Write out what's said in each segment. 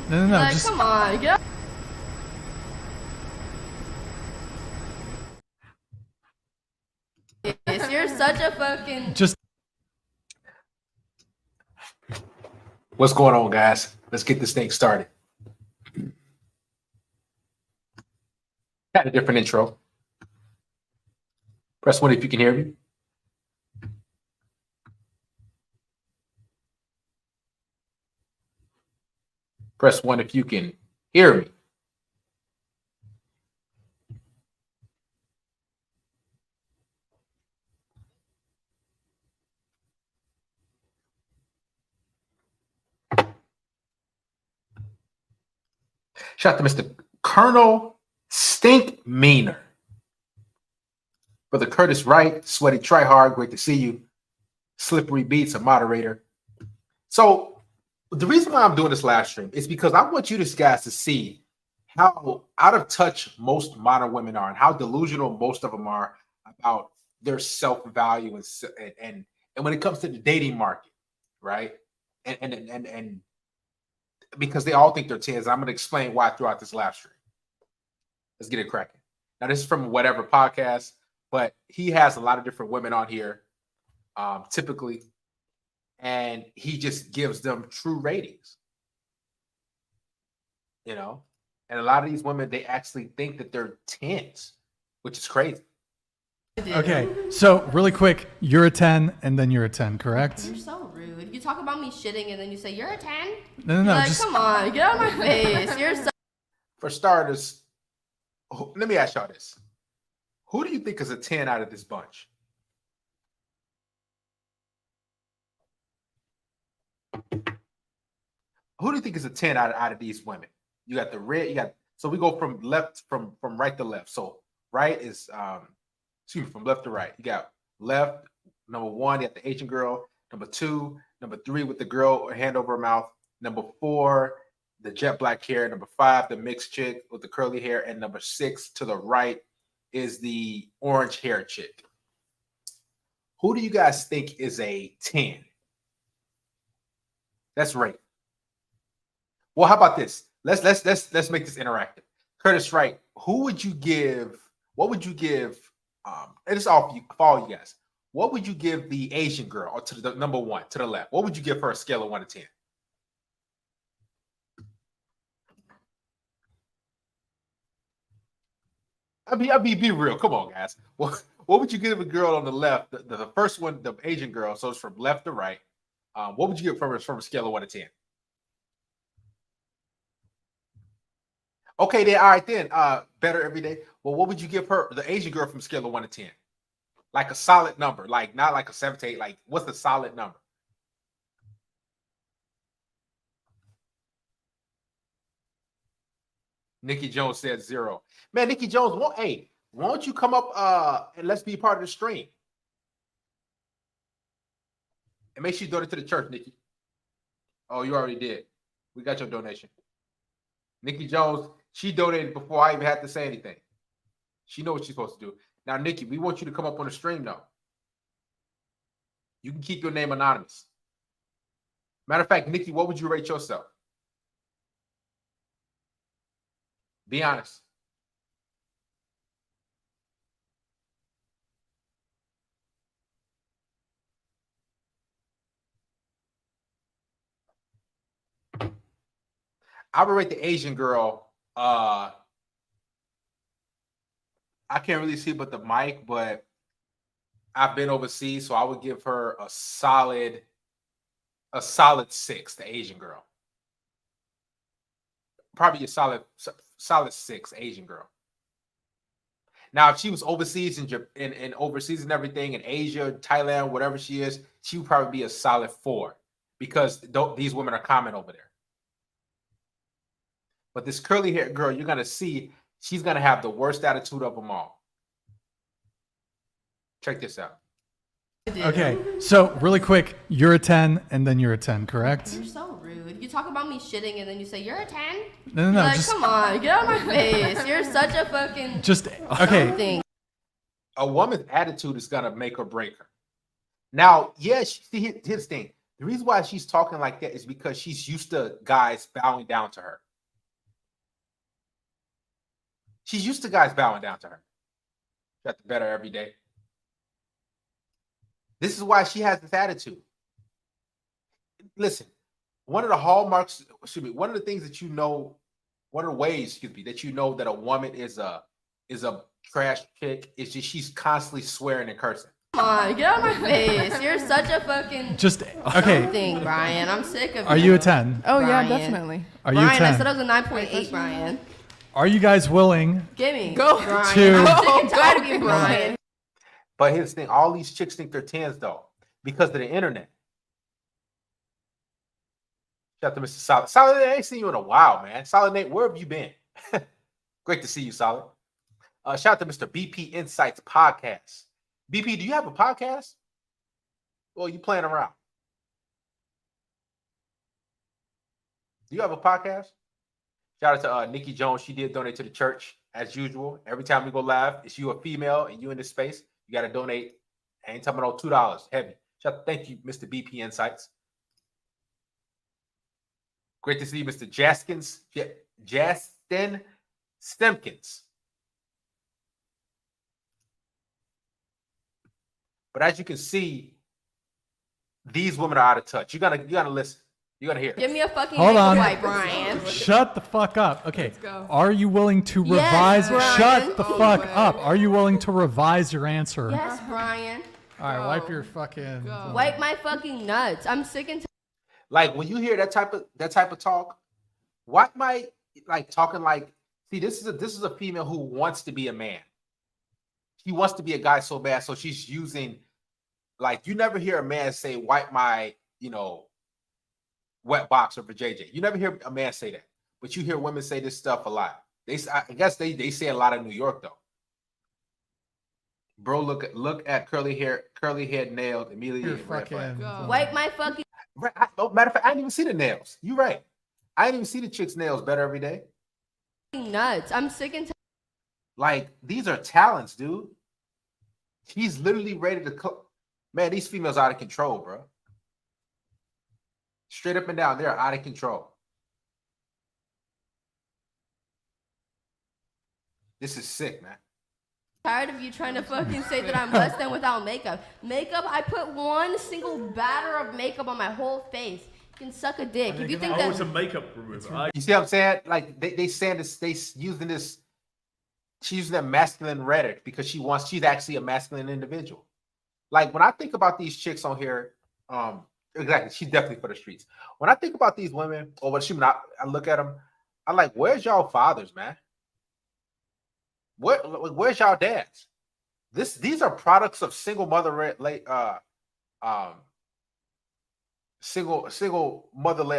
No. Like, just come on, get. You're such a fucking. Just. What's going on, guys? Let's get this thing started. Had a different intro. Press 1 if you can hear me. Press 1 if you can hear me. Shout out to Mr. Colonel Stink Meaner. Brother Curtis Wright, Sweaty Tryhard, great to see you. Slippery Beats, a moderator. So the reason why I'm doing this live stream is because I want you guys to see how out of touch most modern women are and how delusional most of them are about their self-value and when it comes to the dating market, right? And because they all think they're 10s. I'm going to explain why throughout this live stream. Let's get it cracking. Now, this is from whatever podcast, but he has a lot of different women on here, typically, and he just gives them true ratings. You know, and a lot of these women, they actually think that they're 10s, which is crazy. Okay, so really quick, you're a 10 and then you're a 10, correct? You're so rude. You talk about me shitting and then you say you're a 10. No. Like, Just. come on, get out of my face. You're so. For starters, let me ask y'all this. Who do you think is a 10 out of this bunch? Who do you think is a 10 out of these women? You got the red, so we go from left, from right to left. So right is from left to right. You got left, number 1, you got the Asian girl, number 2, number 3 with the girl hand over her mouth, number 4, the jet black hair, number 5, the mixed chick with the curly hair, and number 6 to the right is the orange hair chick. Who do you guys think is a 10? That's right. Well, how about this? Let's make this interactive. Curtis Wright, what would you give? And it's all for all you guys. What would you give the Asian girl, or to the number 1 to the left? What would you give her a scale of 1 to 10? I mean, be real. Come on, guys. What would you give a girl on the left? The first one, the Asian girl. So it's from left to right. What would you give from a scale of 1 to 10? Okay, then. All right, then. Better every day. Well, what would you give her, the Asian girl, from a scale of 1 to 10? Like a solid number, like not like a 7 to 8. Like, what's the solid number? Nikki Jones said 0. Man, Nikki Jones, why don't you come up and let's be part of the stream? And make sure you donate to the church, Nikki. Oh, you already did. We got your donation. Nikki Jones, she donated before I even had to say anything. She knows what she's supposed to do. Now, Nikki, we want you to come up on the stream, though. You can keep your name anonymous. Matter of fact, Nikki, what would you rate yourself? Be honest. I would rate the Asian girl. I can't really see but the mic, but I've been overseas, so I would give her a solid 6, the Asian girl. Probably a solid 6, Asian girl. Now, if she was overseas and overseas and everything in Asia, Thailand, whatever she is, she would probably be a solid 4 because these women are common over there. But this curly hair girl, you're gonna see, she's gonna have the worst attitude of them all. Check this out. Okay, so really quick, you're a 10 and then you're a 10, correct? You're so rude. You talk about me shitting and then you say you're a 10. No. Like, Just. come on, get out of my face. You're such a fucking. Just. Okay. Thing. A woman's attitude is gonna make or break her. Now, yes, here's the thing. The reason why she's talking like that is because she's used to guys bowing down to her. She's used to guys bowing down to her. Got to better every day. This is why she has this attitude. Listen, one of the hallmarks, one of the things that you know, one of the ways, that you know that a woman is a trash chick is just she's constantly swearing and cursing. Come on, get out of my face. You're such a fucking Just okay. thing, Brian. I'm sick of Are you a 10? Oh, yeah, Brian. definitely. Are you a Brian, I 10? said I was a 9.8, Brian. Are you guys willing? Gimme. Go. Brian. To- I'm sick and tired of you, Brian. But here's the thing: all these chicks think they're 10s though, because of the internet. Shout out to Mr. Solid. Solid, I ain't seen you in a while, man. Solid Nate, where have you been? Great to see you, Solid. Shout out to Mr. BP Insights Podcast. BP, do you have a podcast? Or are you playing around? Do you have a podcast? Shout out to Nikki Jones. She did donate to the church as usual. Every time we go live, it's you a female and you in this space, you got to donate. I ain't talking about $2 heavy. Thank you, Mr. BP Insights. Great to see you, Mr. Justin Stemkins. But as you can see, these women are out of touch. You gotta listen. You gotta hear. Give me a fucking Hold on. white, Brian. Shut the fuck up. Okay. Let's go. Are you willing to Yes, revise? Brian. Shut the Oh, fuck man. up. Are you willing to revise your answer? Yes, Brian. All right, wipe Go. your fucking. Go. Wipe my fucking nuts. I'm sick and Like when you hear that type of talk, what might like talking like? See, this is a female who wants to be a man. She wants to be a guy so bad, so she's using. Like you never hear a man say, "Wipe my, wet boxer for JJ." You never hear a man say that, but you hear women say this stuff a lot. I guess they say a lot in New York though. Bro, look at curly head nailed immediately. Your in red flag. fucking. Go. wipe my fucking Right, matter of fact, I didn't even see the nails. You're right. I didn't even see the chick's nails better every day. nuts. I'm sick and Like these are talents, dude. She's literally ready to. Man, these females out of control, bro. Straight up and down, they're out of control. This is sick, man. tired of you trying to fucking say that I'm less than without makeup. Makeup, I put one single batter of makeup on my whole face. You can suck a dick. If you think Oh, it's a that makeup remover. You see what I'm saying? Like they saying this, they using this. She's using that masculine rhetoric because she's actually a masculine individual. Like when I think about these chicks on here, exactly, she's definitely for the streets. When I think about these women, or I look at them, I'm like, where's y'all fathers, man? Where's y'all dads? These are products of single mother-led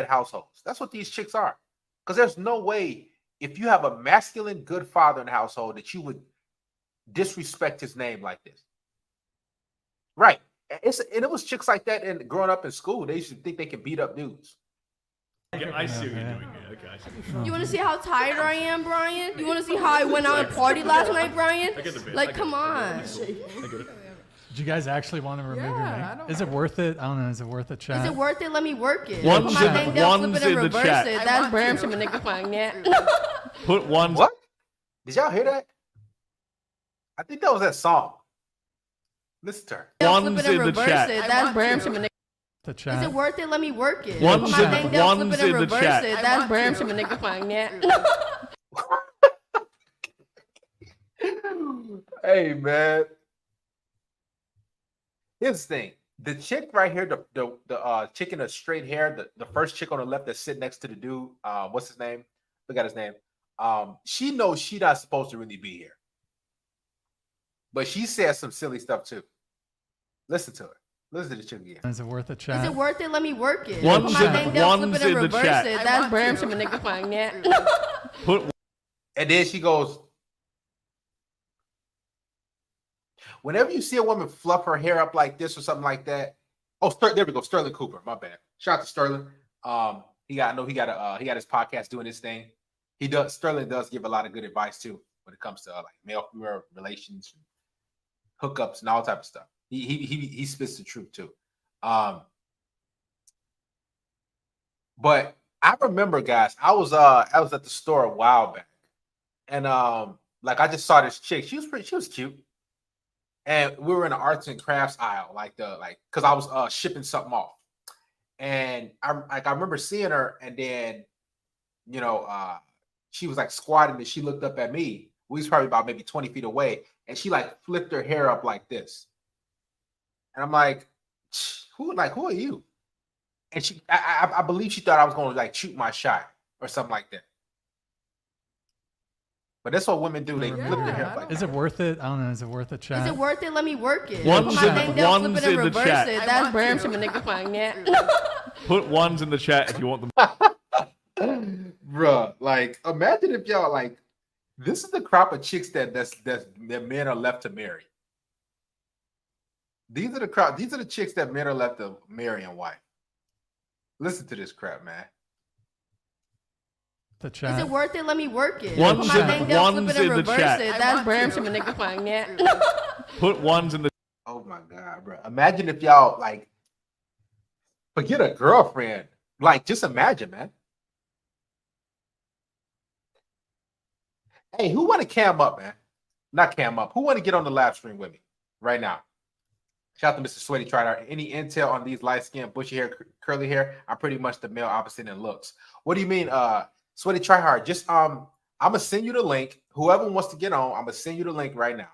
households. That's what these chicks are. Because there's no way if you have a masculine good father in the household that you would disrespect his name like this. Right. It was chicks like that and growing up in school. They used to think they can beat up dudes. I see what you're doing here. Okay, I see. you want to see how tired I am, Brian? You want to see how I went out and partied last night, Brian? I get the bit. Like, come on. I get it. Did you guys actually want to remove your Yeah, I name? don't Is it worth it? I don't know. Is it worth a chat? Is it worth it? Let me work it. One's Put my in- thing down, flip one's it and in the reverse chat. it. I That's want Bram to. from a nigga flying that. Put one. What? Did y'all hear that? I think that was that song. Listen to her. One's Flip it and in the reverse chat. it. I That's want Bram to. from a nigga. The Is chat. it worth it? Let me work it. One's Put my in- thing down, flip one's it and in the reverse chat. it. I That's want Bram to. from a nigga flying that. Hey, man. Here's the thing. The chick right here, the chick in the straight hair, the first chick on the left that's sitting next to the dude, what's his name? Look at his name. She knows she's not supposed to really be here. But she says some silly stuff too. Listen to her. Listen to the chick again. Is it worth a chat? Is it worth it? Let me work it. One's Put my in- thing down, flip one's it and in the reverse chat. it. I That's want Bram to. from a nigga flying that. Put And then she goes, whenever you see a woman fluff her hair up like this or something like that. Oh, there we go. Sterling Cooper. My bad. Shout out to Sterling. He got his podcast doing this thing. Sterling does give a lot of good advice too when it comes to like male-female relations, hookups, and all type of stuff. He spits the truth too. But I remember, guys, I was at the store a while back, and Like I just saw this chick. She was cute. And we were in the arts and crafts aisle, because I was shipping something off. And I remember seeing her, and then she was like squatting and she looked up at me. We was probably about maybe 20 feet away, and she like flipped her hair up like this. And I'm like, who are you? And I believe she thought I was going to like shoot my shot or something like that. But that's what women do. They flip their hair up like Is that. it worth it? I don't know. Is it worth a chat? Is it worth it? Let me work it. One's Put my in- thing down, flip one's it and in the reverse chat. it. That's Bram from a nigga flying that. Put ones in the chat if you want them. Bruh, like imagine if y'all like this is the crop of chicks that men are left to marry. These are the chicks that men are left to marry and wife. Listen to this crap, man. The Is chat. it worth it? Let me work it. One's Put my in- thing down, flip one's it and in the reverse chat. it. That's Bram from a nigga flying that. Put ones in the. Oh my god, bro. Imagine if y'all like forget a girlfriend. Like, just imagine, man. Hey, who want to cam up, man? Not cam up. Who want to get on the live stream with me right now? Shout out to Mr. Sweaty Tried. Any intel on these light skin, bushy hair, curly hair? I'm pretty much the male opposite in looks. What do you mean, Sweaty Tryhard? Just I'm gonna send you the link. Whoever wants to get on, I'm gonna send you the link right now,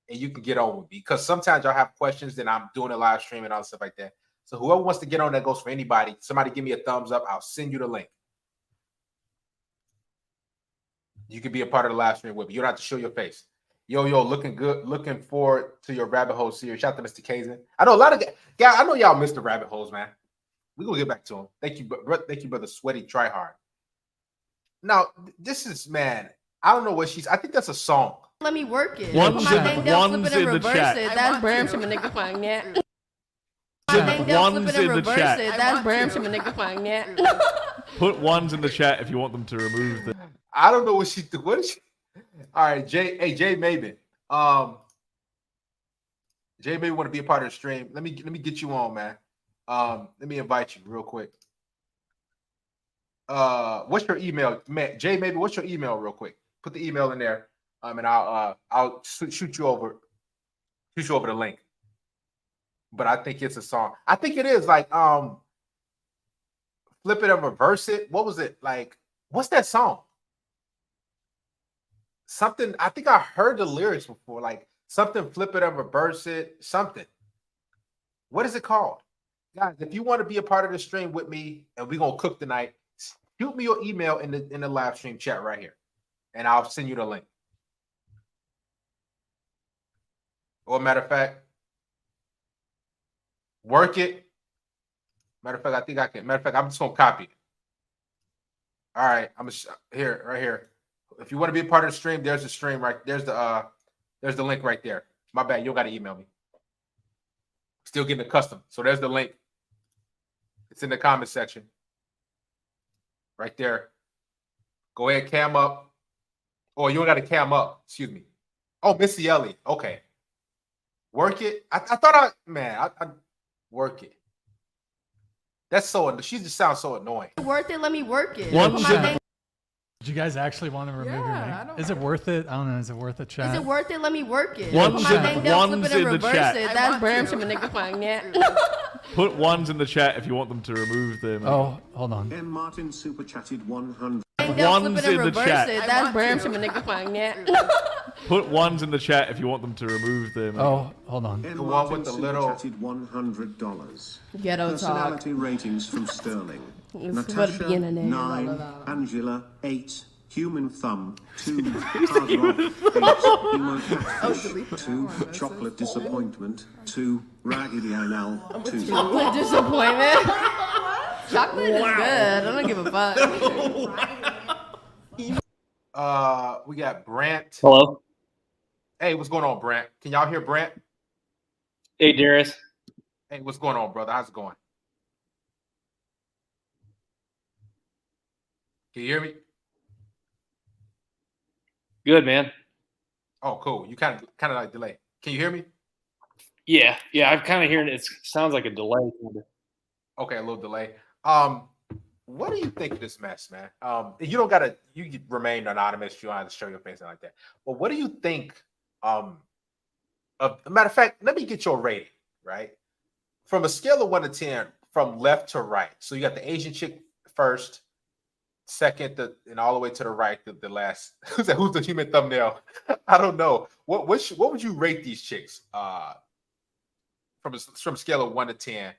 and you can get on with me. Because sometimes y'all have questions, and I'm doing a live stream and all stuff like that. So whoever wants to get on, that goes for anybody. Somebody give me a thumbs up. I'll send you the link. You can be a part of the live stream with me. You don't have to show your face. Yo, looking good. Looking forward to your rabbit hole series. Shout out to Mr. Kazin. I know a lot of guys. I know y'all missed the rabbit holes, man. We're gonna get back to them. Thank you, brother Sweaty Tryhard. Now, this is, man, I don't know what I think that's a song. Let me work it. One's Put my in- thing down, flip one's it and in the reverse chat. it. That's Bram from a nigga flying that. Put my thing down, flip One's it and in the reverse chat. it. That's Bram from a nigga flying that. Put ones in the chat if you want them to remove the. I don't know what she do. What is she? All right, Jay Maven. Jay Maven want to be a part of the stream. Let me get you on, man. Let me invite you real quick. What's your email, man? Jay Maven, what's your email, real quick? Put the email in there. And I'll shoot you over the link. But I think it's a song. I think it is like flip it and reverse it. What was it like? What's that song? Something, I think I heard the lyrics before, like something flip it and reverse it, something. What is it called? Guys, if you want to be a part of the stream with me and we're gonna cook tonight, shoot me your email in the live stream chat right here, and I'll send you the link. Or matter of fact, work it. Matter of fact, I think I can. Matter of fact, I'm just gonna copy it. All right, I'm here, right here. If you want to be a part of the stream, there's the stream right there's the link right there. My bad, you don't got to email me. Still getting accustomed. So there's the link. It's in the comment section. Right there. Go ahead, cam up. Oh, you don't got to cam up. Excuse me. Oh, Missy Elliott. Okay. Work it. I thought I work it. That's so. She just sounds so annoying. Worth it? Let me work it. One Put my should- thing- Did you guys actually want to remove your I name? don't Is it worth it? I don't know. Is it worth a chat? Is it worth it? Let me work it. One's Put my in- thing down, flip one's it and in the reverse chat. it. That's Bram from a nigga flying that. Put ones in the chat if you want them to remove them. Oh, hold on. M. Martin super chatted 100. Thing down, flip One's it and in the reverse chat. it. That's Bram from a nigga flying that. Put ones in the chat if you want them to remove them. Oh, hold on. M. The one Martin with the super little- chatted $100. Ghetto talk. Personality ratings from Sterling. It's about to Natasha, be in a name. 9. Angela, 8. Human thumb, 2. Hard rock, 8. Emo catfish, 2. Chocolate disappointment, 2. Raggedy Anal, 2. Chocolate disappointment. Chocolate is good. I don't give a fuck. We got Brant. Hello. Hey, what's going on, Brant? Can y'all hear Brant? Hey, Darius. Hey, what's going on, brother? How's it going? Can you hear me? Good, man. Oh, cool. You kind of like delay. Can you hear me? Yeah. I'm kind of hearing it. Sounds like a delay. Okay, a little delay. what do you think of this mess, man? You don't gotta. You can remain anonymous. You don't have to show your face like that. But what do you think? Of a matter of fact, let me get your rating, right? From a scale of 1 to 10, from left to right. So you got the Asian chick first, second, and all the way to the right, the last. Who's the human thumbnail? I don't know. What would you rate these chicks? From a scale of 1 to 10,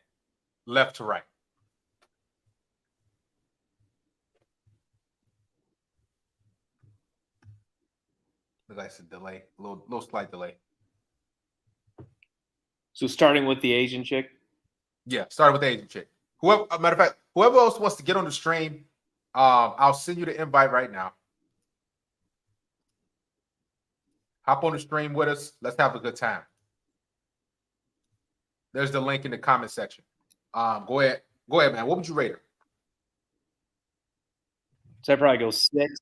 left to right. That's a delay, little slight delay. So starting with the Asian chick. Yeah, starting with the Asian chick. Whoever, matter of fact, whoever else wants to get on the stream, I'll send you the invite right now. Hop on the stream with us. Let's have a good time. There's the link in the comment section. Go ahead, man. What would you rate her? So I'd probably go 6.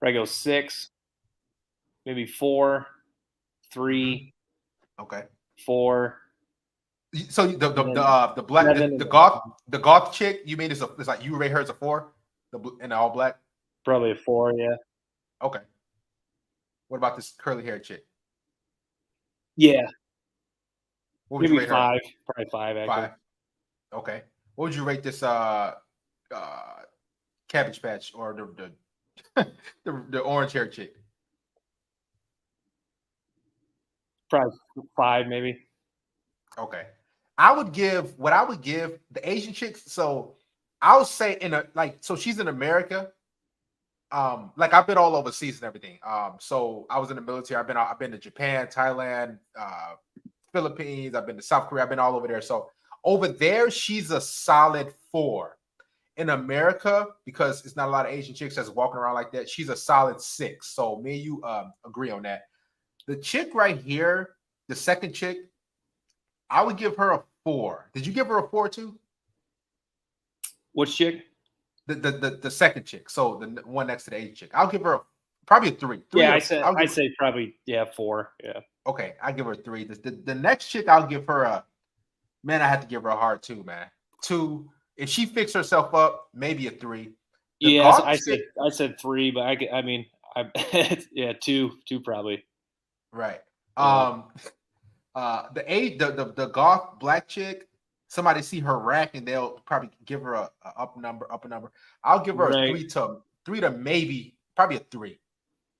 Probably go 6, maybe 4, 3, Okay. 4. So the black the goth chick, you mean it's like you rate her as a 4, in all black? Probably a 4, yeah. Okay. What about this curly hair chick? Yeah. What would you Maybe rate her? 5. Probably 5, actually. 5. Okay. What would you rate this Cabbage Patch or the orange hair chick? Probably 5, maybe. Okay. I would give the Asian chicks. So I would say so she's in America. Like I've been all overseas and everything. So I was in the military. I've been to Japan, Thailand, Philippines. I've been to South Korea. I've been all over there. So over there, she's a solid 4. In America, because it's not a lot of Asian chicks that's walking around like that, she's a solid 6. So me and you agree on that. The chick right here, the second chick, I would give her a 4. Did you give her a 4 too? Which chick? The second chick. So the one next to the Asian chick. I'll give her probably a 3. Yeah, I'd say probably 4. Yeah. Okay, I give her a 3. The next chick, I'll give her a. Man, I have to give her a hard 2, man. 2. If she fixed herself up, maybe a 3. Yeah, I said 3, but I mean, yeah, 2 probably. Right. The goth black chick, somebody see her rack and they'll probably give her a upper number. I'll give her a 3 to maybe probably a 3.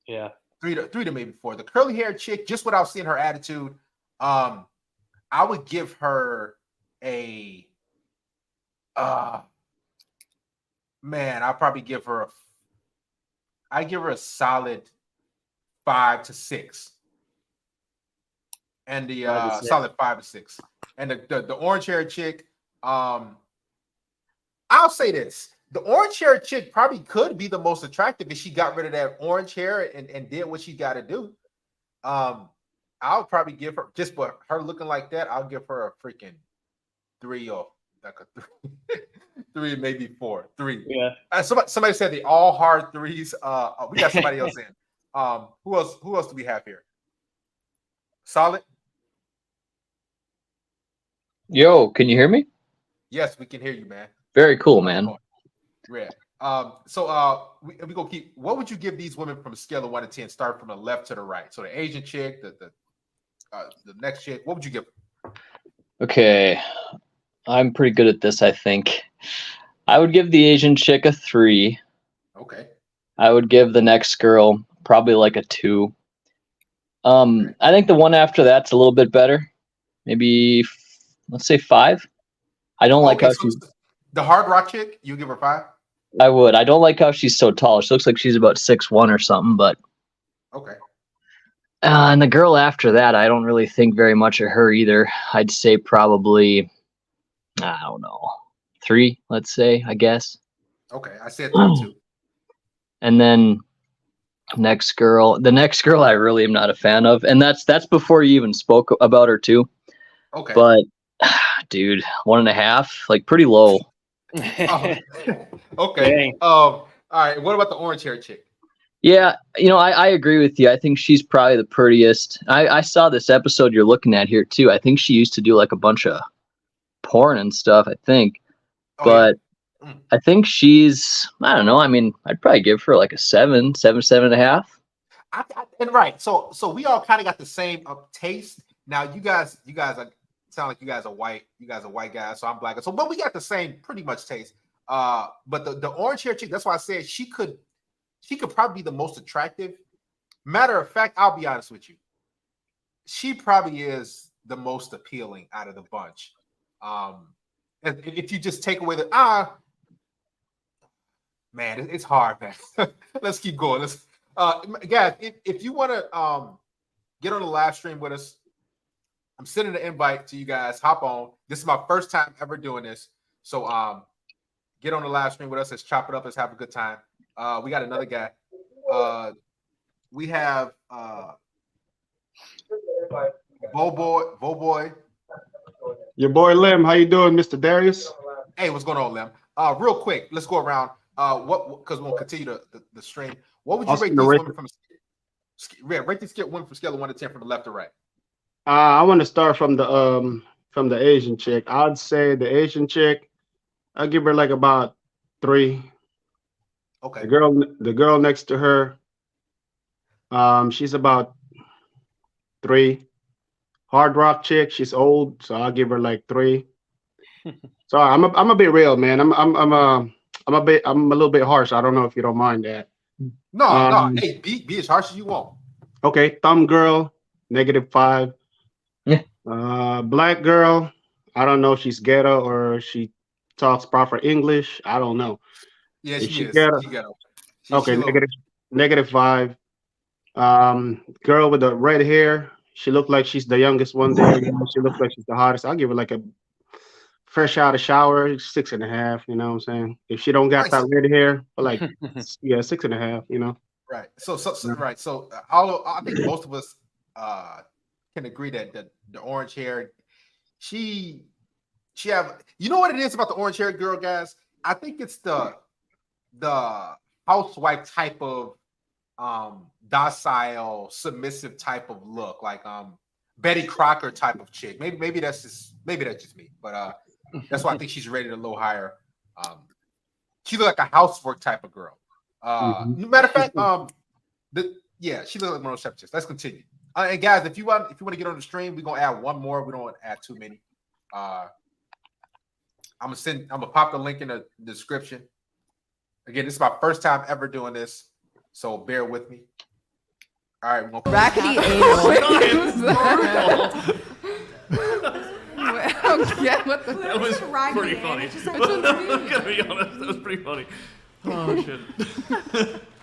Yeah. 3 to maybe 4. The curly hair chick, just without seeing her attitude, I would give her a man, I'll probably give her a solid 5 to 6. And the solid 5 to 6. And the orange hair chick, I'll say this. The orange hair chick probably could be the most attractive if she got rid of that orange hair and did what she got to do. I'll probably give her, just for her looking like that, I'll give her a freaking 3 or like a 3, maybe 4. 3. Yeah. Somebody said they all hard 3s. We got somebody else in. Who else do we have here? Solid? Yo, can you hear me? Yes, we can hear you, man. Very cool, man. Red. We gonna keep. What would you give these women from a scale of 1 to 10? Start from the left to the right. So the Asian chick, the next chick. What would you give? Okay, I'm pretty good at this, I think. I would give the Asian chick a 3. Okay. I would give the next girl probably like a 2. I think the one after that's a little bit better. Maybe let's say 5. I don't like how she's the hard rock chick. You give her 5. I would. I don't like how she's so tall. She looks like she's about 6'1" or something. But okay. And the girl after that, I don't really think very much of her either. I'd say probably, I don't know, 3. Let's say, I guess. Okay, I said 3 too. And then the next girl I really am not a fan of, and that's before you even spoke about her too. Okay. But dude, 1.5, like pretty low. Oh, okay. All right. What about the orange hair chick? Yeah, I agree with you. I think she's probably the prettiest. I saw this episode you're looking at here too. I think she used to do like a bunch of porn and stuff, I think. Oh, But yeah. Mm. I think she's, I don't know. I mean, I'd probably give her like a 7.5. And right, so we all kind of got the same taste. Now you guys are sound like you guys are white guys, so I'm black. So but we got the same pretty much taste. But the orange hair chick, that's why I said she could probably be the most attractive. Matter of fact, I'll be honest with you. She probably is the most appealing out of the bunch. If you just take away the man, it's hard, man. Let's keep going. Let's guys, if you want to get on the live stream with us, I'm sending an invite to you guys. Hop on. This is my first time ever doing this. So get on the live stream with us. Let's chop it up. Let's have a good time. We got another guy. We have Boy. Your boy Lim, how you doing, Mr. Darius? Hey, what's going on, Lim? Real quick, let's go around. Because we'll continue the stream. What would you rate these women from? Rate these women from scale of 1 to 10 from the left to right. I want to start from the Asian chick. I'd say the Asian chick, I'll give her like about 3. Okay. The girl next to her, she's about 3. Hard rock chick, she's old, so I'll give her like 3. So I'm a bit real, man. I'm a little bit harsh. I don't know if you don't mind that. No. Hey, be as harsh as you want. Okay, thumb girl, -5. Yeah. Black girl, I don't know if she's ghetto or she talks proper English. I don't know. Yeah, Is she is. ghetto? She ghetto. Okay, -5. Girl with the red hair. She looked like she's the youngest one there. She looks like she's the hottest. I'll give her like a fresh out of shower, 6.5. You know what I'm saying? If she don't got that red hair, like 6.5. You know. Right. So right. So although I think most of us can agree that the orange hair, she have. You know what it is about the orange haired girl, guys? I think it's the housewife type of docile, submissive type of look, like Betty Crocker type of chick. Maybe that's just me, but that's why I think she's rated a little higher. She look like a housework type of girl. Matter of fact, she looks like one of those type of chicks. Let's continue. And guys, if you want to get on the stream, we're gonna add one more. We don't want to add too many. I'm gonna pop the link in the description. Again, this is my first time ever doing this, so bear with me. All right, we're gonna Rackety what the? That was pretty funny. I'm gonna be honest, that was pretty funny. Oh shit.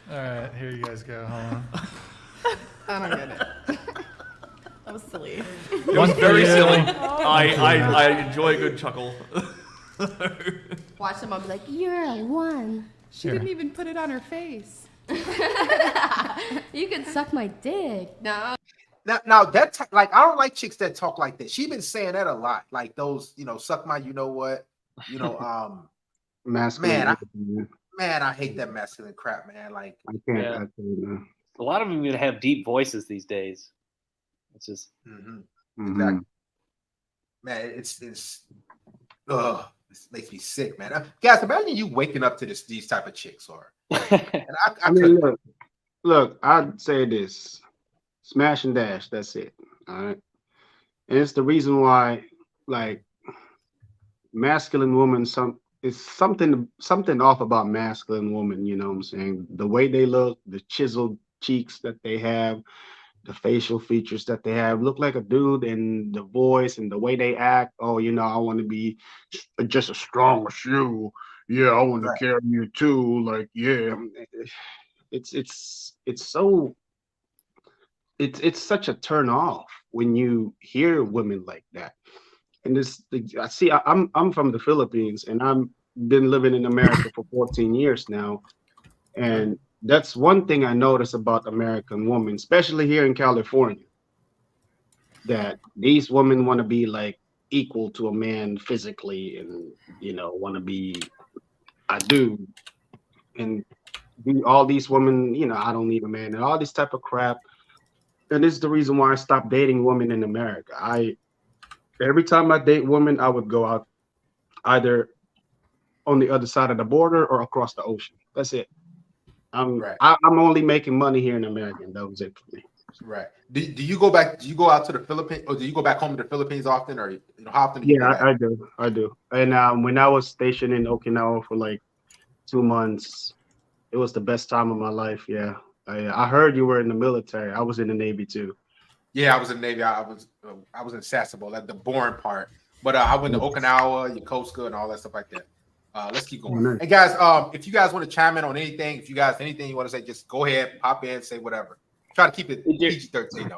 All right, here you guys go. Hold on. I don't get it. That was silly. It was very silly. I enjoy a good chuckle. Watch them. I'll be like, "You're a 1." She didn't even put it on her face. You can suck my dick. No. Now that like I don't like chicks that talk like that. She's been saying that a lot, like those, suck my, you know what, masculine. Man, I hate that masculine crap, man. Like I can't. A lot of them even have deep voices these days. It's just exactly. Man, it's this makes me sick, man. Guys, imagine you waking up to these type of chicks, or and I mean, look, I'd say this. Smash and dash, that's it. All right. And it's the reason why, like, masculine women, it's something off about masculine women, you know what I'm saying? The way they look, the chiseled cheeks that they have, the facial features that they have, look like a dude, and the voice and the way they act. Oh, I want to be just as strong as you. Yeah, I want to carry you too. Like, yeah. It's so. It's such a turn off when you hear women like that. And I'm from the Philippines, and I've been living in America for 14 years now. And that's one thing I notice about American women, especially here in California, that these women want to be like equal to a man physically, and want to be a dude. And all these women, I don't need a man, and all this type of crap. And this is the reason why I stopped dating women in America. Every time I date women, I would go out either on the other side of the border or across the ocean. That's it. Right. I'm only making money here in America. That was it for me. Right. Do you go back? Do you go out to the Philippines, or do you go back home to the Philippines often, or how often do you go Yeah, back? I do. And when I was stationed in Okinawa for like 2 months, it was the best time of my life. Yeah, I heard you were in the military. I was in the Navy too. Yeah, I was in the Navy. I was in Sasebo, like the boring part. But I went to Okinawa, Yokosuka, and all that stuff like that. Let's keep going. Nice. And guys, if you guys want to chime in on anything, if you guys anything you want to say, just go ahead, pop in, say whatever. Try to keep it PG-13 though.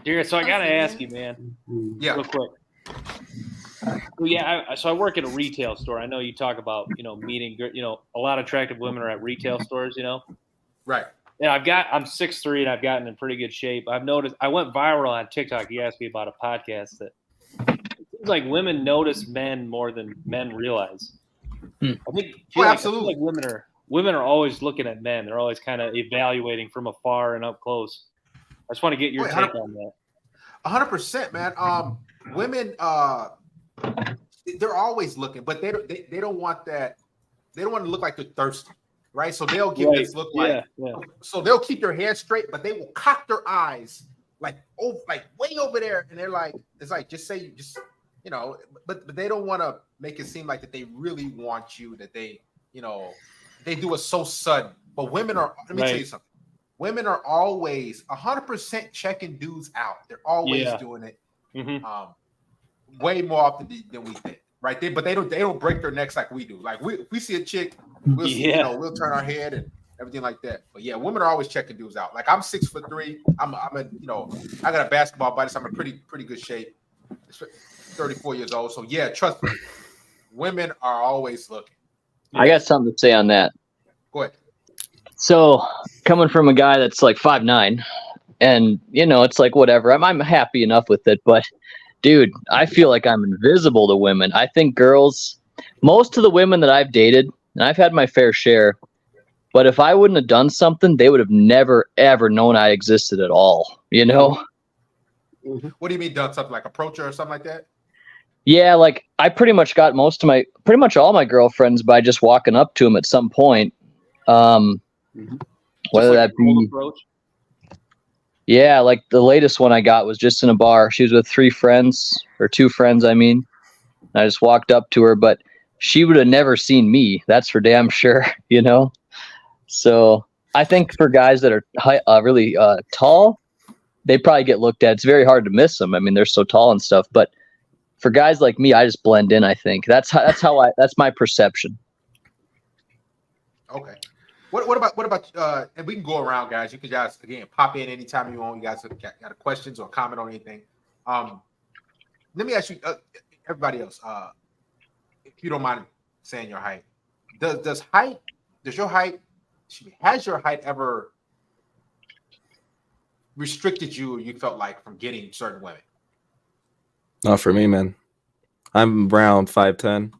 Jared, so I gotta ask you, man, Yeah. real quick. Well, yeah, so I work at a retail store. I know you talk about, meeting, a lot of attractive women are at retail stores, Right. And I'm 6'3" and I've gotten in pretty good shape. I've noticed I went viral on TikTok. You asked me about a podcast that it seems like women notice men more than men realize. I feel absolutely. like women are always looking at men. They're always kind of evaluating from afar and up close. I just want to get your take on that. 100%, man. Women, they're always looking, but they don't want that. They don't want to look like they're thirsty, right? So they'll give this look like. Yeah. So they'll keep their head straight, but they will cock their eyes like way over there, and they're like, it's like but they don't want to make it seem like that they really want you, that they do it so sudden. But women are. Let me tell you something. Women are always 100% checking dudes out. They're always doing it, way more often than we think, right? But they don't break their necks like we do. Like we see a chick, we'll turn our head and everything like that. But yeah, women are always checking dudes out. Like I'm 6'3". I got a basketball body, so I'm in pretty good shape. 34 years old. So yeah, trust me, women are always looking. I got something to say on that. Go ahead. So coming from a guy that's like 5'9", and it's like whatever. I'm happy enough with it, but dude, I feel like I'm invisible to women. I think most of the women that I've dated, and I've had my fair share, but if I wouldn't have done something, they would have never ever known I existed at all. What do you mean done something, like approach her or something like that? Yeah, like I pretty much got pretty much all my girlfriends by just walking up to them at some point. Whether that be, yeah, like the latest one I got was just in a bar. She was with 2 friends. I mean, I just walked up to her, but she would have never seen me. That's for damn sure, So I think for guys that are really tall, they probably get looked at. It's very hard to miss them. I mean, they're so tall and stuff. But for guys like me, I just blend in. I think that's my perception. Okay. What about and we can go around, guys. You can guys again pop in anytime you want. You guys got questions or comment on anything. Let me ask you, everybody else, if you don't mind saying your height. Has your height ever restricted you, or you felt like from getting certain women? Not for me, man. I'm around 5'10".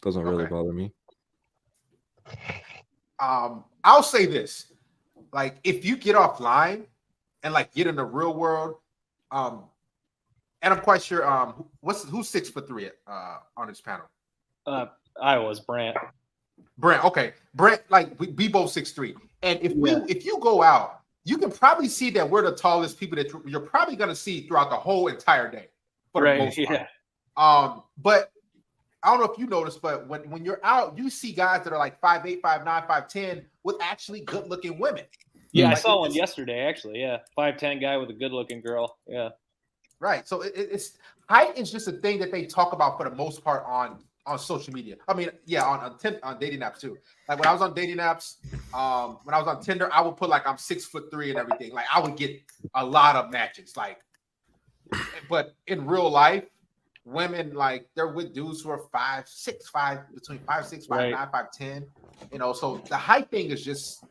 Doesn't really bother me. I'll say this: like, if you get offline and like get in the real world, and I'm quite sure, who's 6'3" on this panel? I was Brant. Okay, Brent. Like we both 6'3", and if you go out, you can probably see that we're the tallest people that you're probably gonna see throughout the whole entire day. For the most part. But I don't know if you noticed, but when you're out, you see guys that are like 5'8", 5'9", 5'10" with actually good-looking women. Yeah, I saw one yesterday, actually. Yeah, 5'10" guy with a good-looking girl. Yeah. Right. So it's height is just a thing that they talk about for the most part on social media. I mean, yeah, on dating apps too. Like when I was on dating apps, when I was on Tinder, I would put like I'm 6'3" and everything. Like I would get a lot of matches. Like, but in real life, women, like, they're with dudes who are 5'6", between 5'6", 5'9", 5'10". So the height thing is just,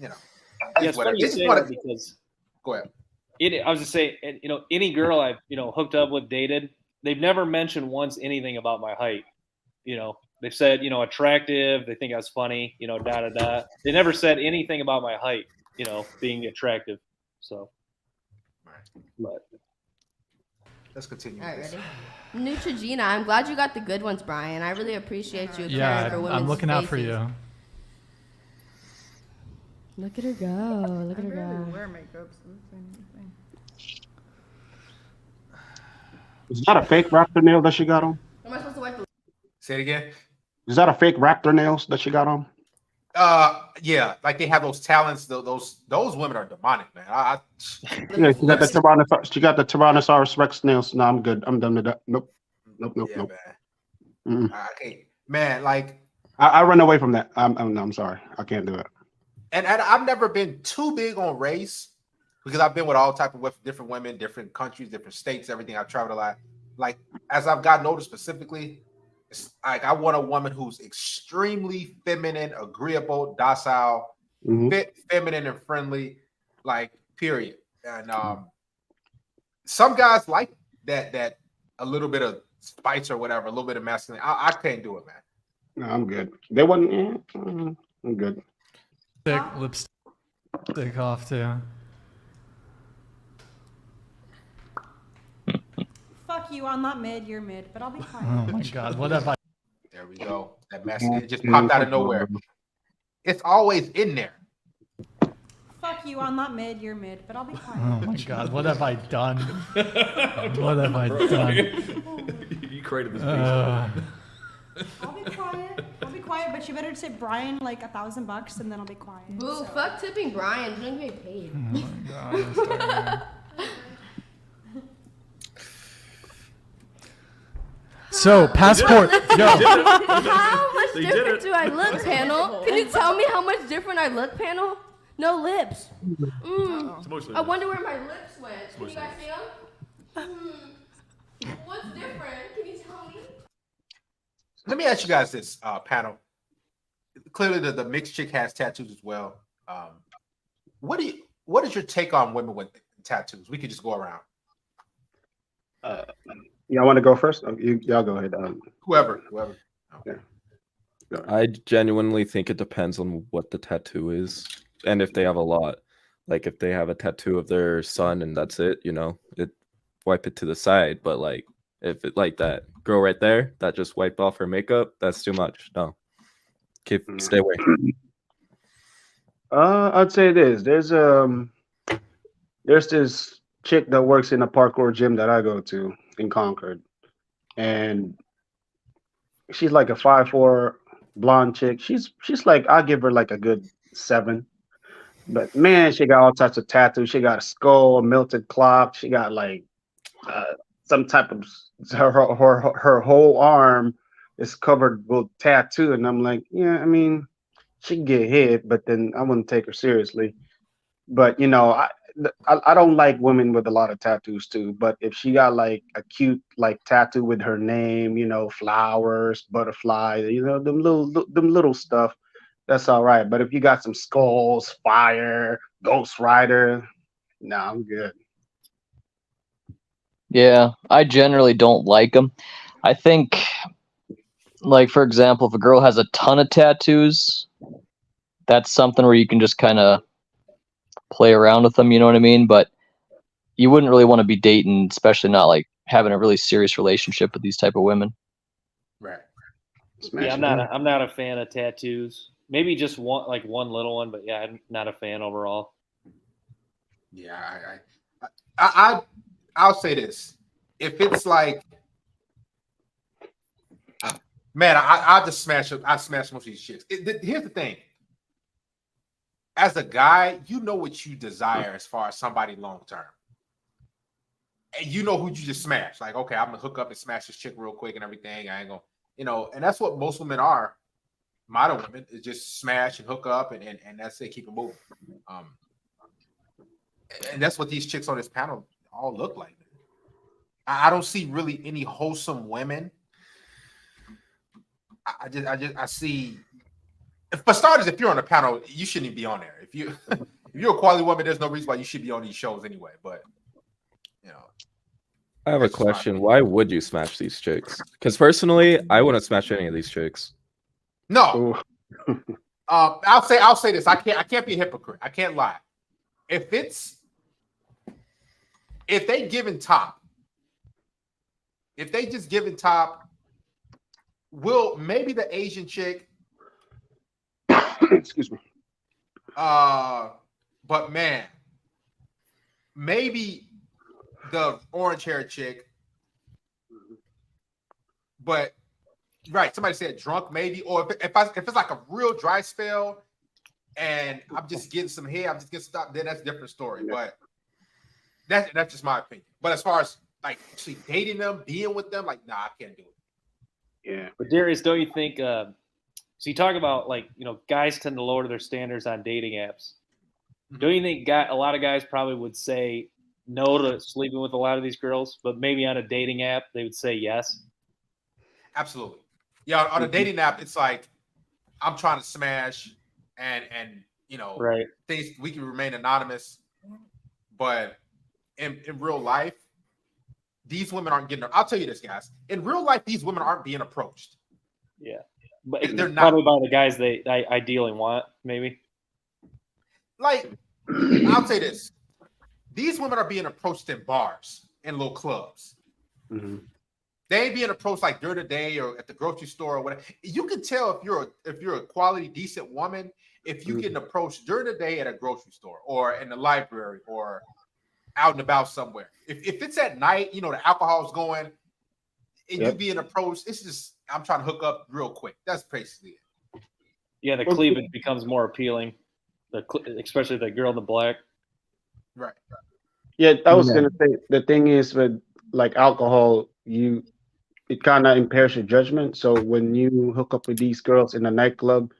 it's funny you say that because go ahead. I was just saying, any girl I've hooked up with, dated, they've never mentioned once anything about my height. They've said attractive. They think I was funny. They never said anything about my height. Being attractive. So, but let's continue. All right, with this. ready? Neutrogena, I'm glad you got the good ones, Brian. I really appreciate you caring for women's I'm looking out for faces. you. Look at her go. Look at her I barely go. wear makeup, so it's anything. Is that a fake raptor nail that she got on? Am I supposed to wipe the Say it again. Is that a fake raptor nails that she got on? Yeah, like they have those talents. Those women are demonic, man. Yeah, she got the Tyrannosaurus. She got the Tyrannosaurus Rex nails. No, I'm good. I'm done with that. Nope. Yeah, Mm-mm. I can't, man. Like, I run away from that. I'm sorry. I can't do it. and I've never been too big on race because I've been with all type of different women, different countries, different states, everything. I've traveled a lot. Like, as I've gotten older, specifically, it's like I want a woman who's extremely feminine, agreeable, docile, feminine and friendly, like, period. And some guys like that a little bit of spice or whatever, a little bit of masculine. I can't do it, man. No, I'm good. They wasn't. I'm good. Lipstick off too. Fuck you, I'm not mid, you're mid, but I'll be quiet. Oh my god, what have I? There we go. That masculine just popped out of nowhere. It's always in there. Fuck you, I'm not mid, you're mid, but I'll be quiet. Oh my god, what have I done? What have I done? You created this beast. I'll be quiet. I'll be quiet, but you better tip Brian like $1,000 and then I'll be quiet. Boo, fuck tipping Brian. He doesn't get paid. Oh my god. So, passport. Yo. How much different do I look, panel? Can you tell me how much different I look, panel? No lips. I wonder where my lips went. Can you guys see them? What's different? Can you tell me? Let me ask you guys this, panel. Clearly, the mixed chick has tattoos as well. What is your take on women with tattoos? We could just go around. Y'all want to go first? Y'all go ahead. Whoever. Okay. I genuinely think it depends on what the tattoo is and if they have a lot. Like if they have a tattoo of their son and that's it, it wipe it to the side. But like if it like that girl right there that just wiped off her makeup, that's too much. No, stay away. I'd say this. There's this chick that works in a parkour gym that I go to in Concord, and she's like a 5'4" blonde chick. She's like, I'll give her like a good 7. But man, she got all types of tattoos. She got a skull, a melted clock. She got like some type of her whole arm is covered with tattoo. And I'm like, yeah, I mean, she can get hit, but then I wouldn't take her seriously. But I don't like women with a lot of tattoos too. But if she got like a cute like tattoo with her name, flowers, butterflies, them little stuff, that's all right. But if you got some skulls, fire, Ghost Rider, no, I'm good. Yeah, I generally don't like them. I think, like, for example, if a girl has a ton of tattoos, that's something where you can just kind of play around with them, you know what I mean? But you wouldn't really want to be dating, especially not like having a really serious relationship with these type of women. Right. Yeah, I'm not a fan of tattoos. Maybe just one little one, but yeah, I'm not a fan overall. Yeah, I'll say this. If it's like, man, I'll just smash it. I smash most of these chicks. Here's the thing. As a guy, you know what you desire as far as somebody long term. And you know who you just smash. Like, okay, I'm gonna hook up and smash this chick real quick and everything. I ain't gonna, and that's what most women are. Modern women is just smash and hook up and that's it, keep it moving. And that's what these chicks on this panel all look like. I don't see really any wholesome women. I see. For starters, if you're on a panel, you shouldn't even be on there. If you're a quality woman, there's no reason why you should be on these shows anyway. But I have a question. Why would you smash these chicks? Because personally, I wouldn't smash any of these chicks. No. I'll say this. I can't be a hypocrite. I can't lie. If they giving top, if they just giving top, will maybe the Asian chick, excuse me. But man, maybe the orange hair chick, but right, somebody said drunk maybe, or if it's like a real dry spell and I'm just getting some hair, I'm just getting stopped, then that's a different story. But that's just my opinion. But as far as like actually dating them, being with them, like, nah, I can't do it. Yeah. But Darius, don't you think? So you talk about like, you know, guys tend to lower their standards on dating apps. Don't you think a lot of guys probably would say no to sleeping with a lot of these girls, but maybe on a dating app they would say yes? Absolutely. Yeah, on a dating app, it's like I'm trying to smash and you know, right. Things we can remain anonymous, but in real life, these women aren't getting. I'll tell you this, guys. In real life, these women aren't being approached. Yeah, but they're probably not by the guys they ideally want, maybe. Like, I'll say this: these women are being approached in bars and little clubs. Mm-hmm. They ain't being approached like during the day or at the grocery store or whatever. You can tell if you're a quality, decent woman if you getting approached during the day at a grocery store or in the library or out and about somewhere. If it's at night, you know, the alcohol's going and you being approached, it's just, I'm trying to hook up real quick. That's basically it. Yeah, the cleavage becomes more appealing, especially the girl in the black. Right. Yeah, I was gonna say the thing is with like alcohol, it kind of impairs your judgment. So when you hook up with these girls in a nightclub,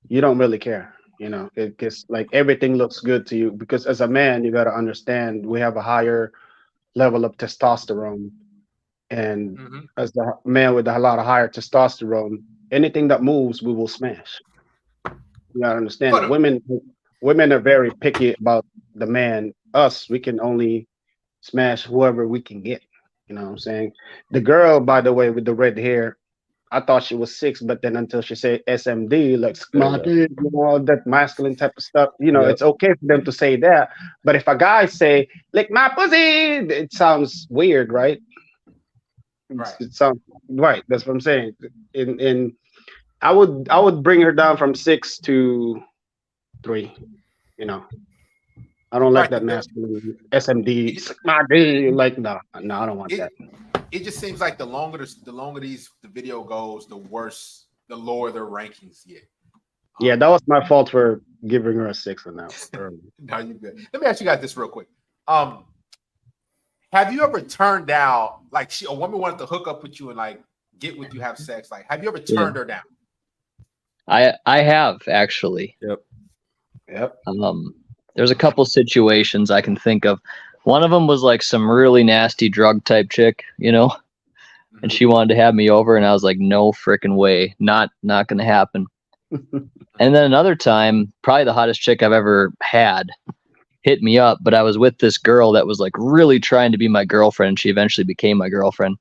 you don't really care. You know, because like everything looks good to you. Because as a man, you got to understand we have a higher level of testosterone, and as the man with a lot of higher testosterone, anything that moves, we will smash. You got to understand that women are very picky about the man. Us, we can only smash whoever we can get. You know what I'm saying? The girl, by the way, with the red hair, I thought she was 6, but then until she said SMD, like you know, all that masculine type of stuff, you know, it's okay for them to say that. But if a guy say, lick my pussy, it sounds weird, right? Right. It sounds right. That's what I'm saying. And I would bring her down from 6 to 3, you know. I don't like that masculine SMD. Like, no, I don't want that. It just seems like the longer the video goes, the worse, the lower their rankings get. Yeah, that was my fault for giving her a 6 on that one. No, you're good. Let me ask you guys this real quick. Have you ever turned down, like, a woman wanted to hook up with you and like get with you, have sex? Like, have you ever turned her down? I have actually. Yep. There's a couple situations I can think of. One of them was like some really nasty drug type chick, you know, and she wanted to have me over, and I was like, no freaking way, not gonna happen. And then another time, probably the hottest chick I've ever had hit me up, but I was with this girl that was like really trying to be my girlfriend, and she eventually became my girlfriend.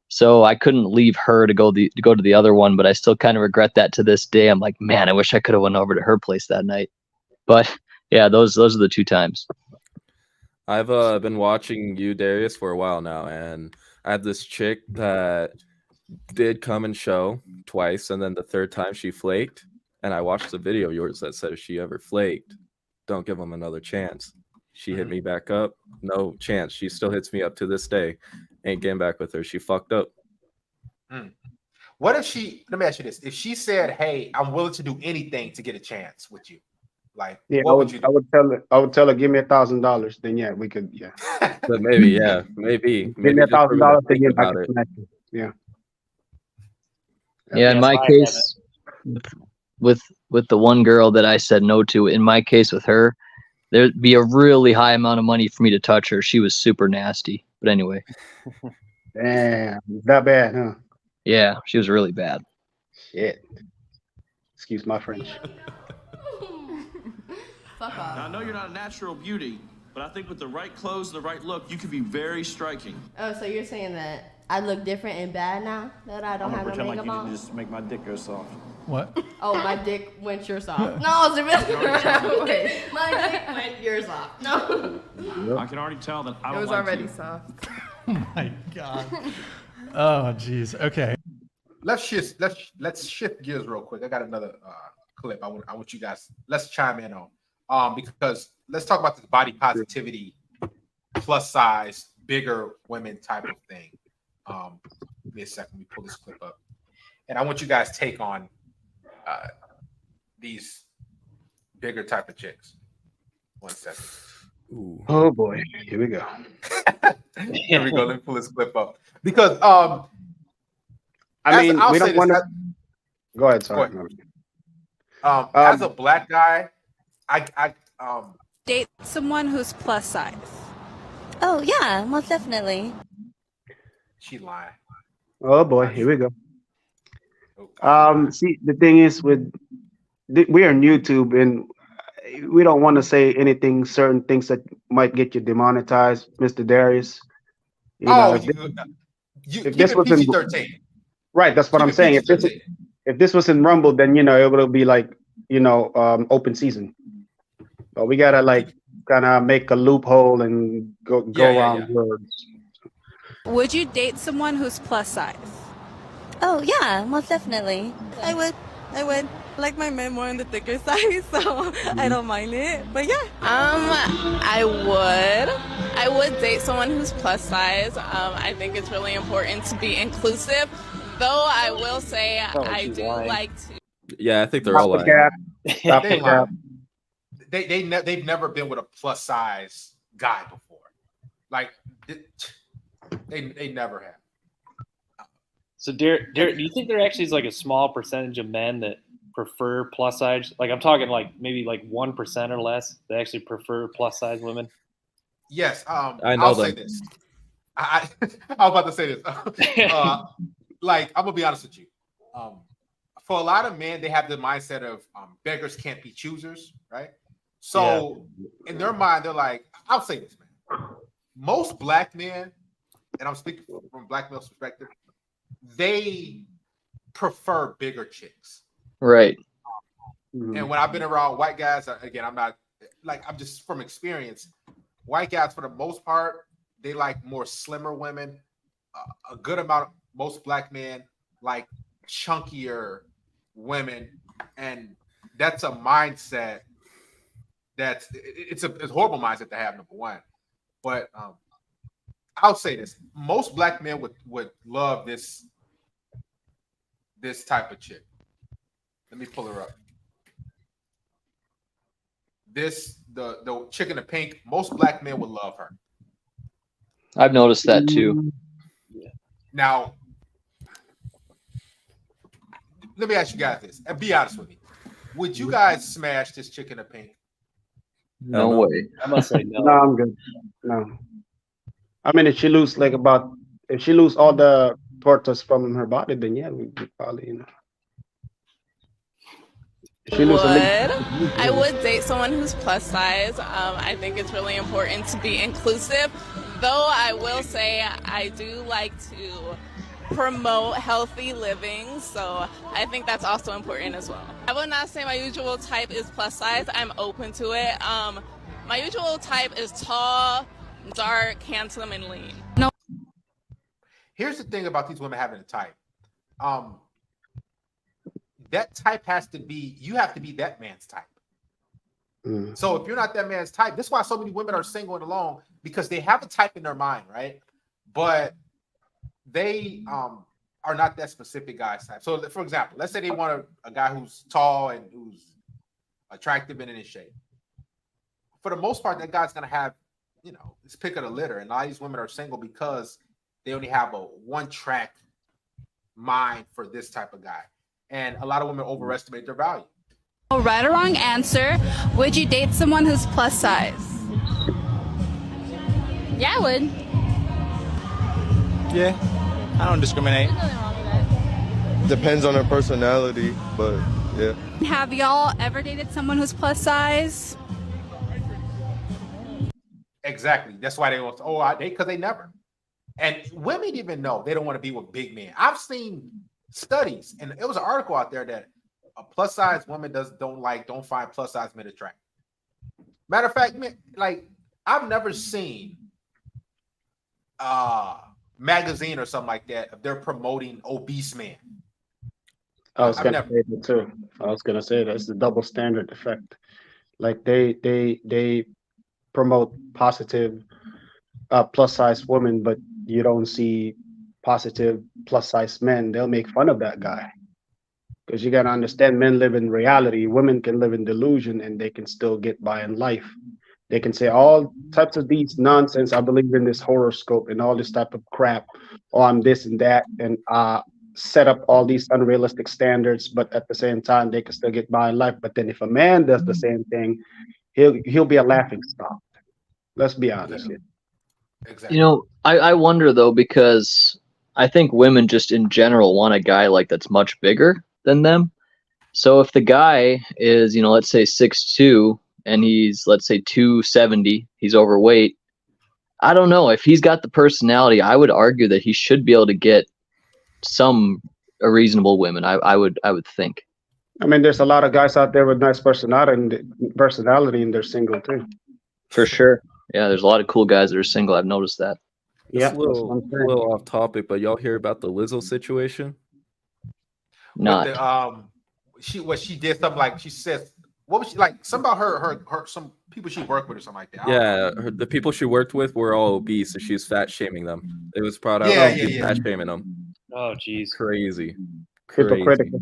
So I couldn't leave her to go to the other one, but I still kind of regret that to this day. I'm like, man, I wish I could have went over to her place that night. But yeah, those are the 2 times. I've been watching you, Darius, for a while now, and I had this chick that did come and show twice, and then the 3rd time she flaked, and I watched the video of yours that said if she ever flaked, don't give them another chance. She hit me back up, no chance. She still hits me up to this day. Ain't getting back with her. She fucked up. What if let me ask you this. If she said, hey, I'm willing to do anything to get a chance with you, like, yeah, what would you do? I would tell her, give me $1,000. Then yeah, we could, yeah. But maybe, yeah, maybe. Give me $1,000 to get back to connection. Yeah. Yeah, in my case, with the one girl that I said no to, in my case with her, there'd be a really high amount of money for me to touch her. She was super nasty. But anyway. Damn, that bad, huh? Yeah, she was really bad. Shit. Excuse my French. Fuck off. Now, I know you're not a natural beauty, but I think with the right clothes and the right look, you could be very striking. Oh, so you're saying that I look different and bad now that I don't have no makeup on? You just make my dick go soft. What? Oh, my dick went yours off. No, wait. My dick went yours off. No. I can already tell that I It don't was like already you. soft. Oh my God. Oh, geez. Okay. Let's shift gears real quick. I got another clip. I want you guys. Let's chime in on because let's talk about this body positivity, plus size, bigger women type of thing. Give me a second. Let me pull this clip up, and I want you guys take on these bigger type of chicks. 1 second. Ooh. Oh boy, here we go. Here we go. Let me pull this clip up because I mean, we don't want to. Go ahead, sorry. Go ahead. As a black guy, I date someone who's plus size. Oh yeah, most definitely. She lying. Oh boy, here we go. See, the thing is we are on YouTube and we don't want to say anything, certain things that might get you demonetized, Mr. Darius. If this was in PG-13. Right, that's what I'm saying. If this was in Rumble, then it would be like open season. But we gotta like kind of make a loophole and go around words. Would you date someone who's plus size? Oh yeah, most definitely. I would. I like my men more on the thicker side, so I don't mind it. But yeah. I would date someone who's plus size. I think it's really important to be inclusive. Though I will say I do like to. Yeah, I think they're all lying. They've never been with a plus size guy before. Like they never have. So, Derek, do you think there actually is like a small percentage of men that prefer plus size? Like I'm talking like maybe like 1% or less that actually prefer plus size women? Yes. I know I'll them. say this. I was about to say this. Like I'm gonna be honest with you. For a lot of men, they have the mindset of beggars can't be choosers, right? So in their mind, they're like, I'll say this, man. Most black men, and I'm speaking from black male's perspective, they prefer bigger chicks. Right. And when I've been around white guys, again, I'm just from experience, white guys for the most part, they like more slimmer women. A good amount, most black men like chunkier women, and that's a mindset it's a horrible mindset to have, number one. But I'll say this: most black men would love this type of chick. Let me pull her up. The chick in the pink. Most black men would love her. I've noticed that too. Now, let me ask you guys this, and be honest with me: would you guys smash this chick in the pink? No way. I must say no. No, I'm good. No. I mean, if she lose all the tortas from her body, then yeah, we probably, I would date someone who's plus size. I think it's really important to be inclusive. Though I will say I do like to promote healthy living, so I think that's also important as well. I would not say my usual type is plus size. I'm open to it. My usual type is tall, dark, handsome, and lean. No. Here's the thing about these women having a type. That type has to be, you have to be that man's type. So if you're not that man's type, that's why so many women are single and alone, because they have a type in their mind, right? But they are not that specific guy's type. So for example, let's say they want a guy who's tall and who's attractive and in his shape. For the most part, that guy's gonna have, his pick of the litter. And a lot of these women are single because they only have a one-track mind for this type of guy. And a lot of women overestimate their value. Right or wrong answer, would you date someone who's plus size? Yeah, I would. Yeah, I don't discriminate. Depends on their personality, but yeah. Have y'all ever dated someone who's plus size? Exactly. That's why they want to, because they never. And women even know they don't want to be with big men. I've seen studies, and it was an article out there that a plus size woman don't find plus size men attractive. Matter of fact, man, like I've never seen magazine or something like that if they're promoting obese man. I was I've gonna never- say that too. I was gonna say that's the double standard effect. Like they promote positive plus size women, but you don't see positive plus size men. They'll make fun of that guy. Because you gotta understand, men live in reality. Women can live in delusion, and they can still get by in life. They can say all types of these nonsense. I believe in this horoscope and all this type of crap. Oh, I'm this and that, and set up all these unrealistic standards. But at the same time, they can still get by in life. But then, if a man does the same thing, he'll be a laughing stock. Let's be honest here. Exactly. You know, I wonder though, because I think women just in general want a guy like that's much bigger than them. So if the guy is, you know, let's say 6'2" and he's, let's say 270, he's overweight. I don't know if he's got the personality. I would argue that he should be able to get a reasonable women. I would think. I mean, there's a lot of guys out there with nice personality, and they're single too. For sure. Yeah, there's a lot of cool guys that are single. I've noticed that. Yeah, It's a little off topic, but y'all hear about the Lizzo situation? Not. With the, she did something like she says. What was she like? Something about her some people she worked with or something like that. Yeah, the people she worked with were all obese, and she was fat shaming them. It was proud of fat shaming them. Oh, jeez. Crazy. Hypocritical.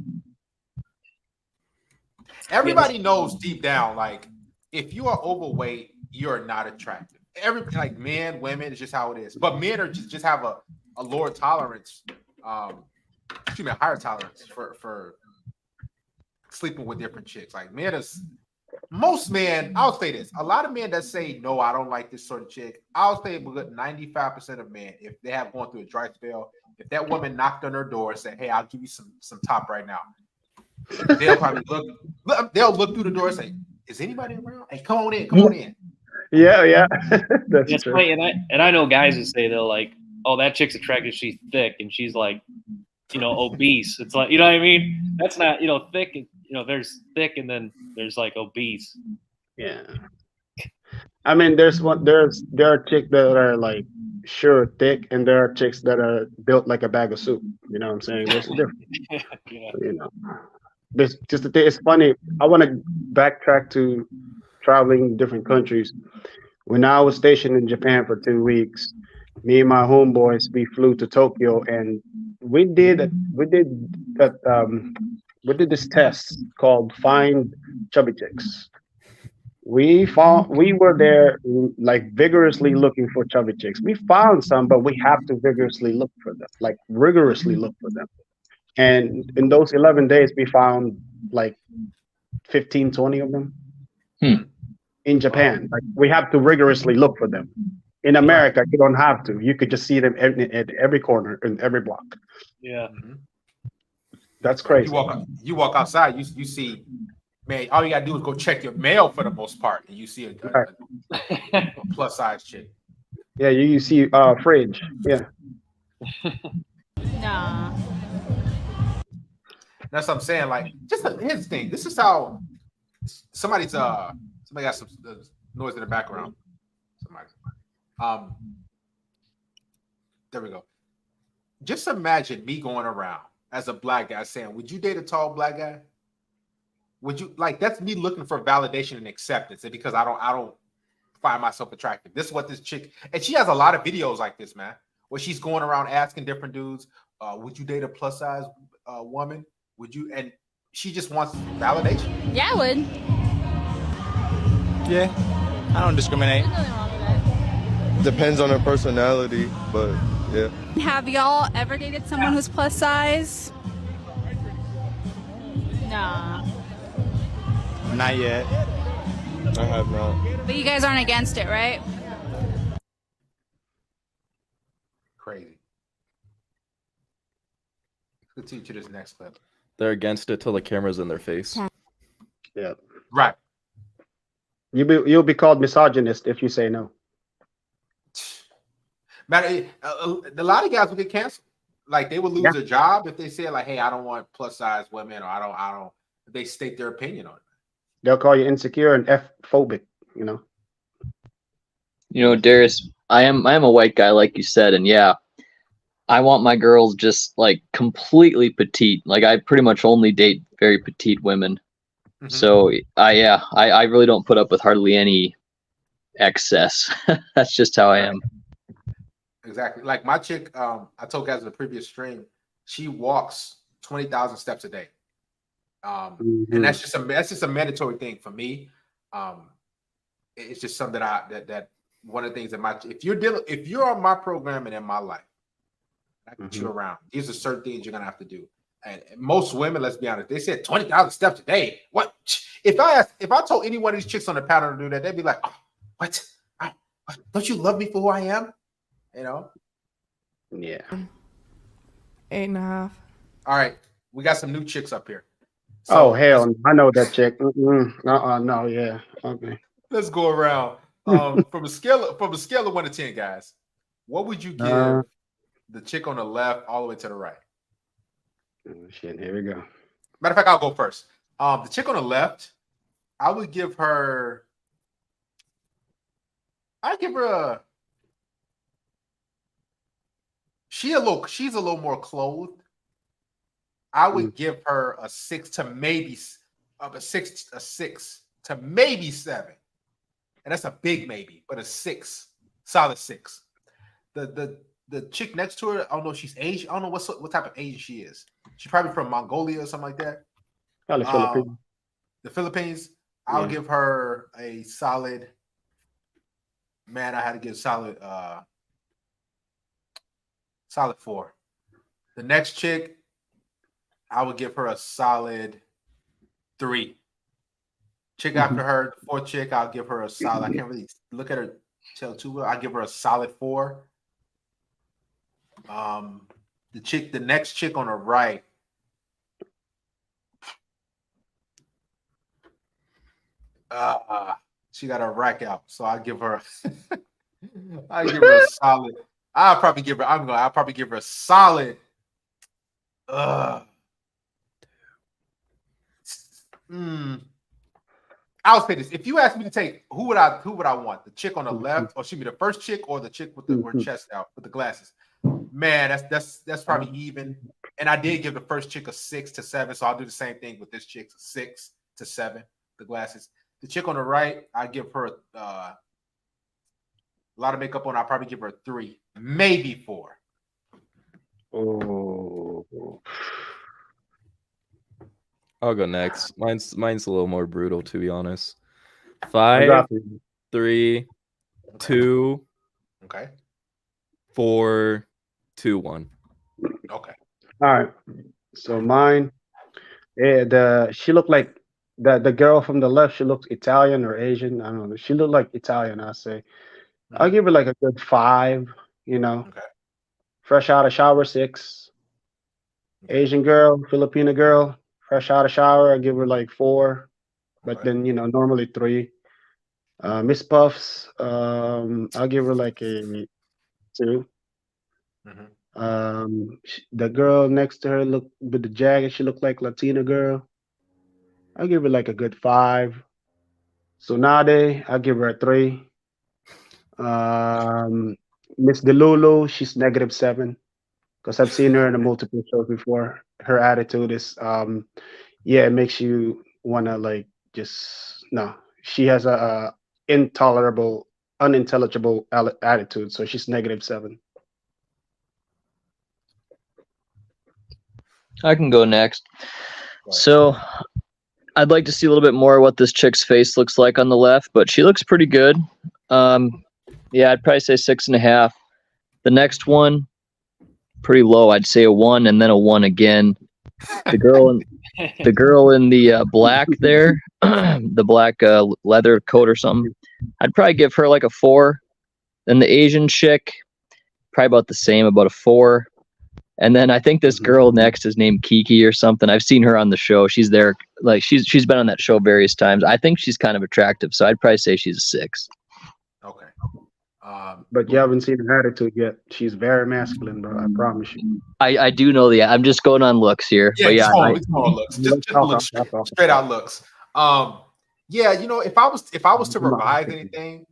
Everybody knows deep down, like if you are overweight, you're not attractive. Like men, women, it's just how it is. But men are just have a lower tolerance, a higher tolerance for sleeping with different chicks. Like most men, I'll say this. A lot of men that say, no, I don't like this sort of chick. I'll say a good 95% of men, if they have gone through a dry spell, if that woman knocked on their door and said, hey, I'll give you some top right now, they'll probably look through the door and say, is anybody around? Hey, come on in. Yeah. That's It's true. funny, and I know guys that say they're like, oh, that chick's attractive, she's thick, and she's like, you know, obese. It's like, you know what I mean? That's not, you know, thick. You know, there's thick, and then there's like obese. Yeah. I mean, there are chicks that are like sure thick, and there are chicks that are built like a bag of soup. You know what I'm saying? There's a difference. Yeah. You know, it's funny. I want to backtrack to traveling different countries. When I was stationed in Japan for 2 weeks, me and my homeboys, we flew to Tokyo, and we did this test called Find Chubby Chicks. We were there like vigorously looking for chubby chicks. We found some, but we have to rigorously look for them. And in those 11 days, we found like 15, 20 of them. In Japan. Like we have to rigorously look for them. In America, you don't have to. You could just see them at every corner, in every block. Yeah. That's crazy. You walk outside, you see, man, all you gotta do is go check your mail for the most part, and you see a plus size chick. Yeah, you see fridge. Yeah. Nah. That's what I'm saying. Like, here's the thing. This is how somebody got some noise in the background. Somebody. There we go. Just imagine me going around as a black guy saying, would you date a tall black guy? Would you like that's me looking for validation and acceptance, and because I don't find myself attractive. This is what this chick, and she has a lot of videos like this, man, where she's going around asking different dudes, would you date a plus size woman? Would you? And she just wants validation. Yeah, I would. Yeah, I don't discriminate. Depends on her personality, but yeah. Have y'all ever dated someone who's plus size? Nah. Not yet. I have not. But you guys aren't against it, right? Crazy. Let's continue to this next clip. They're against it till the camera's in their face. Yeah. Right. You'll be called misogynist if you say no. Man, a lot of guys will get canceled. Like they would lose their job if they say like, "Hey, I don't want plus size women," or "I don't." They state their opinion on it. They'll call you insecure and F-phobic. You know. You know, Darius, I am a white guy, like you said, and yeah, I want my girls just like completely petite. Like I pretty much only date very petite women. So I really don't put up with hardly any excess. That's just how I am. Exactly. Like my chick, I told guys in the previous stream, she walks 20,000 steps a day. And that's just a mandatory thing for me. It's just something that one of the things that if you're on my program and in my life, I get you around. These are certain things you're gonna have to do. And most women, let's be honest, they said 20,000 steps a day. What? If I told any one of these chicks on the panel to do that, they'd be like, oh, what? Don't you love me for who I am? You know? Yeah. 8.5. All right, we got some new chicks up here. So, hell, I know that chick. No, yeah, okay. Let's go around. From a scale of 1 to 10, guys, what would you give the chick on the left all the way to the right? Oh, shit, here we go. Matter of fact, I'll go first. The chick on the left, I would give her. She's a little more clothed. I would give her a 6 to maybe a 6 to maybe 7, and that's a big maybe, but a 6, solid 6. The chick next to her, I don't know if she's Asian. I don't know what type of Asian she is. She's probably from Mongolia or something like that. Probably Philippines. The Philippines. I'll give her a solid. Man, I had to give solid 4. The next chick, I would give her a solid 3. Chick after her, the 4th chick, I'll give her a solid. I can't really look at her tell too well. I'll give her a solid 4. The next chick on the right. She got her rack out, so I'll give her a solid. I'll probably give her a solid. I'll say this: if you ask me to take who would I want? The chick on the left, or should be the first chick, or the chick with her chest out with the glasses? Man, that's probably even. And I did give the first chick a 6 to 7, so I'll do the same thing with this chick, 6 to 7, the glasses. The chick on the right, I give her a lot of makeup on. I'll probably give her a 3, maybe 4. Oh. I'll go next. Mine's a little more brutal, to be honest. 5, 3, 2, 4, 2, 1. Okay. All right. So mine, she looked like the girl from the left. She looks Italian or Asian. I don't know. She looked like Italian. I say, I'll give her like a good 5. You know, fresh out of shower, 6. Asian girl, Filipino girl, fresh out of shower. I give her like 4, but then normally 3. Miss Puffs, I'll give her like a 2. The girl next to her look with the jacket, she looked like Latina girl. I'll give her like a good 5. So Nade, I'll give her a 3. Miss Delulu, she's -7 because I've seen her in a multiple shows before. Her attitude is it makes you wanna like she has a unintelligible attitude, so she's -7. I can go next. So I'd like to see a little bit more what this chick's face looks like on the left, but she looks pretty good. I'd probably say 6.5. The next one, pretty low. I'd say a 1 and then a 1 again. The girl in the black there, the black leather coat or something, I'd probably give her like a 4. Then the Asian chick, probably about the same, about a 4. And then I think this girl next is named Kiki or something. I've seen her on the show. She's there, like she's been on that show various times. I think she's kind of attractive, so I'd probably say she's a 6. Okay. But you haven't seen her attitude yet. She's very masculine, bro. I promise you. I do know that. I'm just going on looks here. Yeah, but yeah, just looks. Just looks straight out looks. If I was to revise anything,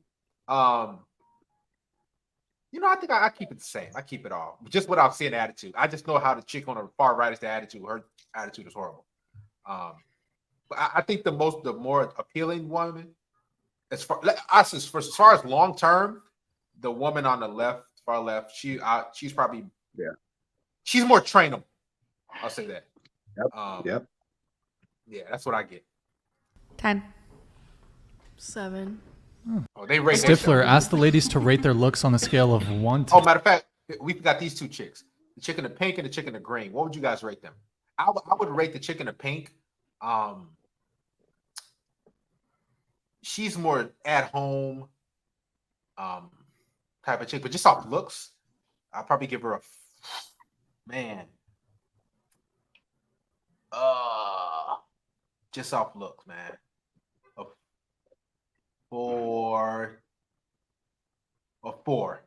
I think I keep it the same. I keep it all, just without seeing attitude. I just know how the chick on the far right is the attitude. Her attitude is horrible. But I think the more appealing woman, as far as long term, the woman on the far left, she's probably she's more trainable. I'll say that. Yep. Yeah, that's what I get. 10. 7. Oh, they rate Stifler, ask the ladies to rate their looks on a scale of 1 to. Oh, matter of fact, we've got these two chicks, the chick in the pink and the chick in the green. What would you guys rate them? I would rate the chick in the pink. She's more at home type of chick, but just off looks, I'll probably give her just off looks, man. A 4. A 4.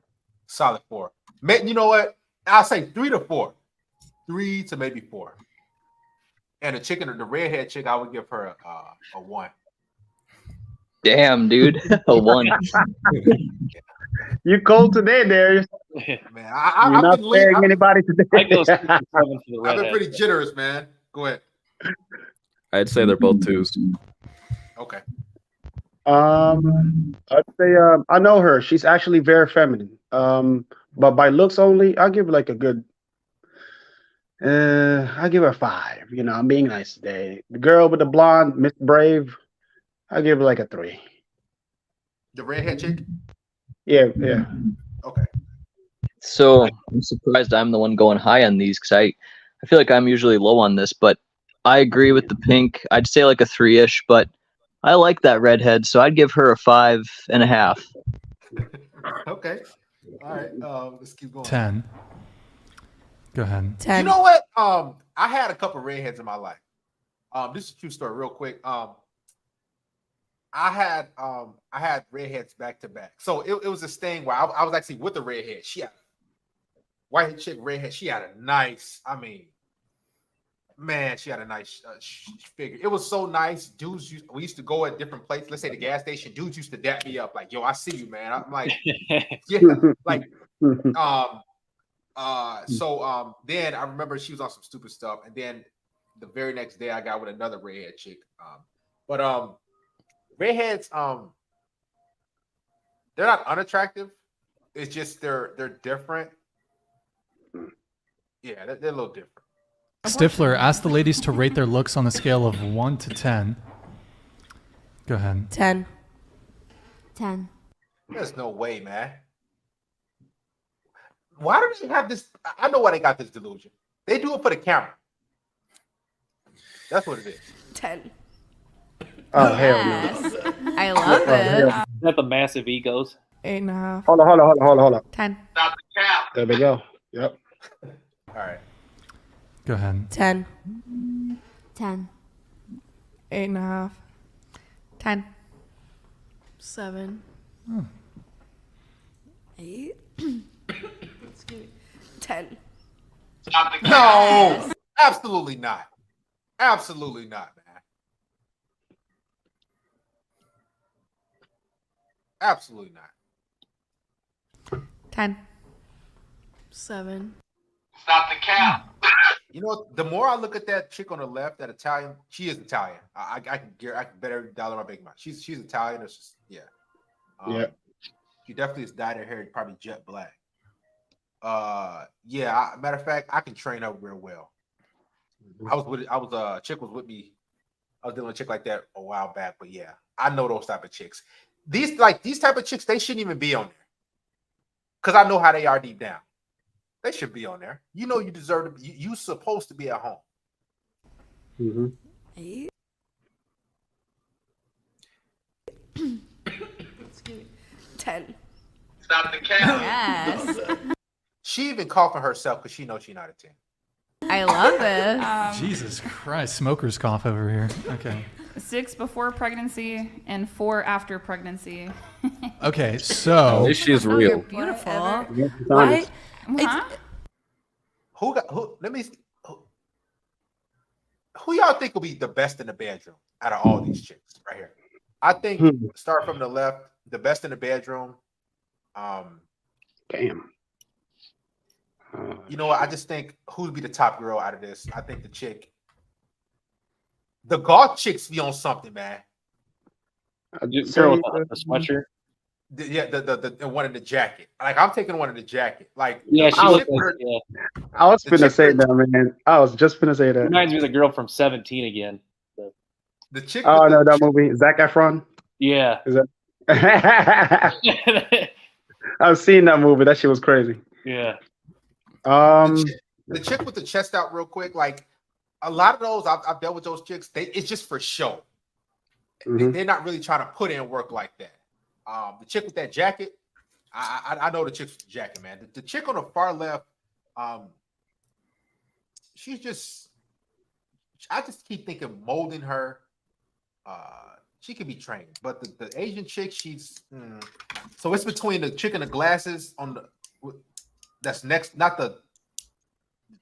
Solid 4. You know what? I'll say 3 to 4. 3 to maybe 4. And the redhead chick, I would give her a 1. Damn, dude. A 1. You cold today, Darius. Man, You're not sparing anybody today. I've been pretty generous, man. Go ahead. I'd say they're both 2s. Okay. I'd say I know her. She's actually very feminine. But by looks only, I'll give her like a good. I'll give her a 5. I'm being nice today. The girl with the blonde, Miss Brave, I'll give her like a 3. The redhead chick? Yeah. Okay. So I'm surprised I'm the one going high on these because I feel like I'm usually low on this, but I agree with the pink. I'd say like a 3-ish, but I like that redhead, so I'd give her a 5.5. Okay. All right. Let's keep going. 10. Go ahead. 10. You know what? I had a couple redheads in my life. This is a true story, real quick. I had redheads back to back. So it was this thing where I was actually with a redhead. She had white chick, redhead. She had a nice, she had a nice figure. It was so nice. Dudes, we used to go at different places. Let's say the gas station. Dudes used to dap me up like, "Yo, I see you, man." I'm like, yeah, like, then I remember she was on some stupid stuff, and then the very next day I got with another redhead chick. Redheads, they're not unattractive. It's just they're different. Yeah, they're a little different. Stifler, ask the ladies to rate their looks on a scale of 1 to 10. Go ahead. 10. 10. There's no way, man. Why do they have this? I know why they got this delusion. They do it for the camera. That's what it is. 10. Oh, hell no. I love it. Not the massive egos. 8.5. Hold on. 10. There we go. Yep. All right. Go ahead. 10. 10. 8.5. 10. 7. 8. Excuse me. 10. No, absolutely not. Absolutely not, man. Absolutely not. 10. 7. Stop the cap. You know, the more I look at that chick on the left, that Italian, she is Italian. I can bet every dollar on my bank. She's Italian. It's just, yeah. She definitely is dyed her hair, probably jet black. Matter of fact, I can train her real well. A chick was with me. I was dealing with a chick like that a while back, but yeah, I know those type of chicks. These type of chicks, they shouldn't even be on there. Cause I know how they are deep down. They should be on there. You know, you deserve to be. You supposed to be at home. 8. Excuse me. 10. Stop the cap. Yes. She even coughing herself because she knows she's not a 10. I love this. Jesus Christ, smoker's cough over here. Okay. 6 before pregnancy and 4 after pregnancy. Okay, so. At least she's real. Beautiful. Why? Who y'all think will be the best in the bedroom out of all these chicks right here? I think start from the left, the best in the bedroom. Damn. You know what? I just think who would be the top girl out of this? I think the chick. The golf chicks be on something, man. Girl with the sweatshirt. The one in the jacket. Like I'm taking one in the jacket. Like Yeah, she I looks was- like, yeah. I was finna say that, man. I was just finna say that. Reminds me of the girl from 17 again. The chick. Oh with no, the, that movie, Zac Efron. Yeah. Is that? I've seen that movie. That shit was crazy. Yeah. The chick with the chest out, real quick. Like a lot of those, I've dealt with those chicks. It's just for show. They're not really trying to put in work like that. The chick with that jacket, I know the chick with the jacket, man. The chick on the far left, she's just. I just keep thinking molding her. She could be trained, but the Asian chick, she's so it's between the chick in the glasses on the that's next, not the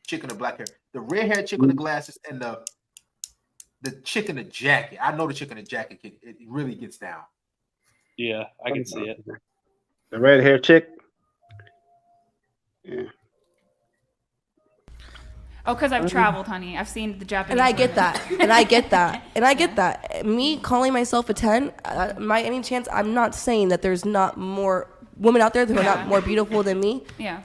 chick in the black hair, the red hair chick with the glasses, and the chick in the jacket. I know the chick in the jacket, it really gets down. Yeah, I can see it. The red hair chick. Yeah. Oh, because I've traveled, honey. I've seen the Japanese. And I get women. that. And I get that. And I get that. Me calling myself a 10, by any chance, I'm not saying that there's not more women out there that are not more beautiful than me. Yeah.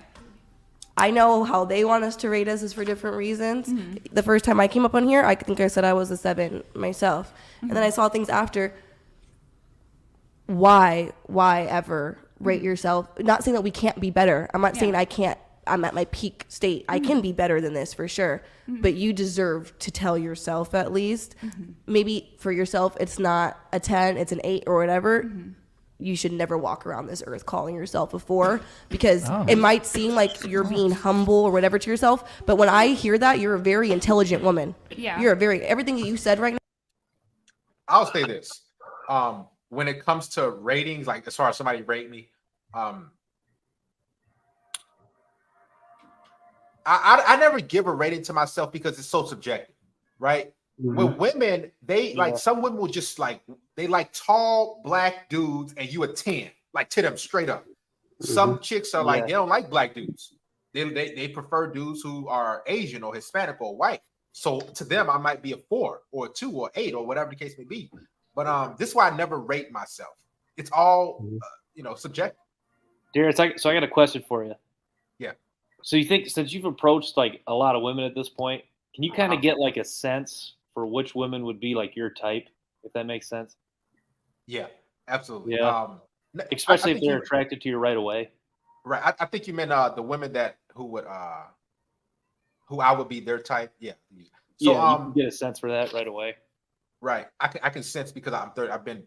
I know how they want us to rate us is for different reasons. The first time I came up on here, I think I said I was a 7 myself. And then I saw things after. Why ever rate yourself? Not saying that we can't be better. I'm not saying I can't. I'm at my peak state. I can be better than this for sure. But you deserve to tell yourself at least. Maybe for yourself, it's not a 10, it's an 8 or whatever. You should never walk around this earth calling yourself a 4 because it might seem like you're being humble or whatever to yourself. But when I hear that, you're a very intelligent woman. Yeah. You're everything that you said right now. I'll say this. When it comes to ratings, like as far as somebody rate me, I never give a rating to myself because it's so subjective, right? With women, they like some women will just like they like tall black dudes and you a 10, like to them straight up. Some chicks are like they don't like black dudes. They prefer dudes who are Asian or Hispanic or white. So to them, I might be a 4 or a 2 or 8 or whatever the case may be. But this is why I never rate myself. It's all subjective. Darius, so I got a question for you. Yeah. So you think since you've approached like a lot of women at this point, can you kind of get like a sense for which women would be like your type, if that makes sense? Yeah, absolutely. Yeah. Especially if they're attracted to you right away. Right. I think you meant the women who I would be their type. Yeah. So you can get a sense for that right away. Right. I can sense because I'm 30. I've been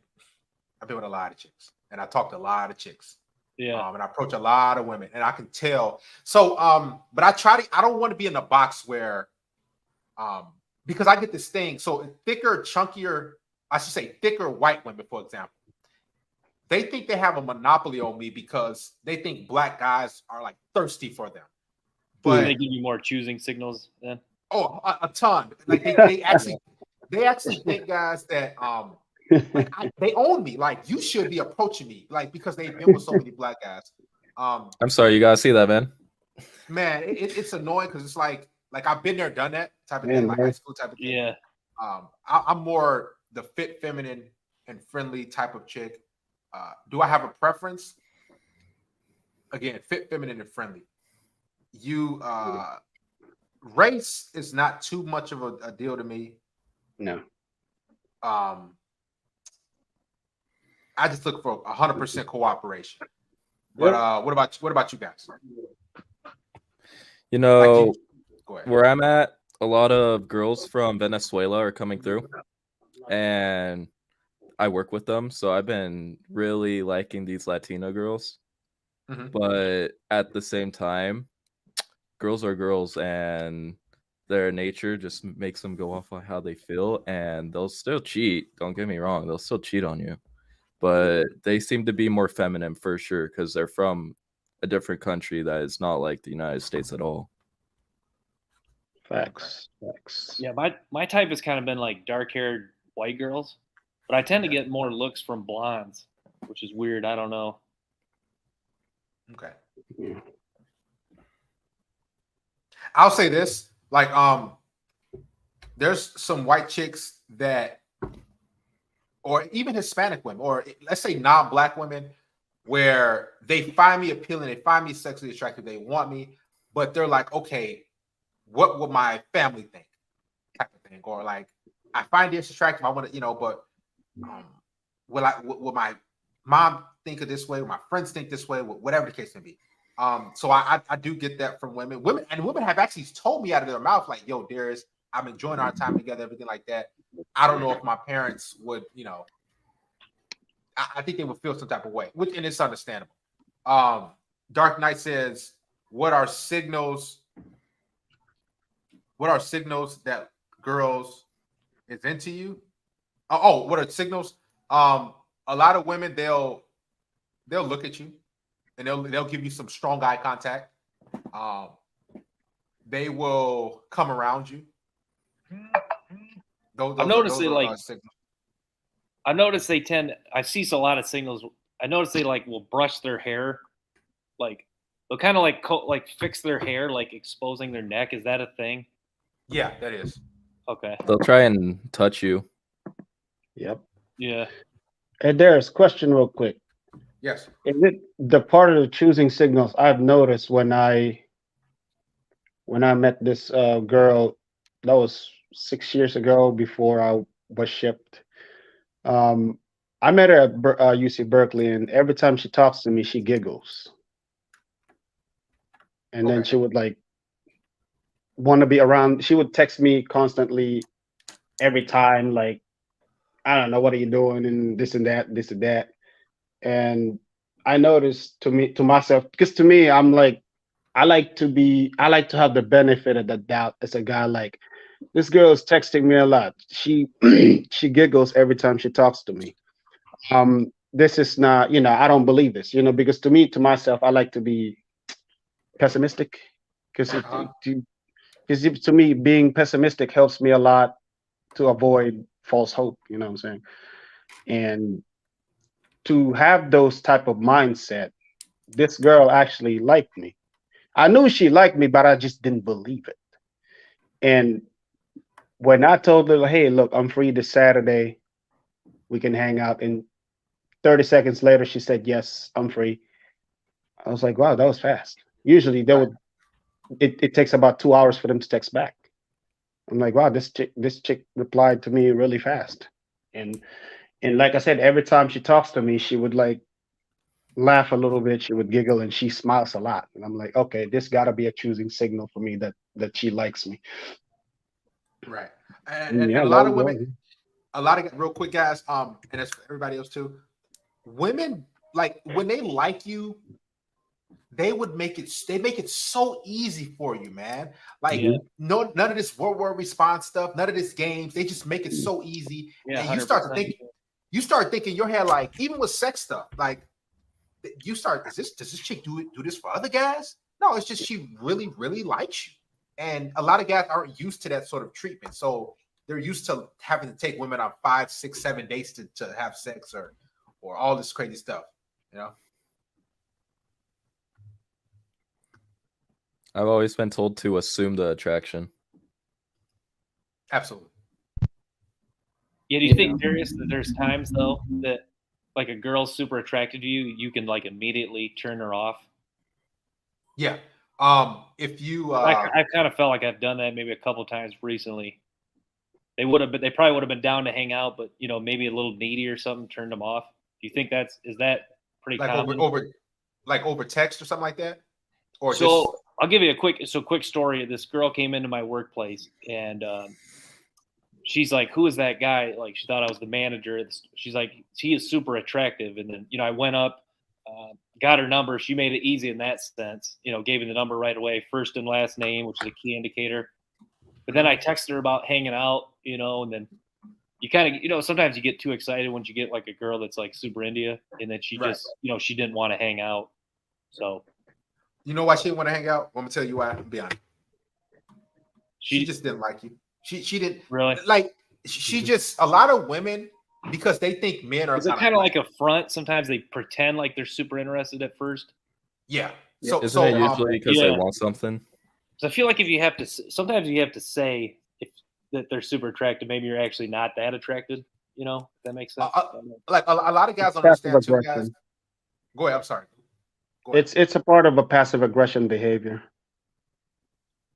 with a lot of chicks and I talked to a lot of chicks. Yeah. And I approach a lot of women and I can tell. So but I don't want to be in a box where because I get this thing. So thicker, chunkier, I should say thicker white women, for example, they think they have a monopoly on me because they think black guys are like thirsty for them. But they give you more choosing signals then? Oh, a ton. Like they actually think, guys, that they own me. Like you should be approaching me, like because they've been with so many black guys. I'm sorry, you gotta see that, man. Man, it's annoying because it's like I've been there, done that type of thing, like high school type of thing. Yeah. I'm more the fit, feminine, and friendly type of chick. Do I have a preference? Again, fit, feminine, and friendly. Race is not too much of a deal to me. No. I just look for 100% cooperation. But what about you guys? You know, where I'm at, a lot of girls from Venezuela are coming through, and I work with them, so I've been really liking these Latino girls. But at the same time, girls are girls, and their nature just makes them go off on how they feel, and they'll still cheat. Don't get me wrong, they'll still cheat on you, but they seem to be more feminine for sure because they're from a different country that is not like the United States at all. Facts. Yeah, my type has kind of been like dark-haired white girls, but I tend to get more looks from blondes, which is weird. I don't know. Okay. I'll say this, like, there's some white chicks that, or even Hispanic women, or let's say non-black women, where they find me appealing, they find me sexually attractive, they want me, but they're like, okay, what will my family think? Type of thing, or like, I find this attractive, I want to, but will my mom think of this way, or my friends think this way, whatever the case may be. So I do get that from women. Women have actually told me out of their mouth, like, yo, Darius, I'm enjoying our time together, everything like that. I don't know if my parents would, I think they would feel some type of way, and it's understandable. Dark Knight says, what are signals that girls is into you? What are signals? A lot of women, they'll look at you and they'll give you some strong eye contact. They will come around you. I've noticed I see a lot of signals. I notice they will brush their hair, like they'll kind of like fix their hair, like exposing their neck. Is that a thing? Yeah, that is. Okay. They'll try and touch you. Yep. Yeah. Hey, Darius, question real quick. Yes. Is it the part of the choosing signals I've noticed when I met this girl that was 6 years ago before I was shipped? I met her at UC Berkeley, and every time she talks to me, she giggles. And then she would want to be around. She would text me constantly every time, like, I don't know, what are you doing, and this and that, this and that. And I noticed to myself, because to me, I'm like, I like to have the benefit of the doubt as a guy. Like, this girl is texting me a lot. She she giggles every time she talks to me. This is not, I don't believe this, because to myself, I like to be pessimistic, because to me, being pessimistic helps me a lot to avoid false hope. You know what I'm saying? And to have those type of mindset, this girl actually liked me. I knew she liked me, but I just didn't believe it. And when I told her, hey, look, I'm free this Saturday, we can hang out, and 30 seconds later, she said, yes, I'm free. I was like, wow, that was fast. Usually it takes about 2 hours for them to text back. I'm like, wow, this chick replied to me really fast. And like I said, every time she talks to me, she would laugh a little bit, she would giggle, and she smiles a lot. And I'm like, okay, this gotta be a choosing signal for me that she likes me. Right. And a lot of women, real quick, guys, and that's for everybody else too. Women, like, when they like you, they make it so easy for you, man. Like, none of this word response stuff, none of this games. They just make it so easy. Yeah, and you start thinking in your head, like, even with sex stuff, like, you start, does this chick do this for other guys? No, it's just she really, really likes you. And a lot of guys aren't used to that sort of treatment. So they're used to having to take women on 5, 6, 7 dates to have sex or all this crazy stuff, I've always been told to assume the attraction. Absolutely. Yeah, do you think, Darius, that there's times though that like a girl's super attracted to you, you can immediately turn her off? Yeah. If you I kind of felt like I've done that maybe a couple times recently. They probably would have been down to hang out, but maybe a little needy or something turned them off. Do you think is that pretty common? over text or something like that? Or so I'll give you a quick story. This girl came into my workplace and she's like, who is that guy? Like, she thought I was the manager. She's like, he is super attractive. And then, I went up, got her number. She made it easy in that sense, gave me the number right away, first and last name, which is a key indicator. But then I texted her about hanging out, and then you kind of, sometimes you get too excited once you get like a girl that's like super into you, and then she just, she didn't want to hang out. So. You know why she didn't want to hang out? I'm gonna tell you why. I'll be honest. She just didn't like you. She didn't really like. She just, a lot of women, because they think men are kind of like a front. Sometimes they pretend like they're super interested at first. Yeah. Isn't it usually because they want something? So I feel like if you have to, sometimes you have to say that they're super attractive. Maybe you're actually not that attracted. You know, if that makes sense. Like a lot of guys It's understand passive too, guys. aggression. Go ahead. I'm sorry. It's a part of a passive aggression behavior.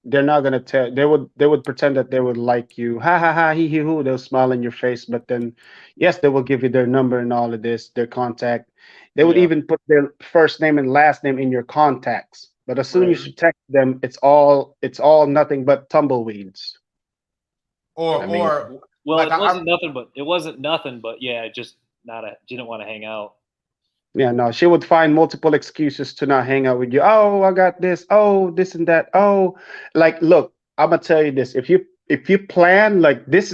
They're not gonna tell. They would pretend that they would like you. Ha ha ha. He hoo. They'll smile in your face, but then, yes, they will give you their number and all of this, their contact. They would even put their first name and last name in your contacts. But as soon as you text them, it's all nothing but tumbleweeds. Well, like it wasn't nothing but yeah, just didn't want to hang out. Yeah, no, she would find multiple excuses to not hang out with you. Oh, I got this. Oh, this and that. Oh, like, look, I'm gonna tell you this. If you plan like this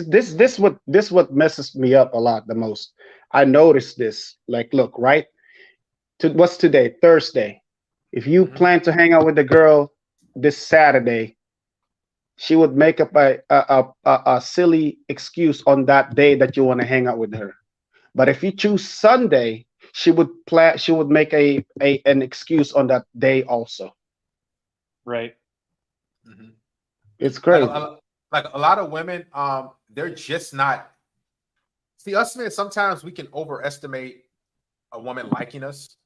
what messes me up a lot the most. I noticed this. Like, look, right? What's today? Thursday. If you plan to hang out with the girl this Saturday, she would make up a silly excuse on that day that you want to hang out with her. But if you choose Sunday, she would make an excuse on that day also. Right. It's crazy. Like a lot of women, they're just not. See, us men, sometimes we can overestimate a woman liking us.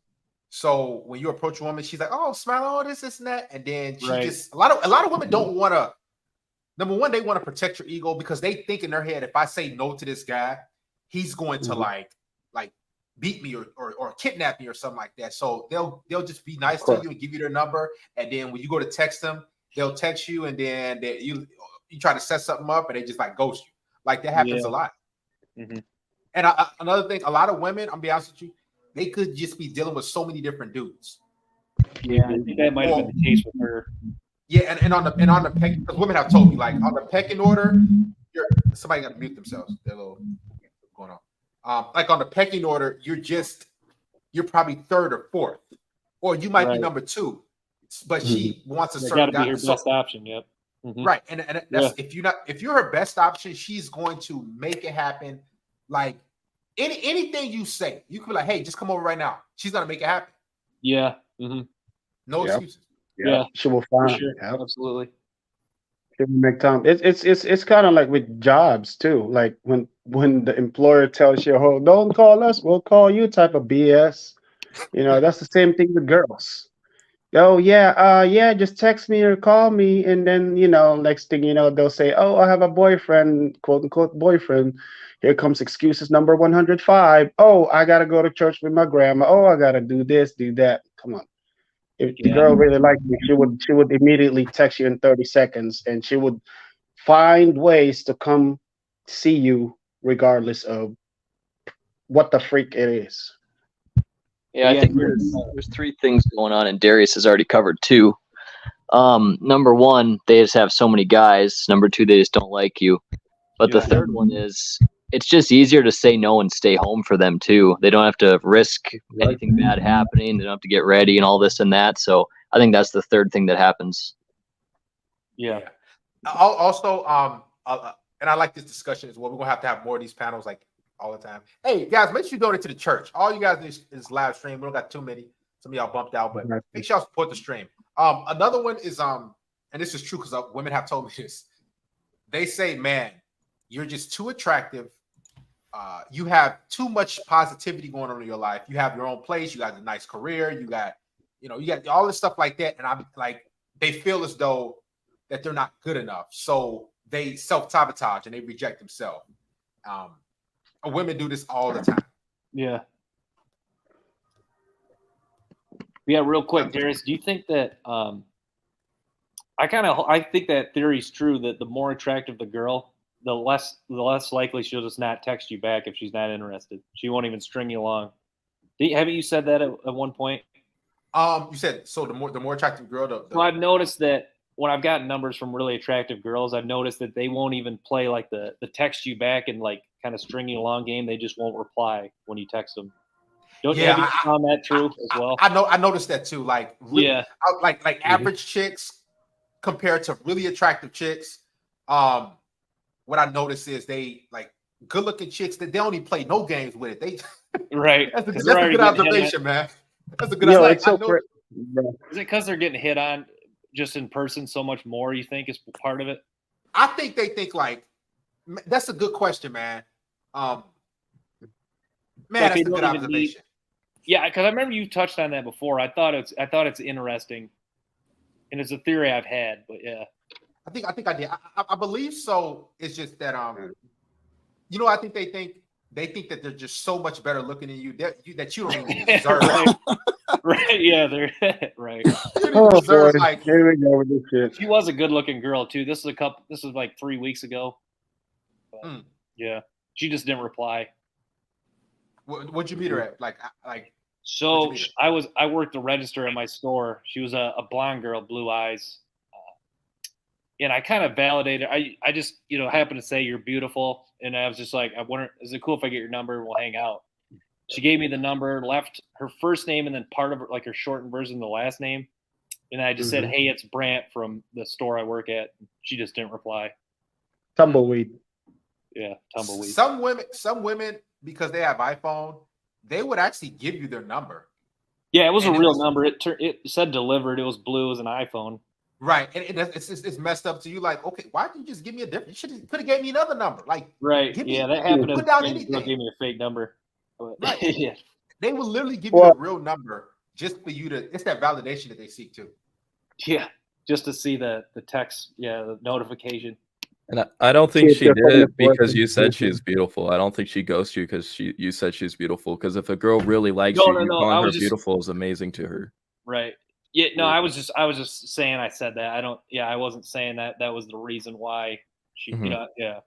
So when you approach a woman, she's like, "Oh, smile, oh, this, and that," and then she just a lot of women don't want to. Number one, they want to protect your ego because they think in their head, if I say no to this guy, he's going to like beat me or kidnap me or something like that. So they'll just be nice to you and give you their number, and then when you go to text them, they'll text you, and then you try to set something up, and they just like ghost you. Like that happens a lot. And another thing, a lot of women, I'm be honest with you, they could just be dealing with so many different dudes. Yeah, I think that might have been the case with her. Yeah, and on the pecking, because women have told me, like on the pecking order, somebody got to mute themselves. They're a little going on. Like on the pecking order, you're probably third or fourth, or you might be number two, but she wants a certain guy. Got to be her best option. Yep. Right, and that's if you're her best option, she's going to make it happen. Like anything you say, you can be like, "Hey, just come over right now." She's gonna make it happen. Yeah. No excuses. Yeah, she will find. Sure. Absolutely. She will make time. It's kind of like with jobs too. Like when the employer tells you, "Oh, don't call us, we'll call you," type of BS. You know, that's the same thing with girls. Oh yeah, just text me or call me, and then next thing you know, they'll say, "Oh, I have a boyfriend, quote unquote boyfriend." Here comes excuses number 105. Oh, I gotta go to church with my grandma. Oh, I gotta do this, do that. Come on. If the girl really liked you, she would immediately text you in 30 seconds, and she would find ways to come see you regardless of what the freak it is. Yeah, I think there's three things going on, and Darius has already covered two. Number one, they just have so many guys. Number two, they just don't like you. But the third one is it's just easier to say no and stay home for them too. They don't have to risk anything bad happening. They don't have to get ready and all this and that. So I think that's the third thing that happens. Yeah. Also, and I like this discussion as well. We're gonna have to have more of these panels like all the time. Hey guys, make sure you donate to the church. All you guys need is live stream. We don't got too many. Some of y'all bumped out, but make sure y'all support the stream. Another one is and this is true because women have told me this. They say, man, you're just too attractive. You have too much positivity going on in your life. You have your own place. You got a nice career. You got all this stuff like that. And I'm like, they feel as though that they're not good enough. So they self-sabotage and they reject themselves. Women do this all the time. Yeah. Yeah, real quick, Darius, do you think that I think that theory is true that the more attractive the girl, the less likely she'll just not text you back if she's not interested. She won't even string you along. Haven't you said that at one point? You said so. The more attractive girl. So I've noticed that when I've gotten numbers from really attractive girls, I've noticed that they won't even play like the text you back and like kind of string you along game. They just won't reply when you text them. Have you found that true as well? I noticed that too. Like like average chicks compared to really attractive chicks. What I noticed is they like good looking chicks that they don't even play no games with it. They right. That's a good observation, man. That's a good. Is it because they're getting hit on just in person so much more? You think is part of it? I think they think like that's a good question, man. Man, Like that's a good observation. Yeah, because I remember you touched on that before. I thought it's interesting, and it's a theory I've had. But yeah, I think I did. I believe so. It's just that you know, I think they think that they're just so much better looking than you that you don't even deserve. right? Yeah, they're right. Oh boy, here we go with this shit. She was a good-looking girl too. This was like 3 weeks ago. But, yeah, she just didn't reply. What'd you meet her at? Like. So I worked the register at my store. She was a blonde girl, blue eyes, and I kind of validated. I just happened to say you're beautiful, and I was just like, I wonder, is it cool if I get your number and we'll hang out? She gave me the number, left her first name and then part of like her shortened version of the last name, and I just said, "Hey, it's Brant from the store I work at." She just didn't reply. Tumbleweed. Yeah, tumbleweed. Some women, because they have iPhone, they would actually give you their number. Yeah, it was a real number. It said delivered. It was blue as an iPhone. Right, and it's messed up to you. Like, okay, why didn't you just give me a different? You could have gave me another number. Like, right, that happened. Put down anything. Gave me a fake number. But, right. Yeah. They will literally give you a real number just for you to. It's that validation that they seek too. Yeah, just to see the text. Yeah, the notification. And I don't think she did it because you said she's beautiful. I don't think she ghosted you because you said she's beautiful. Because if a girl really likes you, calling her beautiful is amazing to her. Right. Yeah. No, I was just saying I said that. I wasn't saying that was the reason why she. Yeah.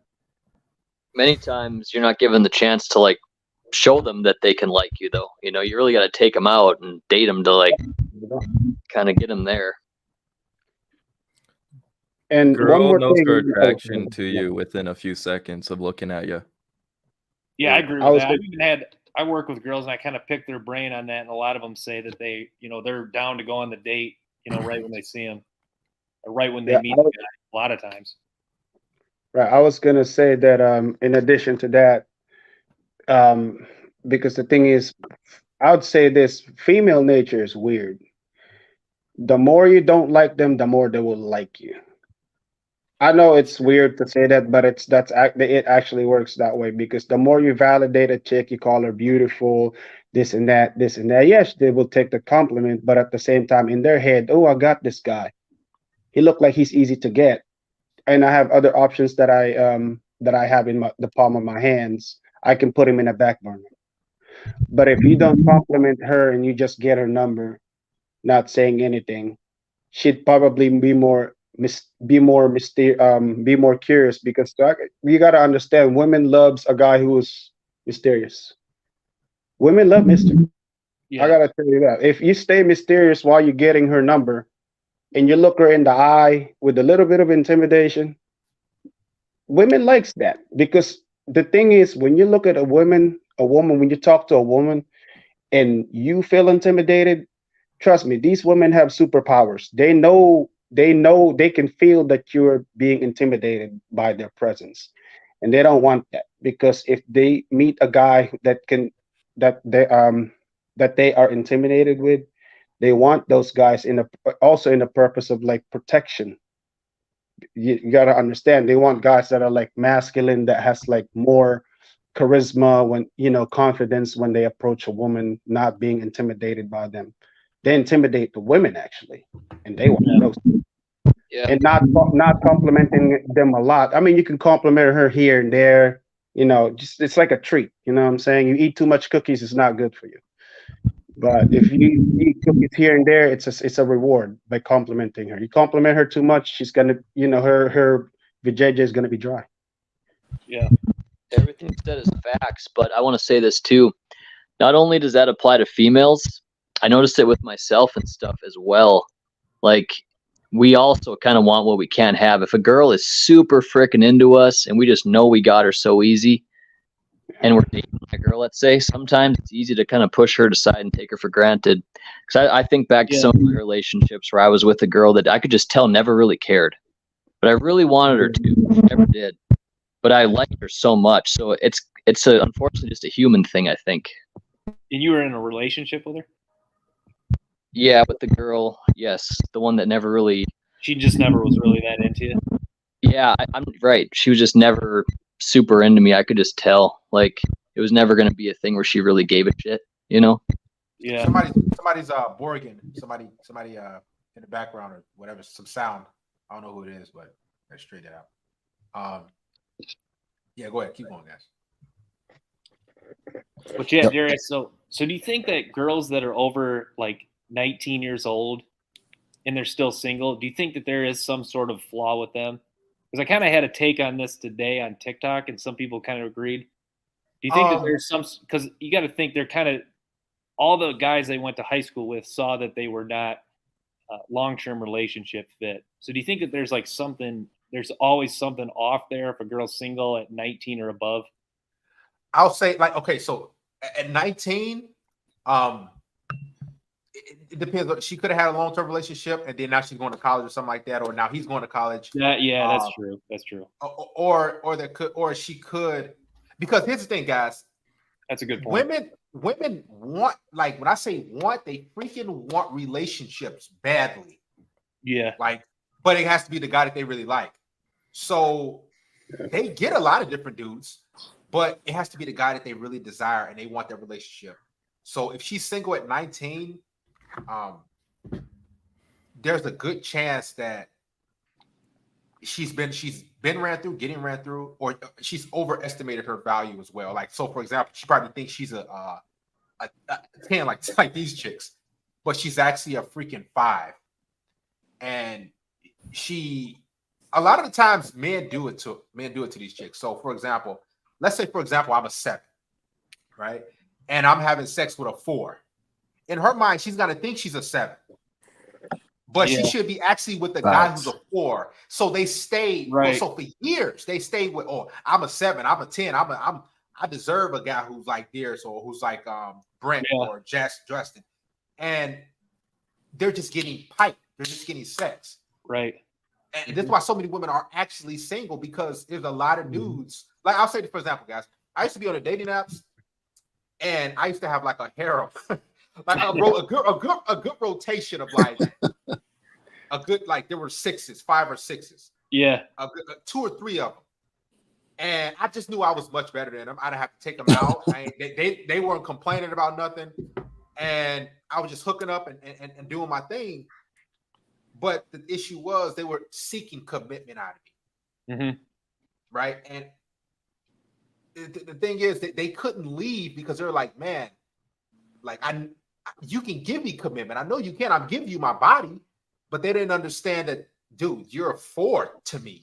Many times you're not given the chance to like show them that they can like you, though. You really got to take them out and date them to like kind of get them there. And girl one more knows thing, her attraction to you within a few seconds of looking at you. Yeah, I agree with that. I work with girls and I kind of pick their brain on that, and a lot of them say that they, they're down to go on the date, right when they see them, or right when they meet the guy. A lot of times. Right. I was gonna say that in addition to that, because the thing is, I would say this: female nature is weird. The more you don't like them, the more they will like you. I know it's weird to say that, but it actually works that way, because the more you validate a chick, you call her beautiful, this and that. Yes, they will take the compliment, but at the same time, in their head, oh, I got this guy. He looked like he's easy to get, and I have other options that I have in the palm of my hands. I can put him in a back burner. But if you don't compliment her and you just get her number, not saying anything, she'd probably be more curious, because you got to understand, women loves a guy who's mysterious. Women love mystery. I gotta tell you that. If you stay mysterious while you're getting her number, and you look her in the eye with a little bit of intimidation, women likes that. Because the thing is, when you look at a woman, when you talk to a woman and you feel intimidated, trust me, these women have superpowers. They know they can feel that you're being intimidated by their presence, and they don't want that, because if they meet a guy that they are intimidated with, they want those guys also in the purpose of like protection. You got to understand, they want guys that are like masculine, that has like more charisma, when confidence when they approach a woman, not being intimidated by them. They intimidate the women actually, and they want those. Yeah. And not complimenting them a lot. I mean, you can compliment her here and there, just it's like a treat. You know what I'm saying? You eat too much cookies, it's not good for you. But if you eat cookies here and there, it's a reward by complimenting her. You compliment her too much, she's gonna, her vajayjay is gonna be dry. Yeah. Everything you said is facts, but I want to say this too. Not only does that apply to females, I noticed it with myself and stuff as well. Like, we also kind of want what we can't have. If a girl is super freaking into us and we just know we got her so easy, and we're dating a girl, let's say, sometimes it's easy to kind of push her aside and take her for granted. Because I think back to some of my relationships where I was with a girl that I could just tell never really cared, but I really wanted her to. She never did, but I liked her so much. So it's unfortunately just a human thing, I think. And you were in a relationship with her? Yeah, but the girl, yes, the one that never really. She just never was really that into you. Yeah, I'm right. She was just never super into me. I could just tell. Like, it was never gonna be a thing where she really gave a shit. You know? Yeah. Somebody's Borgen. Somebody in the background or whatever, some sound. I don't know who it is, but let's straight that out. Yeah, go ahead. Keep going, guys. But yeah, Darius, so do you think that girls that are over like 19 years old and they're still single, do you think that there is some sort of flaw with them? Because I kind of had a take on this today on TikTok, and some people kind of agreed. Do you think that there's some? Because you got to think they're kind of all the guys they went to high school with saw that they were not long-term relationship fit. So do you think that there's like something? There's always something off there if a girl's single at 19 or above. I'll say like, okay, so at 19, it depends. She could have had a long-term relationship, and then now she's going to college or something like that, or now he's going to college. Yeah, that's true. That's true. Or there could, or she could, because here's the thing, guys. That's a good point. Women want, like when I say want, they freaking want relationships badly. Yeah. Like, but it has to be the guy that they really like. So they get a lot of different dudes, but it has to be the guy that they really desire and they want that relationship. So if she's single at 19, there's a good chance that she's been getting ran through, or she's overestimated her value as well. Like, so for example, she probably thinks she's a 10, like these chicks, but she's actually a freaking 5. And a lot of the times men do it to these chicks. So for example, let's say I'm a 7, right? And I'm having sex with a 4. In her mind, she's gonna think she's a 7. But she should be actually with the guy who's a 4. So they stay. Right. So for years they stayed with, I'm a 7, I'm a 10, I deserve a guy who's like this, or who's like Brent or Justin. And they're just getting piped. They're just getting sex. Right. And that's why so many women are actually single, because there's a lot of dudes. Like I'll say, for example, guys, I used to be on the dating apps, and I used to have like a harem, like a good rotation of like a good, like there were 6s, 5 or 6s. Yeah. 2 or 3 of them. And I just knew I was much better than them. I didn't have to take them out. They weren't complaining about nothing. And I was just hooking up and doing my thing. But the issue was they were seeking commitment out of me. Mm-hmm. Right. And the thing is that they couldn't leave because they're like, man, like you can give me commitment. I know you can. I'm giving you my body. But they didn't understand that, dude, you're a 4 to me.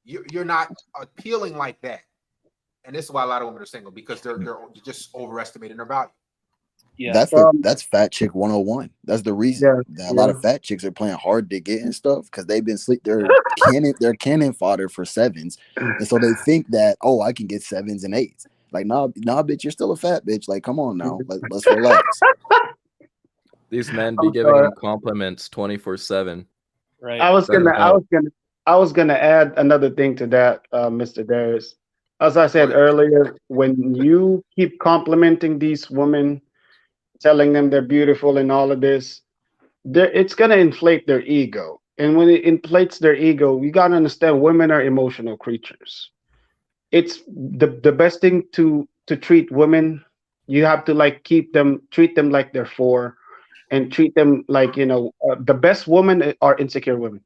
You're not appealing like that. And this is why a lot of women are single, because they're just overestimating their value. Yeah, that's fat chick 101. That's the reason that a lot of fat chicks are playing hard to get and stuff, because they've been they're cannon fodder for 7s, and so they think that, oh, I can get 7s and 8s. Like, nah, bitch, you're still a fat bitch. Like, come on now, let's relax. These men be giving them compliments 24/7. Right. I was gonna add another thing to that, Mr. Darius. As I said earlier, when you keep complimenting these women, telling them they're beautiful and all of this, it's gonna inflate their ego. And when it inflates their ego, you gotta understand women are emotional creatures. It's the best thing to treat women. You have to like treat them like they're 4. And treat them like, the best women are insecure women.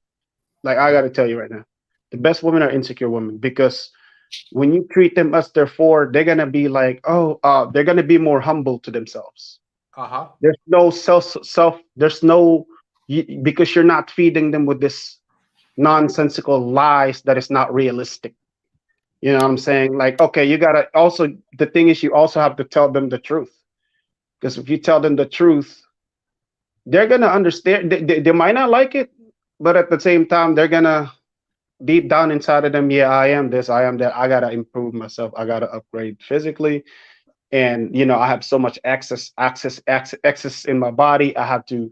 Like, I got to tell you right now, the best women are insecure women, because when you treat them as they're 4, they're going to be like, they're going to be more humble to themselves. There's no because you're not feeding them with this nonsensical lies that is not realistic. You know what I'm saying? Like, okay, the thing is, you also have to tell them the truth. Because if you tell them the truth, they're going to understand. They might not like it, but at the same time, they're going to deep down inside of them, yeah, I am this, I am that. I got to improve myself. I got to upgrade physically. And, I have so much excess in my body. I have to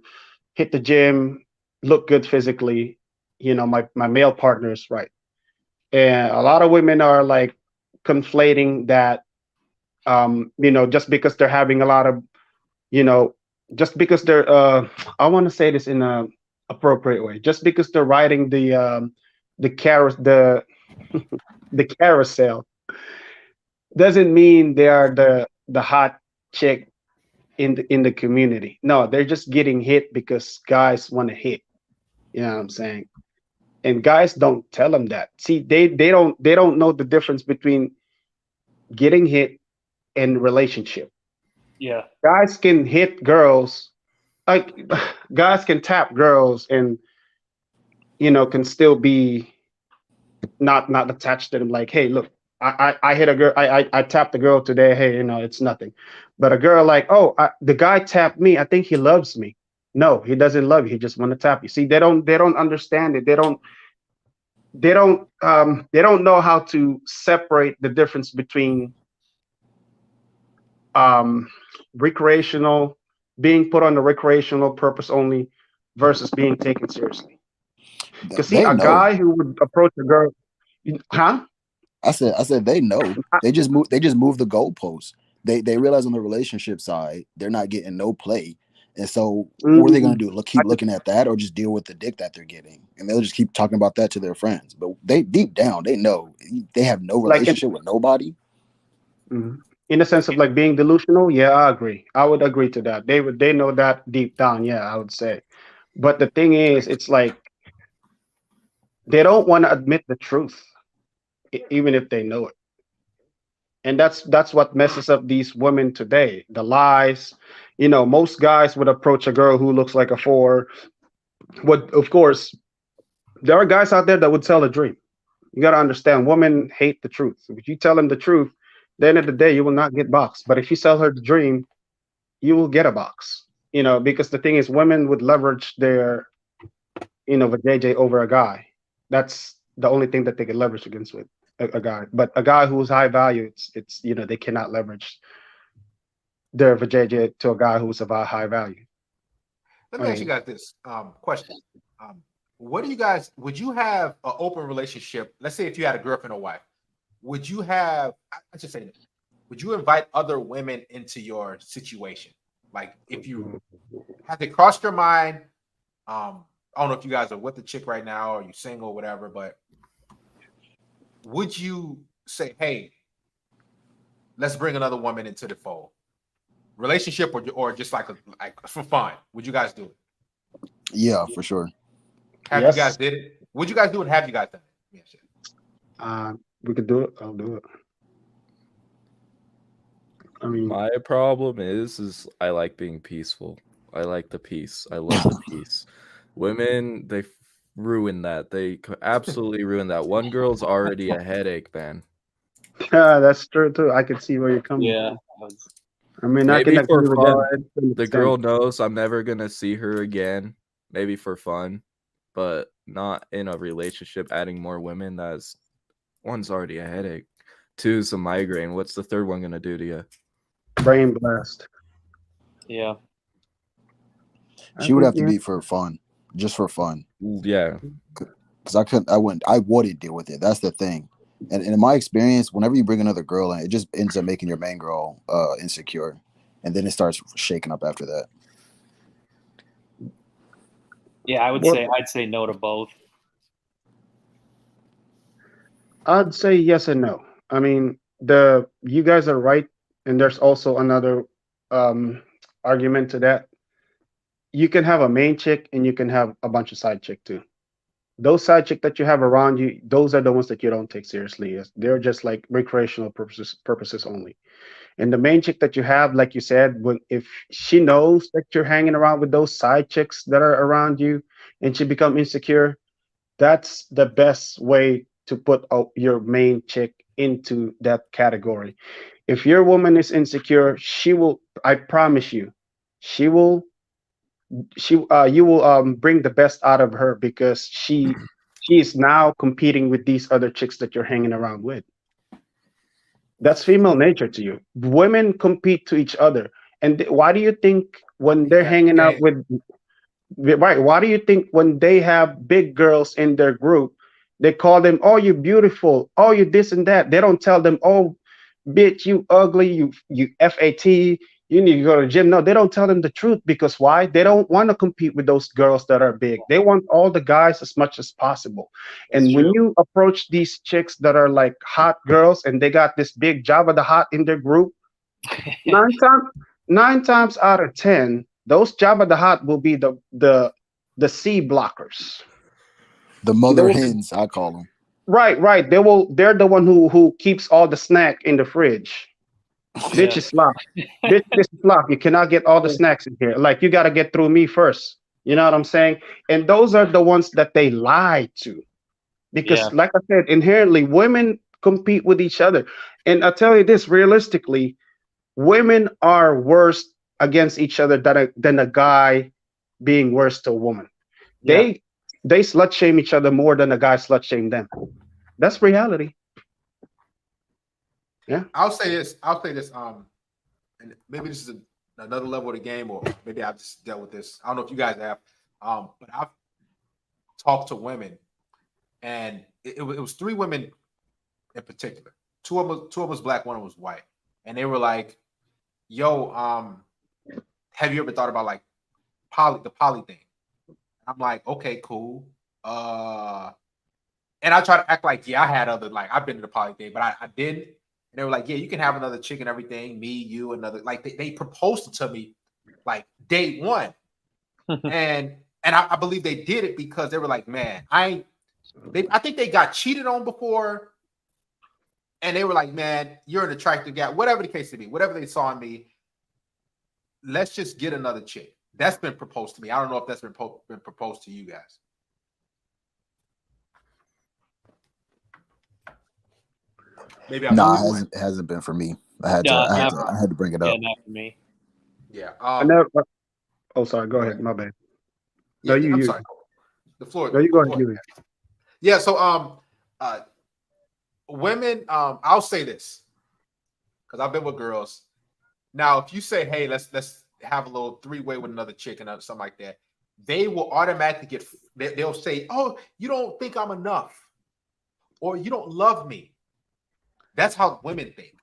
hit the gym, look good physically. My male partner is right. And a lot of women are like conflating that, just because they're having a lot of, just because they're I want to say this in a appropriate way. Just because they're riding the the carousel doesn't mean they are the hot chick in the community. No, they're just getting hit because guys want to hit. You know what I'm saying? And guys don't tell them that. See, they don't know the difference between getting hit and relationship. Yeah. Guys can hit girls, like guys can tap girls and can still be not attached to them. Like, hey, look, I hit a girl, I tapped a girl today. Hey, it's nothing. But a girl like, oh, the guy tapped me. I think he loves me. No, he doesn't love you. He just want to tap you. See, they don't understand it. They don't know how to separate the difference between recreational, being put on the recreational purpose only versus being taken seriously. Because see, They a know. guy who would approach a girl, huh? I said they know. They just move the goalposts. They realize on the relationship side they're not getting no play. And so what are they gonna do? Keep looking at that or just deal with the dick that they're getting? And they'll just keep talking about that to their friends. But they deep down, they know they have no relationship with nobody. In the sense of like being delusional, yeah, I agree. I would agree to that. They know that deep down, yeah, I would say. But the thing is, it's like they don't want to admit the truth, even if they know it. And that's what messes up these women today. The lies. Most guys would approach a girl who looks like a 4. Of course, there are guys out there that would tell a dream. You got to understand, women hate the truth. If you tell them the truth, at the end of the day, you will not get boxed. But if you sell her the dream, you will get a box. Because the thing is, women would leverage their, vajayjay over a guy. That's the only thing that they can leverage against with a guy. But a guy who's high value, it's they cannot leverage their vajayjay to a guy who's of a high value. Let me ask you guys this question. What do you guys, would you have an open relationship? Let's say if you had a girlfriend or wife, would you have, I should say this, would you invite other women into your situation? Like if you have it crossed your mind, I don't know if you guys are with the chick right now or you single or whatever, but would you say, hey, let's bring another woman into the fold? Relationship or just like for fun? Would you guys do it? Yeah, for sure. Have you guys did it? Would you guys do it? Have you guys done it? Yes. We could do it. I'll do it. I mean, my problem is I like being peaceful. I like the peace. I love the peace. Women, they ruin that. They absolutely ruin that. One girl's already a headache, man. Yeah, that's true too. I can see where you're coming from. I mean, maybe I can for agree with fun. that. The girl knows I'm never gonna see her again. Maybe for fun, but not in a relationship. Adding more women, that's one's already a headache. 2's a migraine. What's the third one gonna do to you? Brain blast. Yeah. She would have to be for fun, just for fun. Yeah. Because I wouldn't deal with it. That's the thing. And in my experience, whenever you bring another girl in, it just ends up making your main girl insecure, and then it starts shaking up after that. Yeah, I'd say no to both. I'd say yes and no. I mean, you guys are right, and there's also another argument to that. You can have a main chick and you can have a bunch of side chick too. Those side chick that you have around you, those are the ones that you don't take seriously. They're just like recreational purposes only. And the main chick that you have, like you said, if she knows that you're hanging around with those side chicks that are around you and she become insecure, that's the best way to put your main chick into that category. If your woman is insecure, she will, I promise you, you will bring the best out of her because she is now competing with these other chicks that you're hanging around with. That's female nature to you. Women compete to each other. And why do you think when they're hanging out with, right, why do you think when they have big girls in their group, they call them, oh, you're beautiful, oh, you this and that. They don't tell them, oh, bitch, you ugly, you FAT, you need to go to the gym. No, they don't tell them the truth because why? They don't want to compete with those girls that are big. They want all the guys as much as possible. And when you approach these chicks that are like hot girls and they got this big Jabba the Hot in their group, nine times out of 10, those Jabba the Hot will be the C blockers. The mother hens, I call them. Right. They're the one who keeps all the snack in the fridge. Bitch is slop. Bitch is slop. You cannot get all the snacks in here. Like, you got to get through me first. You know what I'm saying? And those are the ones that they lie to. Because, like I said, inherently, women compete with each other. And I'll tell you this, realistically, women are worse against each other than a guy being worse to a woman. They slut shame each other more than a guy slut shame them. That's reality. Yeah. I'll say this. And maybe this is another level of the game, or maybe I've just dealt with this. I don't know if you guys have, but I've talked to women, and it was 3 women in particular. Two of them was black, one of them was white, and they were like, "Yo, have you ever thought about like the poly thing?" I'm like, "Okay, cool." And I try to act like, yeah, I had other, like, I've been to the poly thing, but I didn't. And they were like, yeah, you can have another chick and everything, me, you, another. Like, they proposed it to me like day one. and I believe they did it because they were like, man, I think they got cheated on before. And they were like, man, you're an attractive guy, whatever the case may be, whatever they saw in me, let's just get another chick. That's been proposed to me. I don't know if that's been proposed to you guys. Maybe it hasn't been for me. I had to bring it up. Yeah, not for me. Yeah. I never. Oh, sorry. Go ahead. My bad. Yeah, no, I'm sorry. The floor. No, you go ahead. Yeah. So, women. I'll say this because I've been with girls. Now, if you say, "Hey, let's have a little 3-way with another chick and something like that," they will automatically they'll say, "Oh, you don't think I'm enough," or "You don't love me." That's how women think.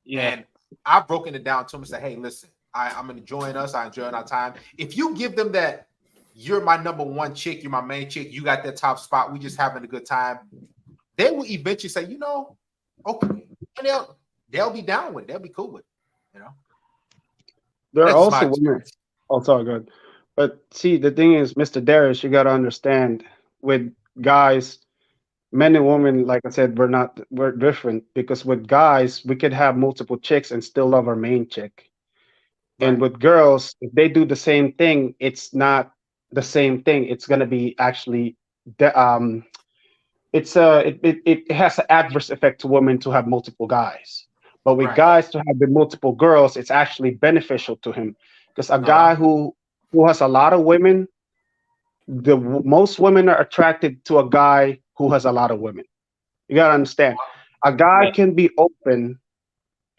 Yeah. And I've broken it down to them and said, hey, listen, I'm enjoying us. I enjoy our time. If you give them that, you're my number one chick, you're my main chick, you got that top spot, we just having a good time, they will eventually say, you know, okay. And they'll be down with it. They'll be cool with it, you know. There are also women. Oh, sorry, go ahead. But see, the thing is, Mr. Darius, you got to understand, with guys, men and women, like I said, we're different, because with guys, we could have multiple chicks and still love our main chick. Right. And with girls, if they do the same thing, it's not the same thing. It's going to be actually, it has an adverse effect to women to have multiple guys. But with guys to have the multiple girls, it's actually beneficial to him, because a guy who has a lot of women, most women are attracted to a guy who has a lot of women. You gotta understand, a guy can be open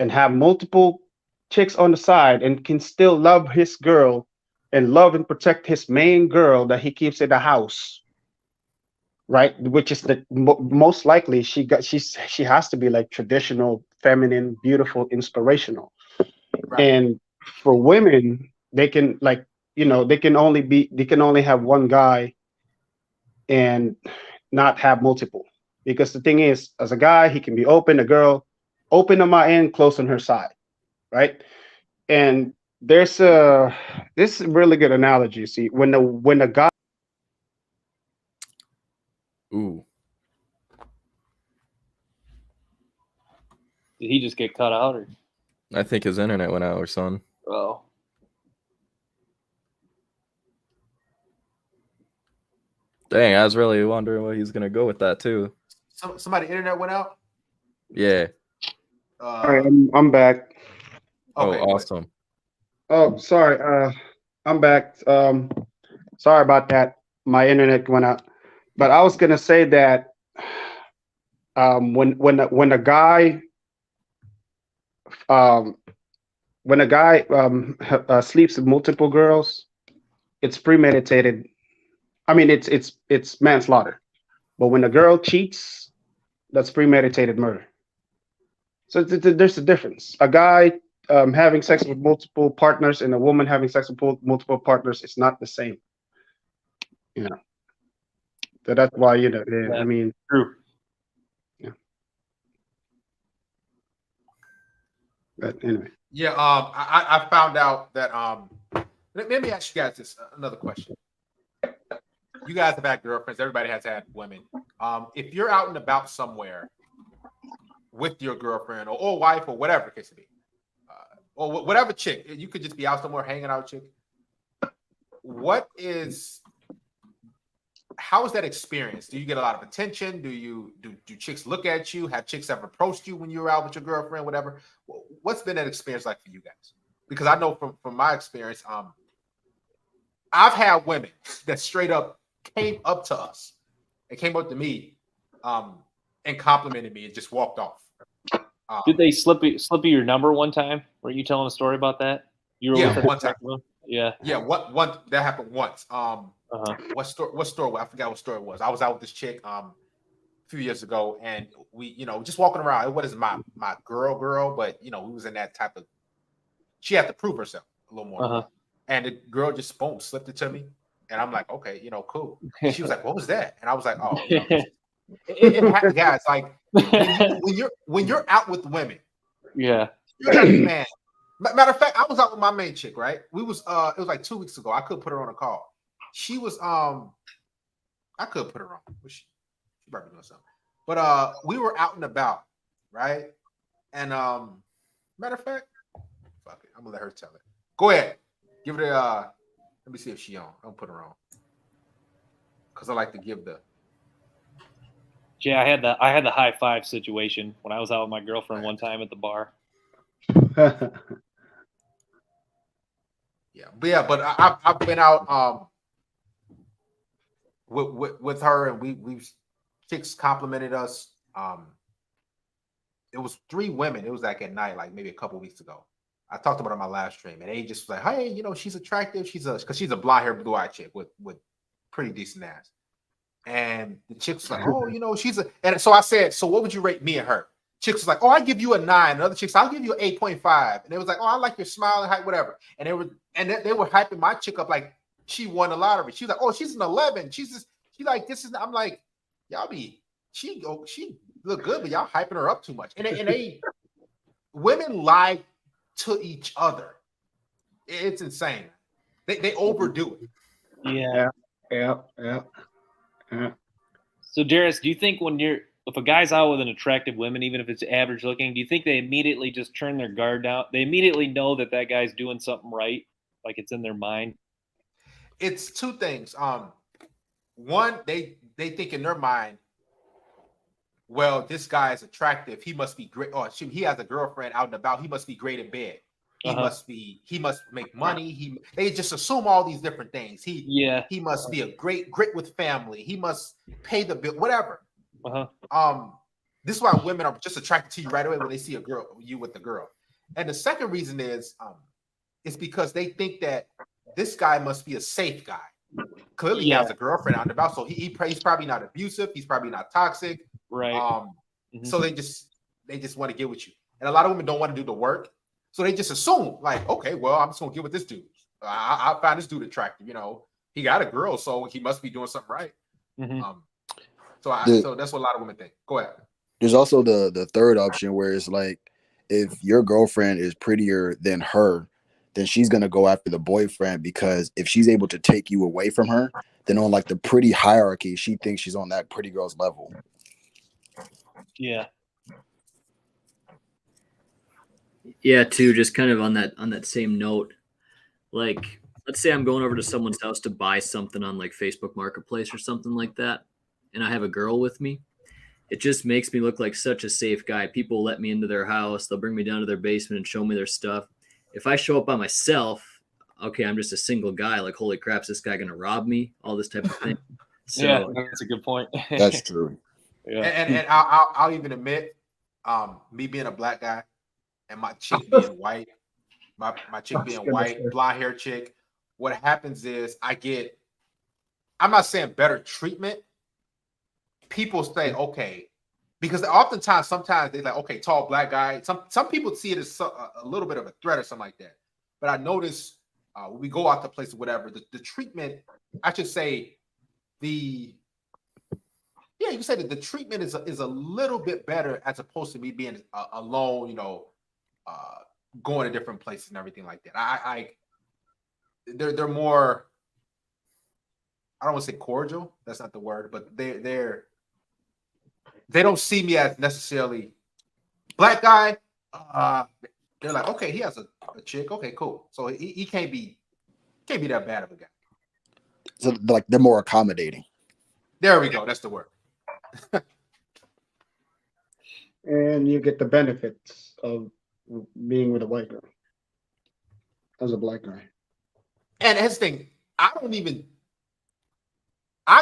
and have multiple chicks on the side and can still love his girl and love and protect his main girl that he keeps in the house, right? Which is the most likely she has to be like traditional, feminine, beautiful, inspirational. Right. And for women, they can, like, you know, they can only have one guy and not have multiple, because the thing is, as a guy, he can be open, a girl open on my end, close on her side, right? And there's this is a really good analogy. See, when a guy, ooh, did he just get cut out, or? I think his internet went out or something. Oh. Dang, I was really wondering where he's gonna go with that too. Somebody internet went out? Yeah. All right, I'm back. Okay, awesome. Oh, sorry. I'm back. Sorry about that. My internet went out. But I was gonna say that when a guy sleeps with multiple girls, it's premeditated. I mean, it's manslaughter. But when a girl cheats, that's premeditated murder. So there's a difference. A guy having sex with multiple partners and a woman having sex with multiple partners is not the same. You know. So that's why I mean, true. Yeah. But anyway. Yeah. I found out that let me ask you guys this another question. You guys have had girlfriends. Everybody has had women. If you're out and about somewhere with your girlfriend or wife or whatever the case may be, or whatever chick, you could just be out somewhere hanging out, chick. How is that experience? Do you get a lot of attention? Do chicks look at you? Have chicks ever approached you when you were out with your girlfriend, whatever? What's been that experience like for you guys? Because I know from my experience, I've had women that straight up came up to us. They came up to me and complimented me and just walked off. Did they slip you your number one time? Were you telling a story about that? You were with one time. Yeah. Yeah, one that happened once. What store? I forgot what store it was. I was out with this chick a few years ago, and we, just walking around. What is my girl? But we was in that type of. She had to prove herself a little more, and the girl just boom slipped it to me, and I'm like, okay, cool. She was like, what was that? And I was like, oh, it guys, like when you're out with women, yeah, you're not a man. Matter of fact, I was out with my main chick, right? We was it was like 2 weeks ago. I could put her on a call. She was I could put her on. She probably doing something. But we were out and about, right? And matter of fact, fuck it. I'm gonna let her tell it. Go ahead. Give it a let me see if she on. I'm gonna put her on. Cause I like to give the Yeah, I had the high five situation when I was out with my girlfriend one time at the bar. But I've been out with her, and we chicks complimented us. It was 3 women. It was like at night, like maybe a couple weeks ago. I talked about it on my live stream, and they just was like, hey, she's attractive. Because she's a blonde hair, blue eye chick with pretty decent ass. And the chick was like, oh, and so I said, so what would you rate me and her? Chicks was like, oh, I give you a 9. And other chicks, I'll give you an 8.5. And it was like, oh, I like your smile and height, whatever. And they were hyping my chick up like she won the lottery. She was like, oh, she's an 11. She like, this is. I'm like, she look good, but y'all hyping her up too much. And they women lie to each other. It's insane. They overdo it. Yeah. So, Darius, do you think if a guy's out with an attractive woman, even if it's average looking, do you think they immediately just turn their guard down? They immediately know that guy's doing something right, like it's in their mind? It's 2 things. One, they think in their mind, well, this guy is attractive. He must be great. Or he has a girlfriend out and about. He must be great in bed. He must make money. They just assume all these different things. He must be a great with family. He must pay the bill, whatever. This is why women are just attracted to you right away when they see you with the girl. And the second reason is it's because they think that this guy must be a safe guy. Clearly he has a girlfriend out and about, so he's probably not abusive, he's probably not toxic. Right. So they just want to get with you. And a lot of women don't want to do the work. So they just assume, like, okay, well, I'm just gonna get with this dude. I found this dude attractive, he got a girl, so he must be doing something right. So that's what a lot of women think. Go ahead. There's also the third option where it's like, if your girlfriend is prettier than her, then she's gonna go after the boyfriend, because if she's able to take you away from her, then on like the pretty hierarchy, she thinks she's on that pretty girl's level. Yeah. Yeah, too, just kind of on that same note, like, let's say I'm going over to someone's house to buy something on like Facebook Marketplace or something like that, and I have a girl with me. It just makes me look like such a safe guy. People let me into their house. They'll bring me down to their basement and show me their stuff. If I show up by myself, okay, I'm just a single guy. Like, holy crap, is this guy going to rob me? All this type of thing. So, yeah, that's a good point. That's true. Yeah. And I'll even admit, me being a black guy and my chick being white, my chick being white, blonde hair chick, what happens is I'm not saying better treatment. People say, okay, because oftentimes, sometimes they're like, okay, tall black guy. Some people see it as a little bit of a threat or something like that. But I notice when we go out to place or whatever, the treatment, I should say, you can say that the treatment is a little bit better as opposed to me being alone, going to different places and everything like that. They're more, I don't want to say cordial. That's not the word, but they don't see me as necessarily black guy. They're like, okay, he has a chick. Okay, cool. So he can't be that bad of a guy. So like they're more accommodating. There we go. That's the word. And you get the benefits of being with a white girl as a black guy. And his thing, I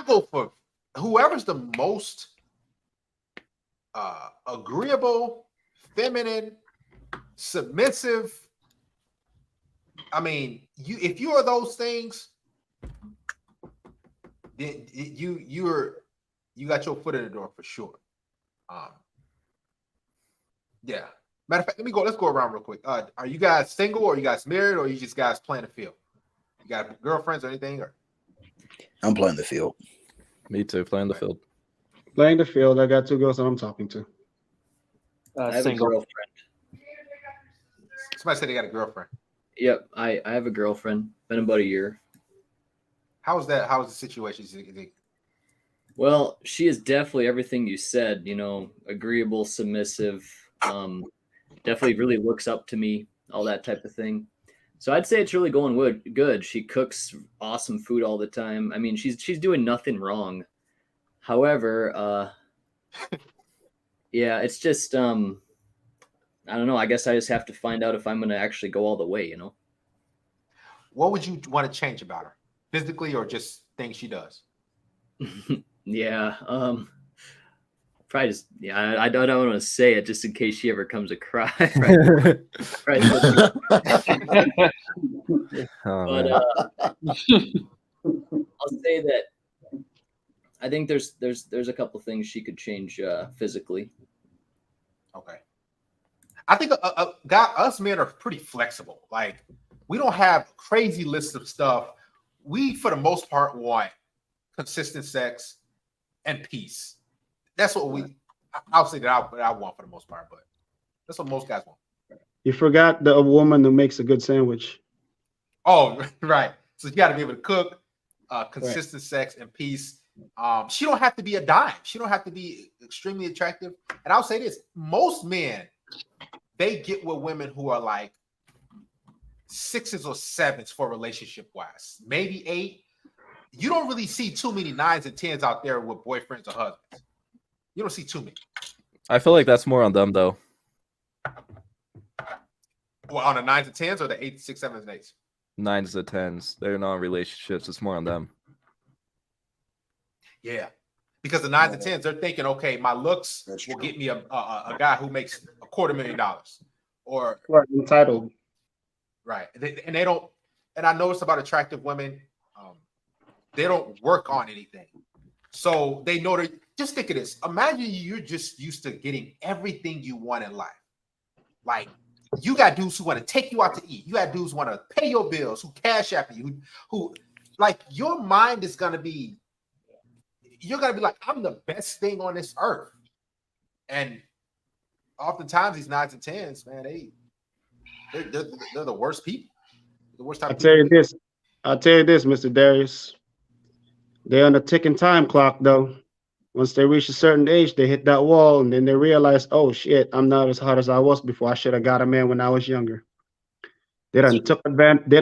go for whoever's the most agreeable, feminine, submissive. I mean, if you are those things, then you got your foot in the door for sure. Yeah. Matter of fact, let's go around real quick. Are you guys single, or are you guys married, or are you just guys playing the field? You got girlfriends or anything? Or? I'm playing the field. Me too, playing the field. Playing the field. I got 2 girls that I'm talking to. I have Single. a girlfriend. Somebody said they got a girlfriend. Yep, I have a girlfriend. Been about a year. How's that? How's the situation? Well, she is definitely everything you said. Agreeable, submissive. Definitely really looks up to me. All that type of thing. So I'd say it's really going good. She cooks awesome food all the time. I mean, she's doing nothing wrong. However, yeah, it's just I don't know. I guess I just have to find out if I'm going to actually go all the way. What would you want to change about her, physically or just things she does? Yeah, probably just I don't want to say it just in case she ever comes to cry. Right. But I'll say that I think there's a couple things she could change physically. Okay. I think us men are pretty flexible. Like, we don't have crazy lists of stuff. We, for the most part, want consistent sex and peace. That's what I'll say that I want for the most part, but that's what most guys want. You forgot a woman who makes a good sandwich. Oh, right. So you got to be able to cook, consistent sex and peace. She don't have to be a dime. She don't have to be extremely attractive. And I'll say this: most men, they get with women who are like 6s or 7s for relationship wise, maybe 8. You don't really see too many 9s and 10s out there with boyfriends or husbands. You don't see too many. I feel like that's more on them though. Well, on the 9s and 10s or the 8, 6, 7s, and 8s? 9s to 10s. They're not in relationships. It's more on them. Yeah. Because the 9s and 10s, they're thinking, okay, my looks will get me a guy who makes $250,000. Or entitled. Right. And they don't, and I noticed about attractive women, they don't work on anything. So they know that, just think of this. Imagine you're just used to getting everything you want in life. Like, you got dudes who want to take you out to eat. You got dudes who want to pay your bills, who cash app you, who like, your mind is going to be, you're going to be like, I'm the best thing on this earth. And oftentimes these 9s and 10s, man, they're the worst people. The worst type of people. I'll tell you this, Mr. Darius. They're on a ticking time clock, though. Once they reach a certain age, they hit that wall, and then they realize, oh shit, I'm not as hot as I was before. I should have got a man when I was younger. They done took advantage. They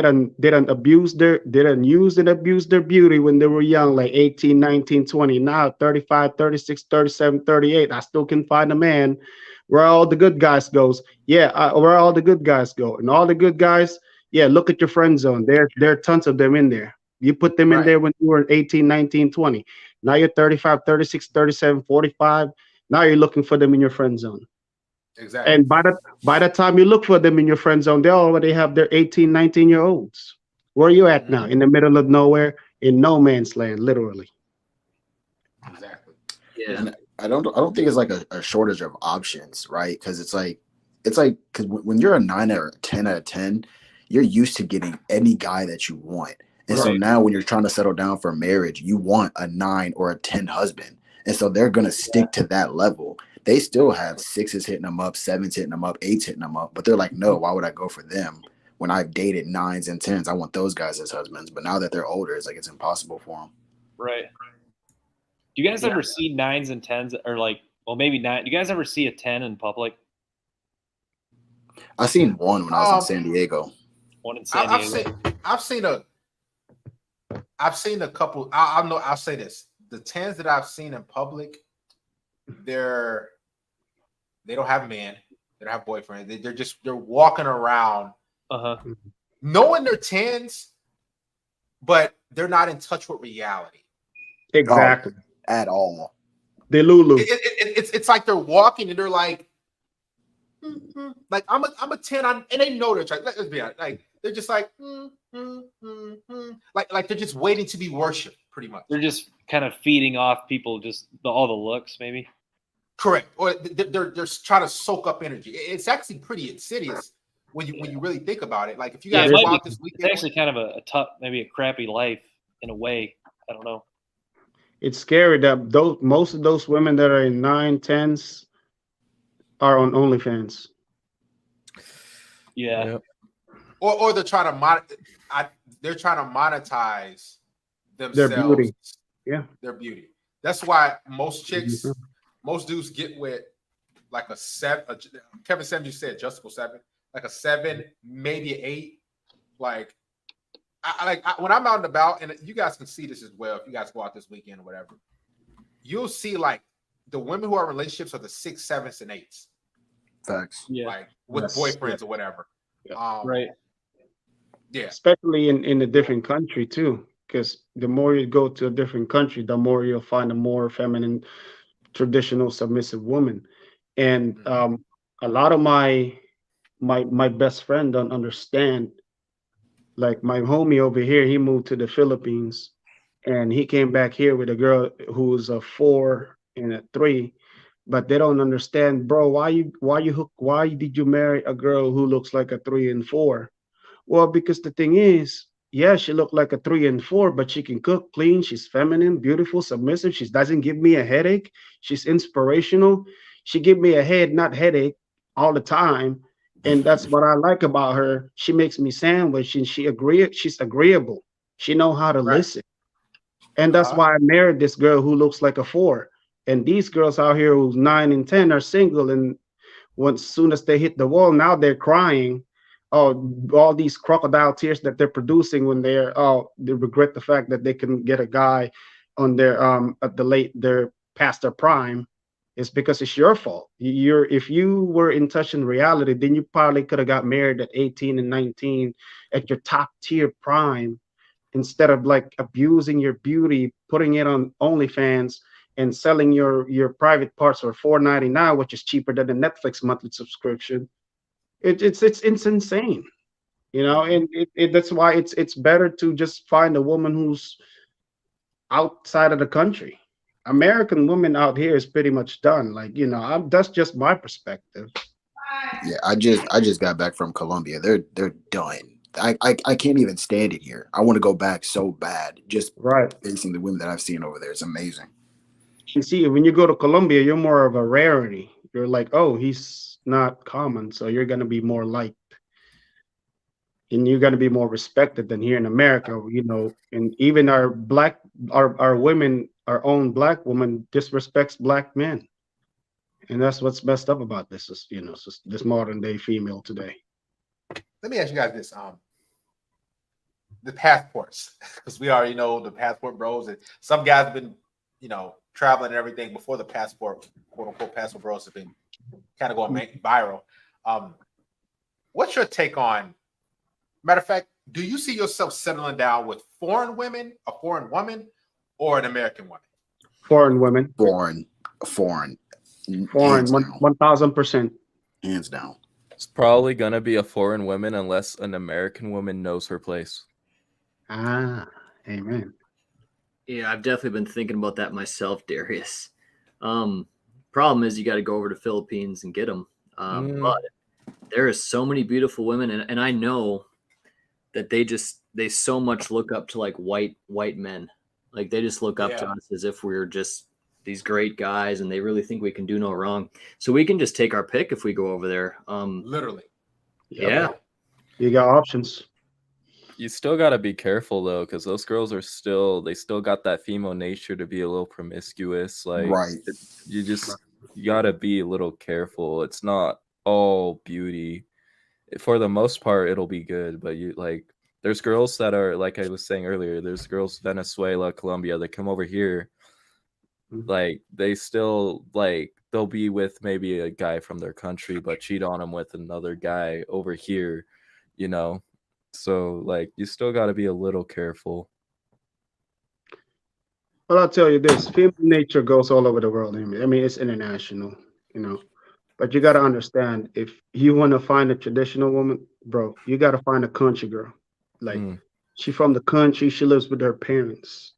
done abused use and abused their beauty when they were young, like 18, 19, 20. Now 35, 36, 37, 38. I still can find a man. Where all the good guys goes. Yeah, where all the good guys go. And all the good guys, yeah, look at your friend zone. There are tons of them in there. You put them in there when you were 18, 19, 20. Now you're 35, 36, 37, 45. Now you're looking for them in your friend zone. Exactly. And by the time you look for them in your friend zone, they already have their 18, 19-year-olds. Where are you at now? In the middle of nowhere, in no man's land, literally. Exactly. Yeah. I don't think it's like a shortage of options, right? Because it's like because when you're a 9 or a 10 out of 10, you're used to getting any guy that you want. And so now when you're trying to settle down for marriage, you want a 9 or a 10 husband. And so they're gonna stick to that level. They still have 6s hitting them up, 7s hitting them up, 8s hitting them up, but they're like, no, why would I go for them when I've dated 9s and 10s? I want those guys as husbands. But now that they're older, it's like it's impossible for them. Right. Do you guys ever see 9s and 10s, or like, well, maybe 9? Do you guys ever see a 10 in public? I seen one when I was in San Diego. One in San Diego. I've seen a couple. I'll say this: the 10s that I've seen in public, they don't have men, they don't have boyfriends. They're walking around, knowing they're 10s, but they're not in touch with reality. Exactly. At all. They Lulu. It's like they're walking and they're like, like I'm a 10, and they know they're trying. Let's be honest, like they're just like, like they're just waiting to be worshipped, pretty much. They're just kind of feeding off people, just all the looks, maybe. Correct. Or they're trying to soak up energy. It's actually pretty insidious when you really think about it. Like if you guys go out this weekend, it's actually kind of a tough, maybe a crappy life in a way. I don't know. It's scary that most of those women that are in 9, 10s are on OnlyFans. Yeah. Or they're trying to monetize themselves. Their beauty. Yeah. Their beauty. That's why most chicks, most dudes get with like a 7. Kevin Sam just said adjustable 7, like a 7, maybe an 8. Like when I'm out and about, and you guys can see this as well. If you guys go out this weekend or whatever, you'll see like the women who are in relationships are the 6, 7s, and 8s. Facts. Yeah. Like with boyfriends or whatever. Right. Yeah. Especially in a different country too, because the more you go to a different country, the more you'll find a more feminine, traditional, submissive woman. And a lot of my best friend don't understand. Like my homie over here, he moved to the Philippines, and he came back here with a girl who's a 4 and a 3, but they don't understand, bro. Why did you marry a girl who looks like a 3 and 4? Well, because the thing is, yeah, she looked like a 3 and 4, but she can cook, clean. She's feminine, beautiful, submissive. She doesn't give me a headache. She's inspirational. She give me a head, not headache, all the time. And that's what I like about her. She makes me sandwich, and she's agreeable. She know how to listen. And that's why I married this girl who looks like a 4. And these girls out here who's 9 and 10 are single. And once soon as they hit the wall, now they're crying. Oh, all these crocodile tears that they're producing when they regret the fact that they can get a guy on their they're past their prime. It's because it's your fault. If you were in touch in reality, then you probably could have got married at 18 and 19 at your top tier prime, instead of like abusing your beauty, putting it on OnlyFans and selling your private parts for $4.99, which is cheaper than the Netflix monthly subscription. It's insane, you know. And that's why it's better to just find a woman who's outside of the country. American women out here is pretty much done. Like, you know, that's just my perspective. Yeah, I just got back from Colombia. They're done. I can't even stand it here. I want to go back so bad. Just facing the women that I've seen over there. It's amazing. You see, when you go to Colombia, you're more of a rarity. You're like, oh, he's not common, so you're gonna be more liked, and you're gonna be more respected than here in America. You know, and even our women, our own black woman disrespects black men, and that's what's messed up about this. Is, you know, this modern day female today. Let me ask you guys this: the passports, because we already know the passport bros, and some guys have been, you know, traveling and everything before the passport, quote unquote, passport bros have been kind of going viral. What's your take on? Matter of fact, do you see yourself settling down with foreign women, a foreign woman, or an American woman? Foreign women. Foreign. 1000%. Hands down. It's probably gonna be a foreign woman unless an American woman knows her place. Ah, amen. Yeah, I've definitely been thinking about that myself, Darius. Problem is, you got to go over to Philippines and get them. But there is so many beautiful women, and I know that they so much look up to like white men. Like they just look up to us as if we're just these great guys, and they really think we can do no wrong. So we can just take our pick if we go over there. Literally. Yeah. You got options. You still got to be careful though, because those girls are still got that female nature to be a little promiscuous. Like, Right. You got to be a little careful. It's not all beauty. For the most part, it'll be good, but there's girls that are, like I was saying earlier, there's girls Venezuela, Colombia that come over here. Like they still they'll be with maybe a guy from their country, but cheat on him with another guy over here, you know. So you still got to be a little careful. Well, I'll tell you this: female nature goes all over the world. I mean, it's international, you know. But you got to understand, if you want to find a traditional woman, bro, you got to find a country girl. Like she from the country, she lives with her parents,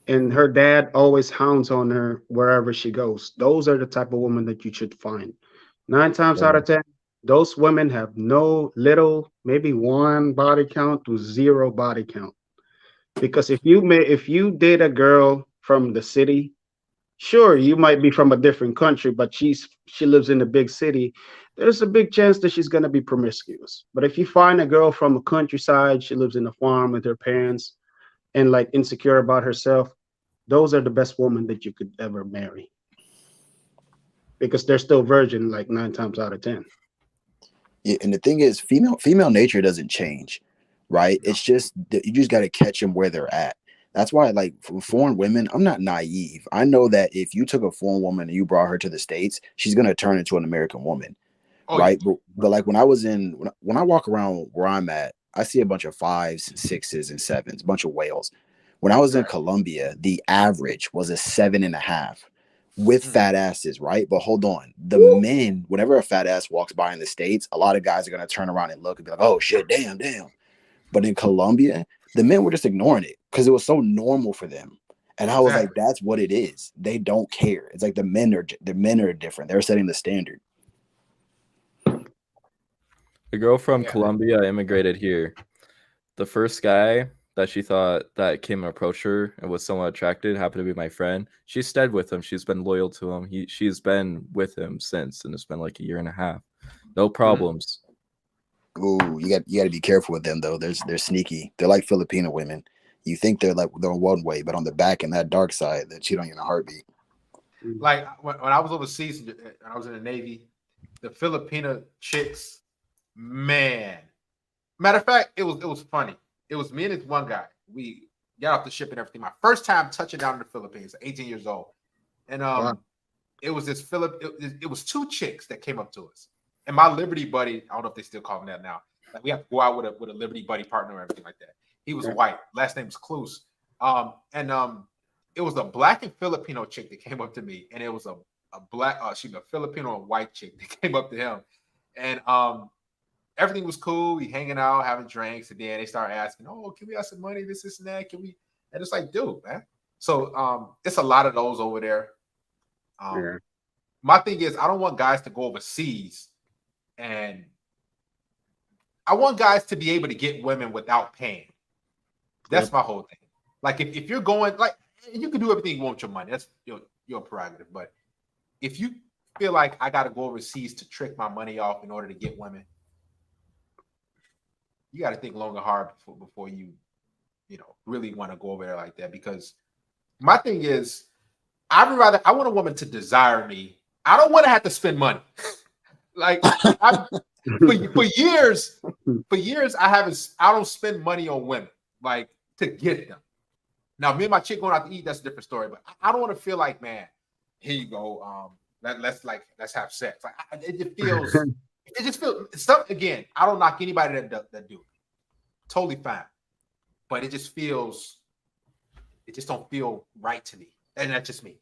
and her dad always hounds on her wherever she goes. Those are the type of women that you should find. 9 times out of 10, those women have maybe 1 body count to 0 body count. Because if you date a girl from the city, sure, you might be from a different country, but she lives in a big city. There's a big chance that she's gonna be promiscuous. But if you find a girl from a countryside, she lives in a farm with her parents, and insecure about herself, those are the best women that you could ever marry. Because they're still virgin 9 times out of 10. Yeah, and the thing is, female nature doesn't change, right? It's just you just got to catch them where they're at. That's why, for foreign women, I'm not naive. I know that if you took a foreign woman and you brought her to the States, she's gonna turn into an American woman, right? But when I walk around where I'm at, I see a bunch of 5s, 6s, and 7s, a bunch of whales. When I was in Colombia, the average was a 7.5. With fat asses, right? But hold on, the men, whenever a fat ass walks by in the States, a lot of guys are gonna turn around and look and be like, "Oh shit, damn." But in Colombia, the men were just ignoring it because it was so normal for them. And I was like, "That's what it is. They don't care." It's like the men are different. They're setting the standard. The girl from Colombia immigrated here. The first guy that she thought that came and approached her and was somewhat attracted happened to be my friend. She stayed with him. She's been loyal to him. She's been with him since, and it's been like 1.5 years. No problems. Ooh, you got to be careful with them though. They're sneaky. They're like Filipino women. You think they're one way, but on the back and that dark side, they cheat on you in a heartbeat. Like when I was overseas and I was in the Navy, the Filipino chicks, man. Matter of fact, it was funny. It was me and this one guy. We got off the ship and everything. My first time touching down in the Philippines, 18 years old. And it was this it was 2 chicks that came up to us. And my Liberty buddy, I don't know if they still call him that now. We have to go out with a Liberty buddy partner or everything like that. He was white. Last name was Cluse. It was a black and Filipino chick that came up to me, and it was a Filipino and white chick that came up to him. And everything was cool. We hanging out, having drinks, and then they start asking, "Oh, can we have some money? This and that. Can we?" And it's like, dude, man. So it's a lot of those over there. My thing is, I don't want guys to go overseas, and I want guys to be able to get women without paying. That's my whole thing. Like if you're going, you can do everything you want with your money. That's your prerogative. But if you feel like I got to go overseas to trick my money off in order to get women, you got to think long and hard before you really want to go over there like that. Because my thing is, I want a woman to desire me. I don't want to have to spend money. For years, I don't spend money on women to get them. Now, me and my chick going out to eat, that's a different story. But I don't want to feel like, man, here you go. Let's have sex. It just feels stuff. Again, I don't knock anybody that do it. Totally fine, but it just don't feel right to me, and that's just me.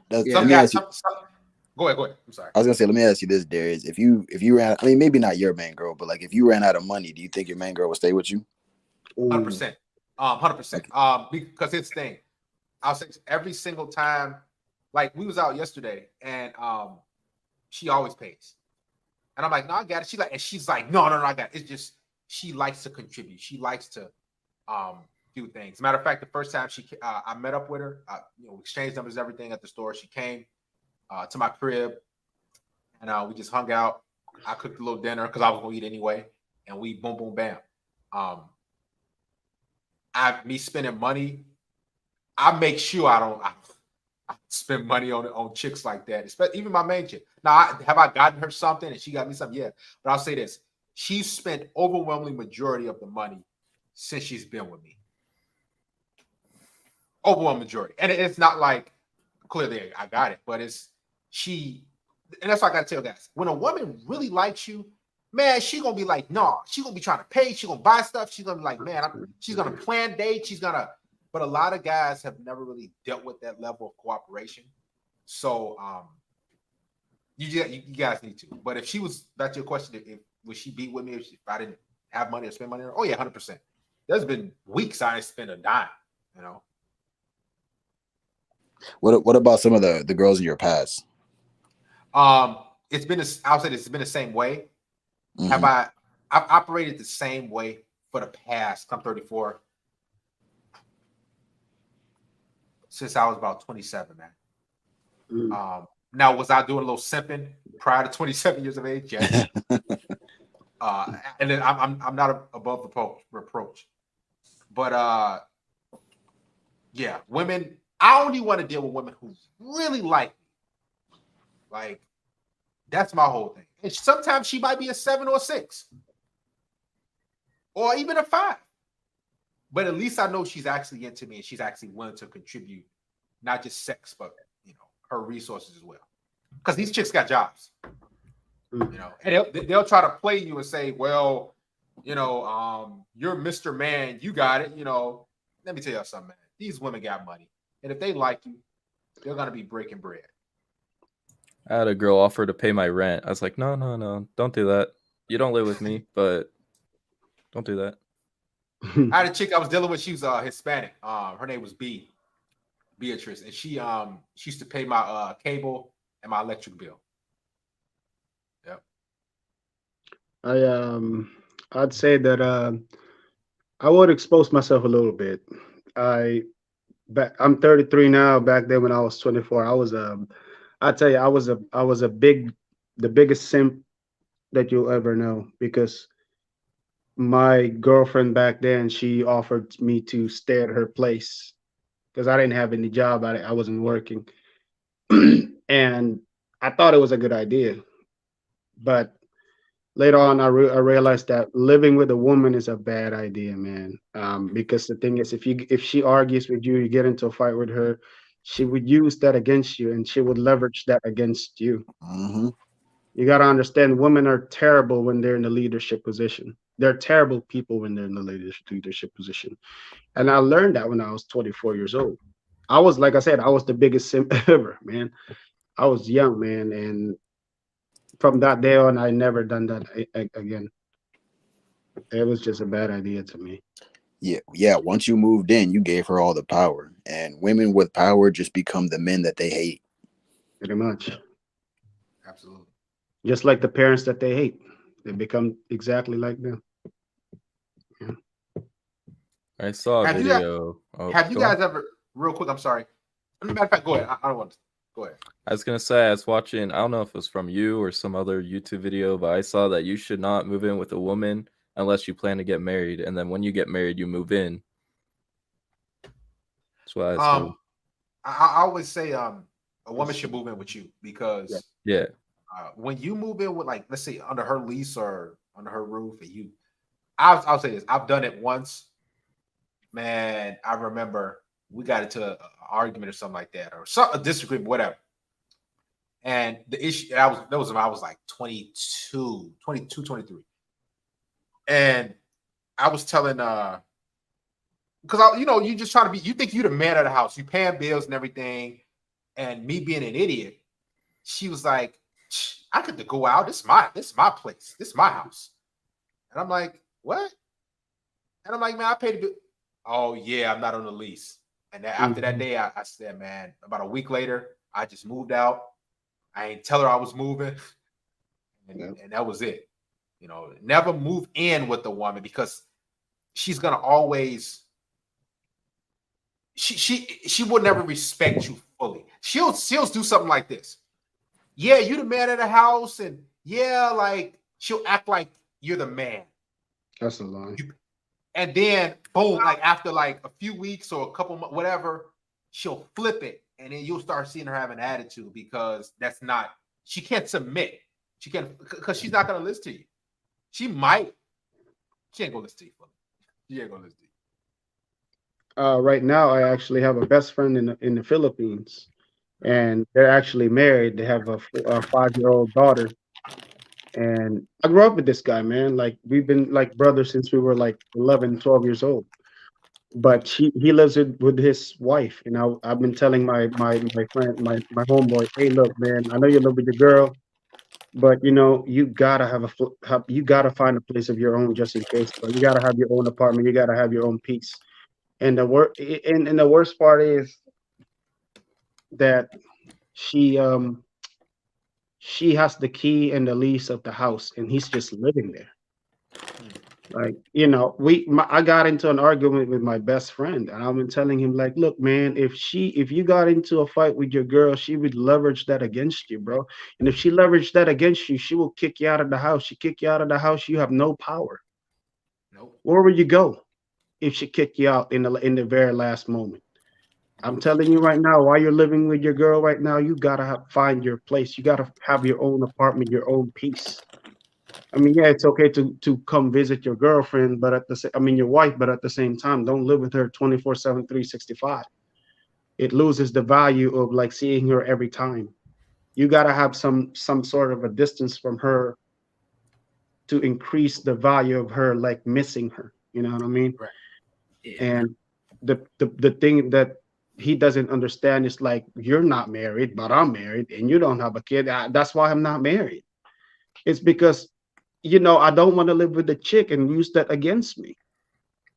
Go ahead. I'm sorry. I was gonna say, let me ask you this, Darius. If you ran, I mean, maybe not your main girl, but if you ran out of money, do you think your main girl would stay with you? 100%. 100%. Because it's the thing. I'll say every single time Like we was out yesterday, and she always pays, and I'm like, no, I got it. She's like, no, I got it. It's just she likes to contribute. She likes to do things. Matter of fact, the first time I met up with her, exchanged numbers, everything at the store. She came to my crib, and we just hung out. I cooked a little dinner because I was gonna eat anyway, and we boom, boom, bam. Me spending money, I make sure I spend money on chicks like that. Even my main chick. Now, have I gotten her something and she got me something? Yeah, but I'll say this: she's spent overwhelming majority of the money since she's been with me. Overwhelming majority, and it's not like clearly I got it, but it's she, and that's why I gotta tell guys: when a woman really likes you, man, she gonna be like, no, she gonna be trying to pay, she gonna buy stuff, she's gonna be like, man, she's gonna plan dates, but a lot of guys have never really dealt with that level of cooperation. So you guys need to. But if she was, back to your question, would she be with me if I didn't have money or spend money on her? Oh yeah, 100%. There's been weeks I didn't spend a dime, What about some of the girls in your past? It's been I would say it's been the same way. Mm-hmm. I've operated the same way for the past, I'm 34, since I was about 27, man. Now, was I doing a little simping prior to 27 years of age? Yes. And then I'm not above reproach. But yeah, women, I only want to deal with women who really like me. Like, that's my whole thing. And sometimes she might be a 7 or a 6. Or even a 5. But at least I know she's actually into me and she's actually willing to contribute, not just sex, but her resources as well. Because these chicks got jobs. And they'll try to play you and say, well, you're Mr. Man, you got it. Let me tell you something, man. These women got money. And if they like you, they're gonna be breaking bread. I had a girl offer to pay my rent. I was like, no, don't do that. You don't live with me, but don't do that. I had a chick I was dealing with. She was Hispanic. Her name was Beatrice, and she used to pay my cable and my electric bill. Yep. I'd say that I would expose myself a little bit. I'm 33 now. Back then when I was 24, I tell you, I was the biggest simp that you'll ever know, because my girlfriend back then, she offered me to stay at her place because I didn't have any job. I wasn't working. And I thought it was a good idea. But later on, I realized that living with a woman is a bad idea, man. Because the thing is, if she argues with you, you get into a fight with her, she would use that against you, and she would leverage that against you. Mm-hmm. You got to understand, women are terrible when they're in the leadership position. They're terrible people when they're in the leadership position. And I learned that when I was 24 years old. I was, like I said, I was the biggest simp ever, man. I was young, man. And from that day on, I never done that again. It was just a bad idea to me. Yeah. Once you moved in, you gave her all the power. And women with power just become the men that they hate. Pretty much. Absolutely. Just like the parents that they hate. They become exactly like them. Yeah. I saw a video. Have you guys ever, real quick, I'm sorry. Matter of fact, go ahead. I don't want to. Go ahead. I was going to say, I was watching, I don't know if it was from you or some other YouTube video, but I saw that you should not move in with a woman unless you plan to get married. And then when you get married, you move in. That's what I was I always say a woman should move in with you because when you move in with, like, let's say under her lease or under her roof, and I'll say this, I've done it once, man. I remember we got into an argument or something like that, or a disagreement, whatever. And the issue, that was when I was like 22, 23. And I was telling, because you just trying to you think you're the man of the house, you paying bills and everything. And me being an idiot, she was like, I could go out. This is my place. This is my house. And I'm like, what? And I'm like, man, I paid the bill. Oh yeah, I'm not on the lease. And after that day, I said, man, about a week later, I just moved out. I ain't tell her I was moving, and that was it. You know, never move in with the woman because she's gonna always. She will never respect you fully. She'll do something like this. Yeah, you the man of the house, and yeah, like she'll act like you're the man. That's a lie. And then boom, like after like a few weeks or a couple months, whatever, she'll flip it, and then you'll start seeing her have an attitude because she can't submit. She can't because she's not gonna listen to you. She ain't gonna listen to you. She ain't gonna listen to you. Right now, I actually have a best friend in the Philippines, and they're actually married. They have a 5-year-old daughter, and I grew up with this guy, man. Like we've been like brothers since we were like 11, 12 years old. But he lives with his wife, and I've been telling my friend, my homeboy, hey, look, man, I know you live with your girl, but you know you gotta you gotta find a place of your own just in case. But you gotta have your own apartment. You gotta have your own peace. And the worst part is that she has the key and the lease of the house, and he's just living there. Like, you know, I got into an argument with my best friend, and I've been telling him, like, look, man, if you got into a fight with your girl, she would leverage that against you, bro. And if she leveraged that against you, she will kick you out of the house. She kick you out of the house, you have no power. Nope. Where would you go if she kicked you out in the very last moment? I'm telling you right now, while you're living with your girl right now, you gotta find your place. You gotta have your own apartment, your own peace. I mean, yeah, it's okay to come visit your girlfriend, but your wife, but at the same time, don't live with her 24/7, 365. It loses the value of like seeing her every time. You gotta have some sort of a distance from her to increase the value of her, like missing her. You know what I mean? Right. Yeah. And the thing that he doesn't understand is like, you're not married, but I'm married, and you don't have a kid. That's why I'm not married. It's because, you know, I don't want to live with the chick and use that against me.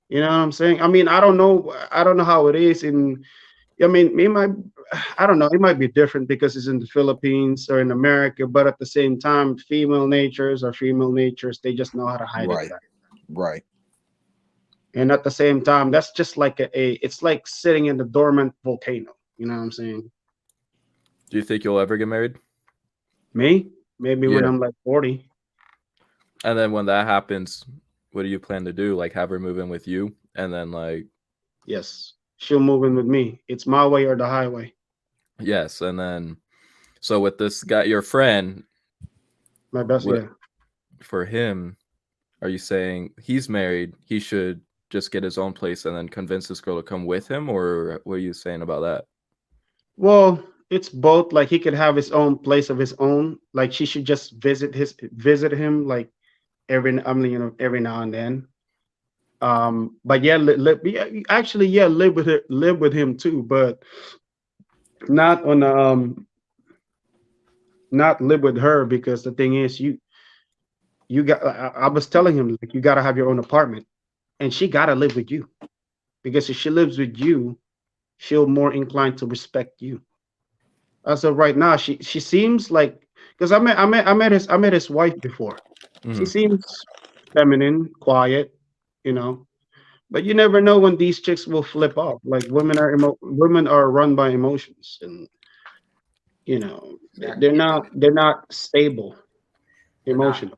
You know what I'm saying? I mean, I don't know how it is I don't know. It might be different because it's in the Philippines or in America, but at the same time, female natures are female natures. They just know how to hide it. Right. And at the same time, that's just like it's like sitting in the dormant volcano. You know what I'm saying? Do you think you'll ever get married? Me? Maybe when I'm like 40. And then when that happens, what do you plan to do? Like have her move in with you? And then like... Yes. She'll move in with me. It's my way or the highway. Yes. And then, so with this guy, your friend... My best, yeah. For him, are you saying he's married, he should just get his own place and then convince this girl to come with him? Or what are you saying about that? Well, it's both. Like he could have his own place of his own. Like she should just visit him like every now and then. But yeah, live with him too, but not not live with her, because the thing is, I was telling him, like, you got to have your own apartment, and she got to live with you, because if she lives with you, she'll more inclined to respect you. As of right now, she seems like, because I met his wife before. Mm-hmm. She seems feminine, quiet, you know, but you never know when these chicks will flip off. Like women are run by emotions, and you know, they're not stable emotionally.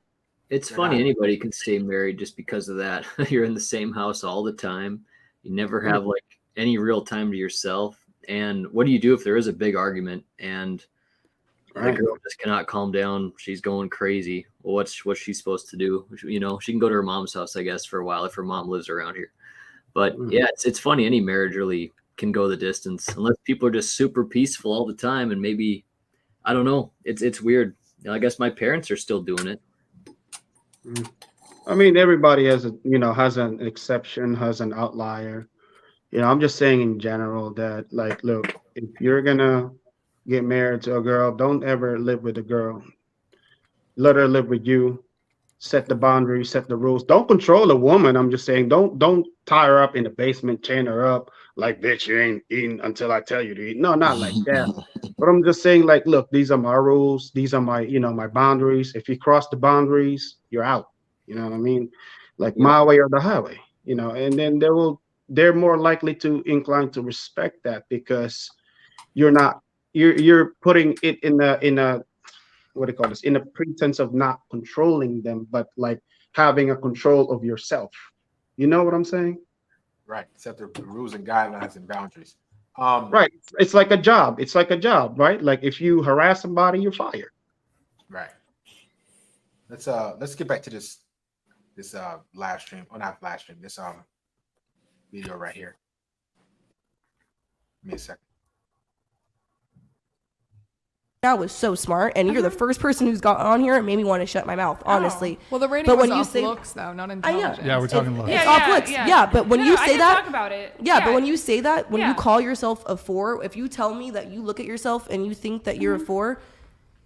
It's funny, anybody can stay married just because of that. You're in the same house all the time. You never have like any real time to yourself. And what do you do if there is a big argument and the girl just cannot calm down? She's going crazy. Well, what's she supposed to do? You know, she can go to her mom's house, I guess, for a while if her mom lives around here. But yeah, it's funny. Any marriage really can go the distance unless people are just super peaceful all the time. And maybe, I don't know. It's weird. You know, I guess my parents are still doing it. I mean, everybody has an exception, has an outlier. You know, I'm just saying in general that, like, look, if you're gonna get married to a girl, don't ever live with a girl. Let her live with you. Set the boundaries, set the rules. Don't control a woman. I'm just saying, don't tie her up in the basement, chain her up like, bitch, you ain't eating until I tell you to eat. No, not like that. But I'm just saying, like, look, these are my rules. These are my, my boundaries. If you cross the boundaries, you're out. You know what I mean? Like my way or the highway. And then they're more likely to incline to respect that because you're putting it in a what do you call this? In a pretense of not controlling them, but like having a control of yourself. You know what I'm saying? Right. Set the rules and guidelines and boundaries. Right. It's like a job. It's like a job, right? Like if you harass somebody, you're fired. Right. Let's get back to this live stream. Or not live stream, this video right here. Give me a second. That was so smart, and you're the first person who's got on here and made me want to shut my mouth, honestly. Well, the rating but was when you off say looks, though, not I intelligence. know. Yeah, we're talking looks. It's off looks. Yeah, but when you say that, talk about it. Yeah, but when you say that, when you call yourself a 4, if you tell me that you look at yourself and you think that you're a 4,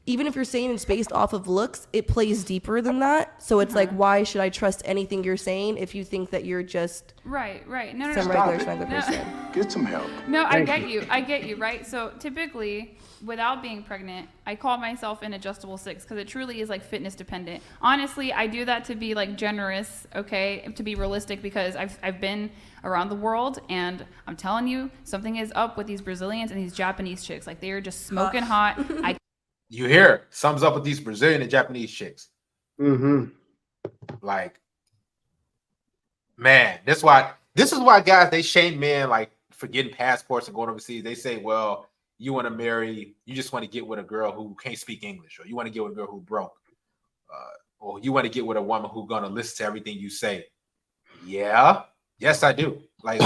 even if you're saying it's based off of looks, it plays deeper than that. So it's like, why should I trust anything you're saying if you think that you're just right? No, some regular person? Get some help. No, I get you, right? So typically, without being pregnant, I call myself an adjustable 6 because it truly is like fitness dependent. Honestly, I do that to be like generous, okay, to be realistic because I've been around the world and I'm telling you, something is up with these Brazilians and these Japanese chicks. Like they are just smoking hot. You hear it. Sums up with these Brazilian and Japanese chicks. Mm-hmm. Like, man, this is why guys, they shame men like for getting passports and going overseas. They say, well, you want to marry, you just want to get with a girl who can't speak English, or you want to get with a girl who broke, or you want to get with a woman who's gonna listen to everything you say. Yeah, yes, I do. Like,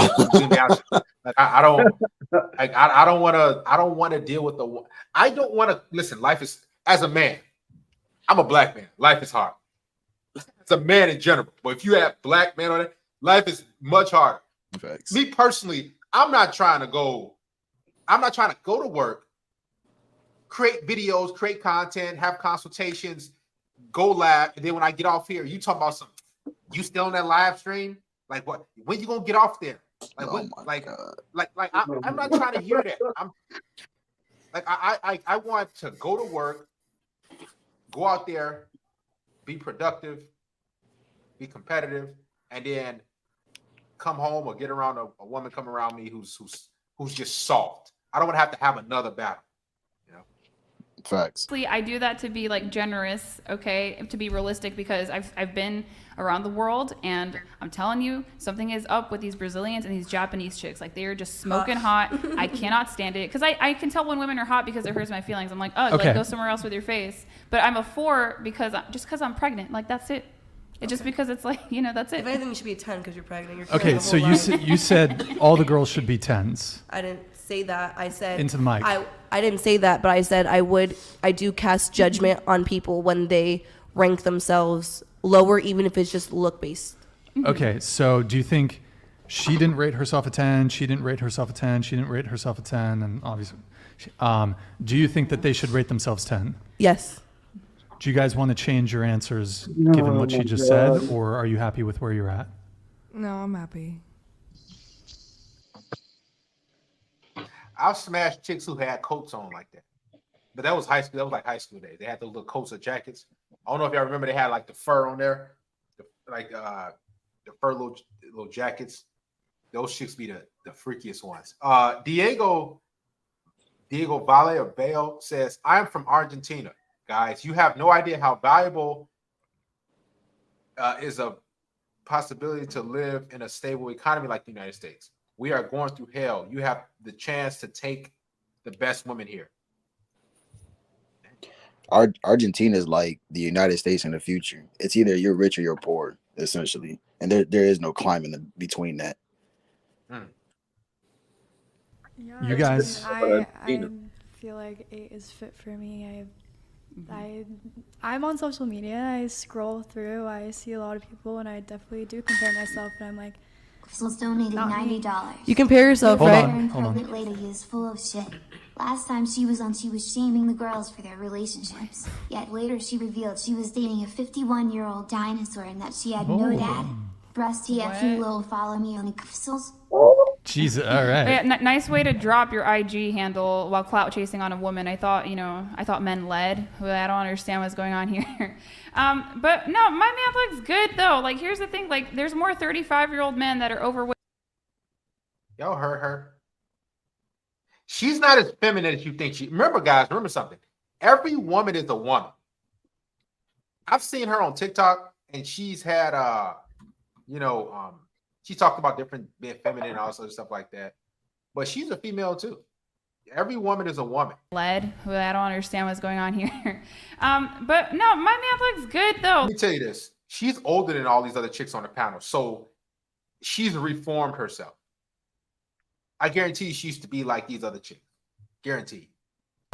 I don't want to deal with I don't want to listen. Life is, as a man, I'm a black man. Life is hard. As a man in general, but if you have black men on it, life is much harder. Facts. Me personally, I'm not trying to go to work, create videos, create content, have consultations, go live, and then when I get off here, you talk about something. You still on that live stream? Like what? When you gonna get off there? Like what? I'm not trying to hear that. I want to go to work, go out there, be productive, be competitive, and then come home or get around a woman come around me who's just soft. I don't want to have another battle. Facts. I do that to be like generous, okay, to be realistic because I've been around the world and I'm telling you, something is up with these Brazilians and these Japanese chicks. Like they are just smoking hot. I cannot stand it because I can tell when women are hot because it hurts my feelings. I'm like, oh, Okay. like go somewhere else with your face. But I'm a 4 because I'm pregnant. Like that's it. It's just because it's like, that's it. If anything, you should be a 10 because you're pregnant. You're Okay, so you said all the girls should be 10s. I didn't say that. I said Into the mic. I didn't say that, but I said I do cast judgment on people when they rank themselves lower, even if it's just look based. Okay, so do you think she didn't rate herself a 10? She didn't rate herself a 10. She didn't rate herself a 10, and obviously, do you think that they should rate themselves 10? Yes. Do you guys want to change your answers given what she just said, or are you happy with where you're at? No, I'm happy. I've smashed chicks who had coats on like that. But that was high school. That was like high school days. They had those little coats or jackets. I don't know if y'all remember they had like the fur on there. The fur little jackets. Those chicks be the freakiest ones. Diego Valle or Bale says, I'm from Argentina. Guys, you have no idea how valuable is a possibility to live in a stable economy like the United States. We are going through hell. You have the chance to take the best women here. Argentina is like the United States in the future. It's either you're rich or you're poor, essentially, and there is no climb in between that. Yeah, You guys, I feel like 8 is fit for me. I'm on social media. I scroll through. I see a lot of people, and I definitely do compare myself. And I'm like, Crystal's donated $90. You compare yourself, Hold right? on, hold on. Pregnant lady is full of shit. Last time she was on, she was shaming the girls for their relationships. Yet later she revealed she was dating a 51-year-old dinosaur and that she had no dad. Breast TF, you little follow me on Crystals. Jesus, all right. Yeah, nice way to drop your IG handle while clout chasing on a woman. I thought men led. I don't understand what's going on here. But no, my man looks good though. Like, here's the thing. Like, there's more 35-year-old men that are overweight. Y'all heard her. She's not as feminine as you think she. Remember, guys, remember something. Every woman is a woman. I've seen her on TikTok, and she's had she talked about different being feminine and all sorts of stuff like that. But she's a female too. Every woman is a woman. Led. I don't understand what's going on here. But no, my man looks good though. Let me tell you this. She's older than all these other chicks on the panel. So she's reformed herself. I guarantee she used to be like these other chicks. Guaranteed.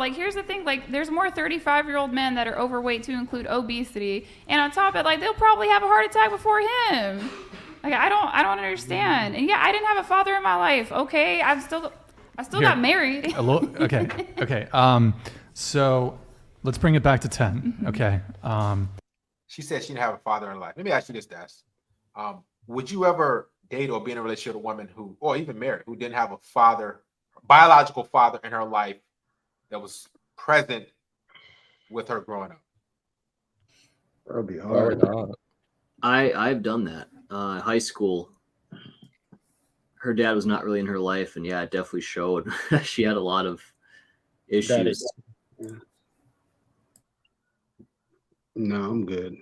Like, here's the thing. Like, there's more 35-year-old men that are overweight to include obesity. And on top of it, like, they'll probably have a heart attack before him. Like, I don't understand. And yeah, I didn't have a father in my life. Okay. I still got married. Okay. So let's bring it back to 10. Mm-hmm. Okay. She said she didn't have a father in life. Let me ask you this, Des. Would you ever date or be in a relationship with a woman who, or even married, who didn't have a father, biological father in her life that was present with her growing up? That would be hard. I've done that. High school, her dad was not really in her life, and yeah, it definitely showed. She had a lot of issues. No, I'm good.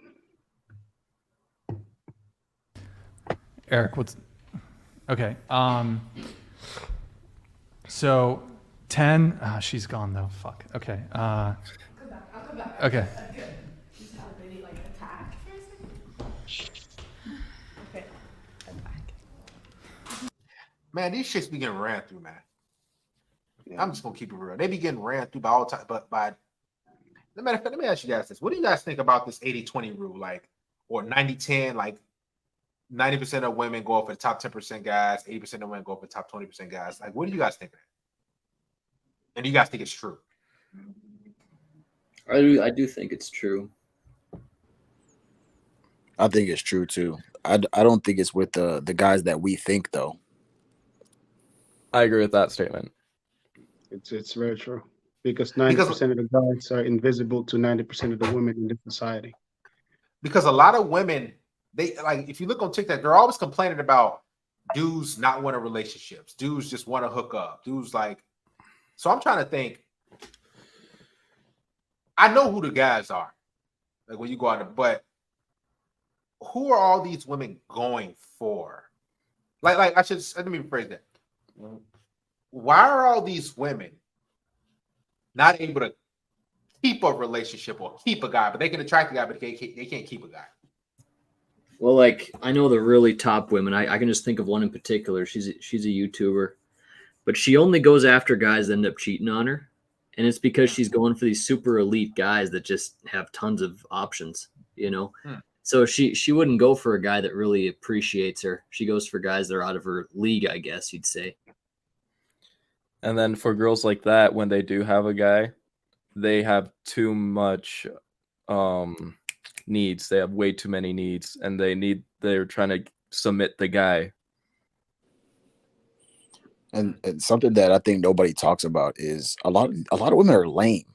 Eric, what's okay? So 10. She's gone though. Fuck. Okay. I'll come back. Okay. She's had a baby, like, attack. Okay. I'm back. Man, these shits be getting ran through, man. I'm just gonna keep it real. They be getting ran through by all time, but by matter of fact, let me ask you guys this. What do you guys think about this 80-20 rule? Like, or 90-10, like 90% of women go for the top 10% guys, 80% of women go for the top 20% guys. Like, what do you guys think of that? And do you guys think it's true? I do think it's true. I think it's true too. I don't think it's with the guys that we think though. I agree with that statement. It's very true. Because 90% of the guys are invisible to 90% of the women in this society. Because a lot of women, they like, if you look on TikTok, they're always complaining about dudes not wanting relationships. Dudes just want to hook up. Dudes like, so I'm trying to think. I know who the guys are. Like when you go out, but who are all these women going for? Like let me rephrase that. Why are all these women not able to keep a relationship or keep a guy, but they can attract a guy, but they can't keep a guy? Well, like, I know the really top women. I can just think of one in particular. She's a YouTuber, but she only goes after guys that end up cheating on her. And it's because she's going for these super elite guys that just have tons of options, you know? So she wouldn't go for a guy that really appreciates her. She goes for guys that are out of her league, I guess you'd say. And then for girls like that, when they do have a guy, they have too much needs. They have way too many needs, and they're trying to submit the guy. And something that I think nobody talks about is a lot of women are lame,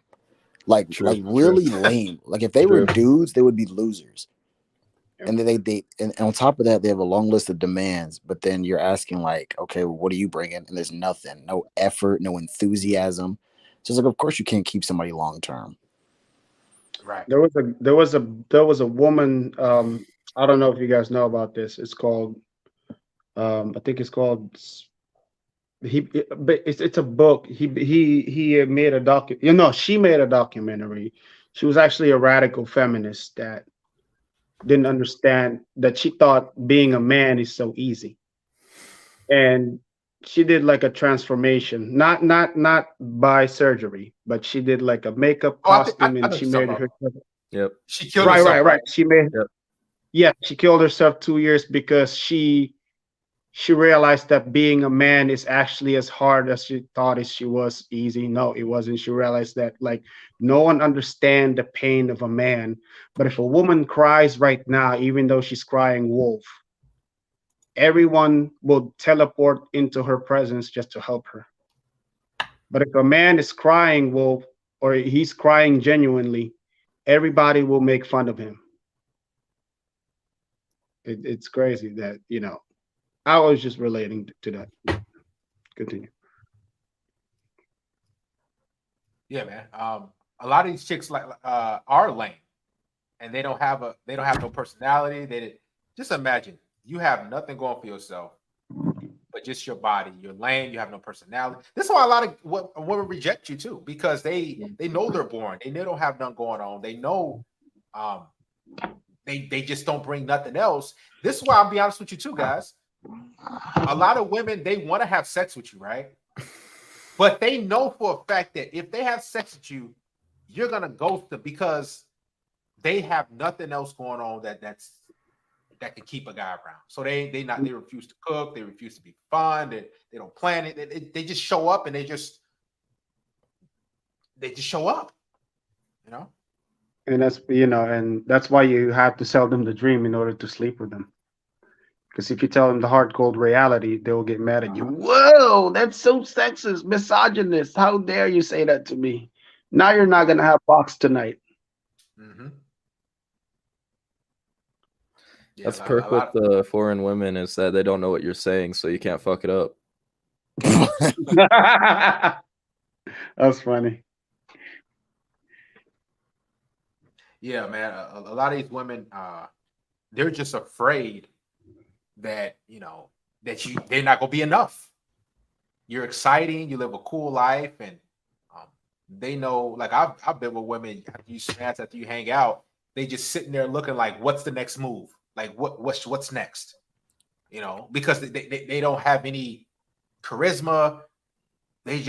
like really lame. Like if they were dudes, they would be losers. And then and on top of that, they have a long list of demands. But then you're asking like, okay, well, what are you bringing? And there's nothing, no effort, no enthusiasm. So it's like, of course, you can't keep somebody long term. Right. There was a woman. I don't know if you guys know about this. It's called. I think it's called. But it's a book. He made a she made a documentary. She was actually a radical feminist that didn't understand that she thought being a man is so easy, and she did like a transformation, not by surgery, but she did like a makeup costume, and she made herself. Yep. She killed herself. Right. She made. Yep. Yeah, she killed herself 2 years because she realized that being a man is actually as hard as she thought she was easy. No, it wasn't. She realized that like no one understands the pain of a man. But if a woman cries right now, even though she's crying wolf, everyone will teleport into her presence just to help her. But if a man is crying, or he's crying genuinely, everybody will make fun of him. It's crazy that, I was just relating to that. Continue. Yeah, man. A lot of these chicks are lame, and they don't have no personality. Just imagine you have nothing going for yourself, but just your body. You're lame. You have no personality. This is why a lot of women reject you too, because they know they're boring. They don't have nothing going on. They know, they just don't bring nothing else. This is why I'll be honest with you too, guys. A lot of women, they want to have sex with you, right? But they know for a fact that if they have sex with you, you're gonna ghost them because they have nothing else going on that can keep a guy around. So they refuse to cook, they refuse to be fun, they don't plan it. They just show up and they just show up, And that's why you have to sell them the dream in order to sleep with them. Because if you tell them the hard, cold reality, they will get mad at you. Whoa, that's so sexist, misogynist. How dare you say that to me? Now you're not going to have box tonight. Mm-hmm. That's perk with the foreign women is that they don't know what you're saying, so you can't fuck it up. That's funny. Yeah, man. A lot of these women, they're just afraid that they're not gonna be enough. You're exciting, you live a cool life, and they know. Like I've been with women after you smash, after you hang out, they just sitting there looking like, what's the next move? Like what's next? Because they don't have any charisma. They're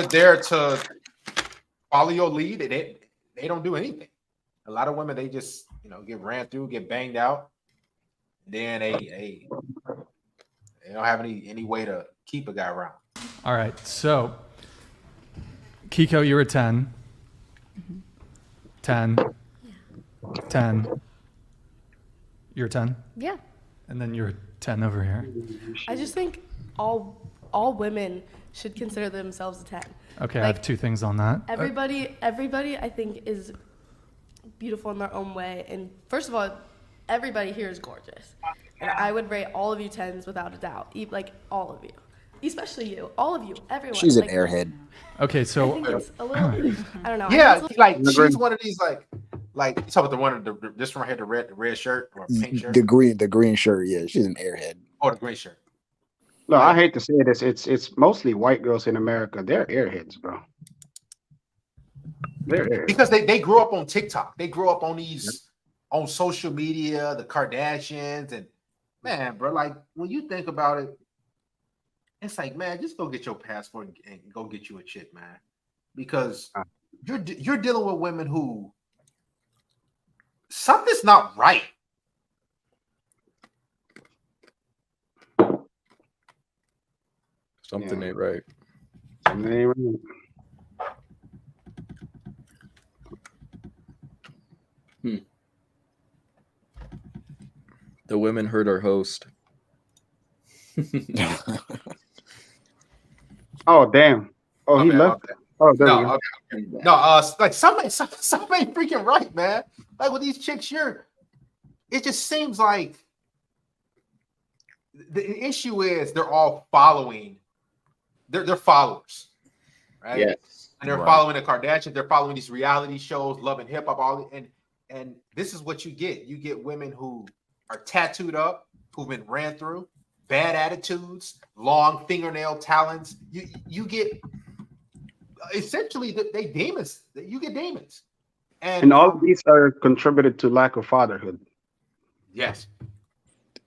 there to follow your lead. They don't do anything. A lot of women, they just get ran through, get banged out. Then they don't have any way to keep a guy around. All right, so Kiko, you're a 10. 10. 10. You're a 10? Yeah. And then you're a 10 over here. I just think all women should consider themselves a 10. Okay, I have two things on that. Everybody I think is beautiful in their own way. And first of all, everybody here is gorgeous. And I would rate all of you 10s without a doubt. Like all of you. Especially you. All of you. Everyone. She's an airhead. Okay, so I think it's a little I don't know. Yeah, like she's one of these like you talk about the one this one right here, the red shirt or pink shirt. The green shirt, yeah. She's an airhead. Oh, the green shirt. No, I hate to say this. It's mostly white girls in America. They're airheads, bro. They're airheads. Because they grew up on TikTok. They grew up on on social media, the Kardashians, and man, bro, like when you think about it, it's like, man, just go get your passport and go get you a chick, man. Because you're dealing with women who something's not right. Something ain't right. Something ain't right. The women heard our host. Oh, damn. Oh, he left. Oh, there we go. No, like something ain't freaking right, man. Like with these chicks, it just seems like the issue is they're all following. They're followers, right? Yes. And they're following the Kardashians. They're following these reality shows, Love and Hip Hop, and this is what you get. You get women who are tattooed up, who've been ran through, bad attitudes, long fingernail talons. You get essentially they demons. You get demons, and all of these are contributed to lack of fatherhood. Yes.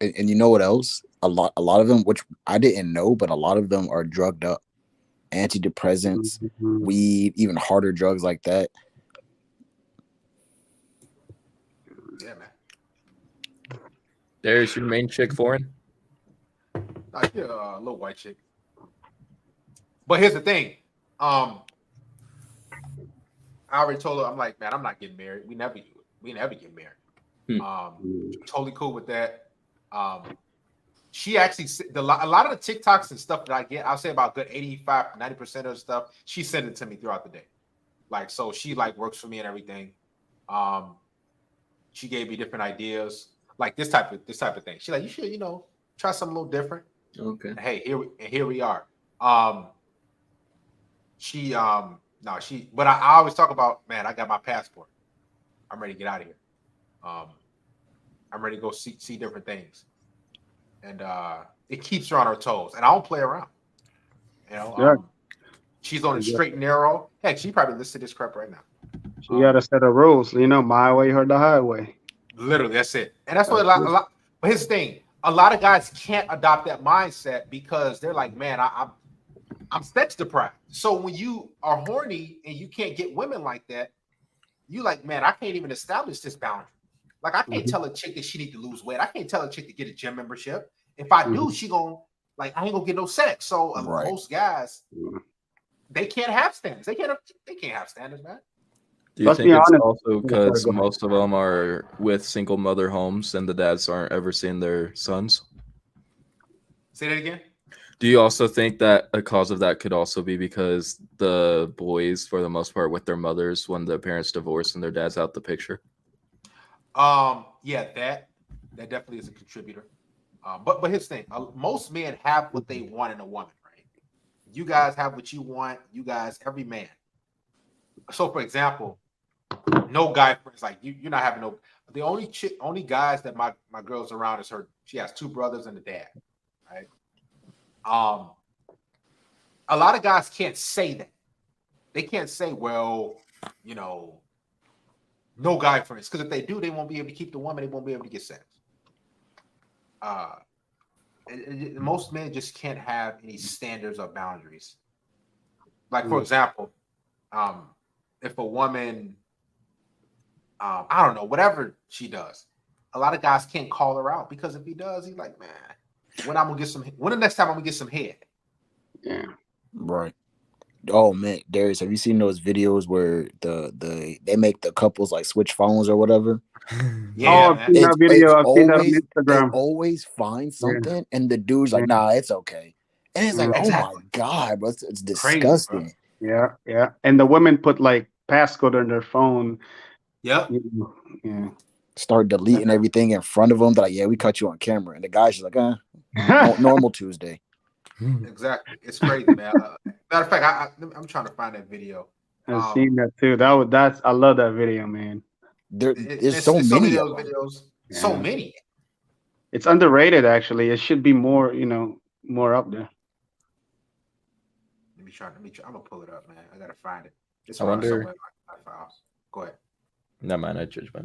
And you know what else? A lot of them, which I didn't know, but a lot of them are drugged up. Antidepressants, weed, even harder drugs like that. Yeah, man. There's your main chick foreign. Yeah, a little white chick. But here's the thing. I already told her, I'm like, man, I'm not getting married. We never get married. Totally cool with that. She actually a lot of the TikToks and stuff that I get, I'll say about good 85-90% of the stuff, she sent it to me throughout the day. Like, so she like works for me and everything. She gave me different ideas, like this type of thing. She like, you should, try something a little different. Okay. And hey, here we are. But I always talk about, man, I got my passport. I'm ready to get out of here. I'm ready to go see different things. And it keeps her on her toes. And I don't play around. She's on a straight and narrow. Heck, she probably listens to this crap right now. She got a set of rules, my way or the highway. Literally, that's it. And that's what a lot. But here's the thing: a lot of guys can't adopt that mindset because they're like, man, I'm sex deprived. So when you are horny and you can't get women like that, you like, man, I can't even establish this boundary. Like, I can't tell a chick that she need to lose weight. I can't tell a chick to get a gym membership. If I do, she gonna I ain't gonna get no sex. So most guys, they can't have standards. They can't have standards, man. Do you think it's also because most of them are with single mother homes and the dads aren't ever seeing their sons? Say that again. Do you also think that a cause of that could also be because the boys, for the most part, with their mothers when the parents divorce and their dad's out the picture? Yeah, that definitely is a contributor. But here's the thing: most men have what they want in a woman, right? You guys have what you want. You guys, every man. So, for example, no guy friends, like you're not having no. The only guys that my girl's around is her. She has 2 brothers and a dad, right? A lot of guys can't say that. They can't say, well, no guy friends, because if they do, they won't be able to keep the woman. They won't be able to get sex. Most men just can't have any standards or boundaries. Like, for example, if a woman, I don't know, whatever she does, a lot of guys can't call her out because if he does, he's like, man, when the next time I'm gonna get some head? Yeah. Right. Oh man, Darius, have you seen those videos where they make the couples like switch phones or whatever? Yeah, I've seen that video. I've seen that on Instagram. They always find something, and the dude's like, "Nah, it's okay," and it's like, "Oh my god, bro, it's disgusting." Crazy, yeah. And the women put like passcode on their phone. Yep. Yeah. Start deleting everything in front of them. They're like, "Yeah, we caught you on camera," and the guy's just like, normal Tuesday." Exactly. It's crazy, man. Matter of fact, I'm trying to find that video. I've seen that too. I love that video, man. There's so many of those videos. Yeah. So many. It's underrated, actually. It should be more, more up there. Let me try. I'm gonna pull it up, man. I gotta find it. It's I wonder. somewhere in my files. Go ahead. No, man, I judge my.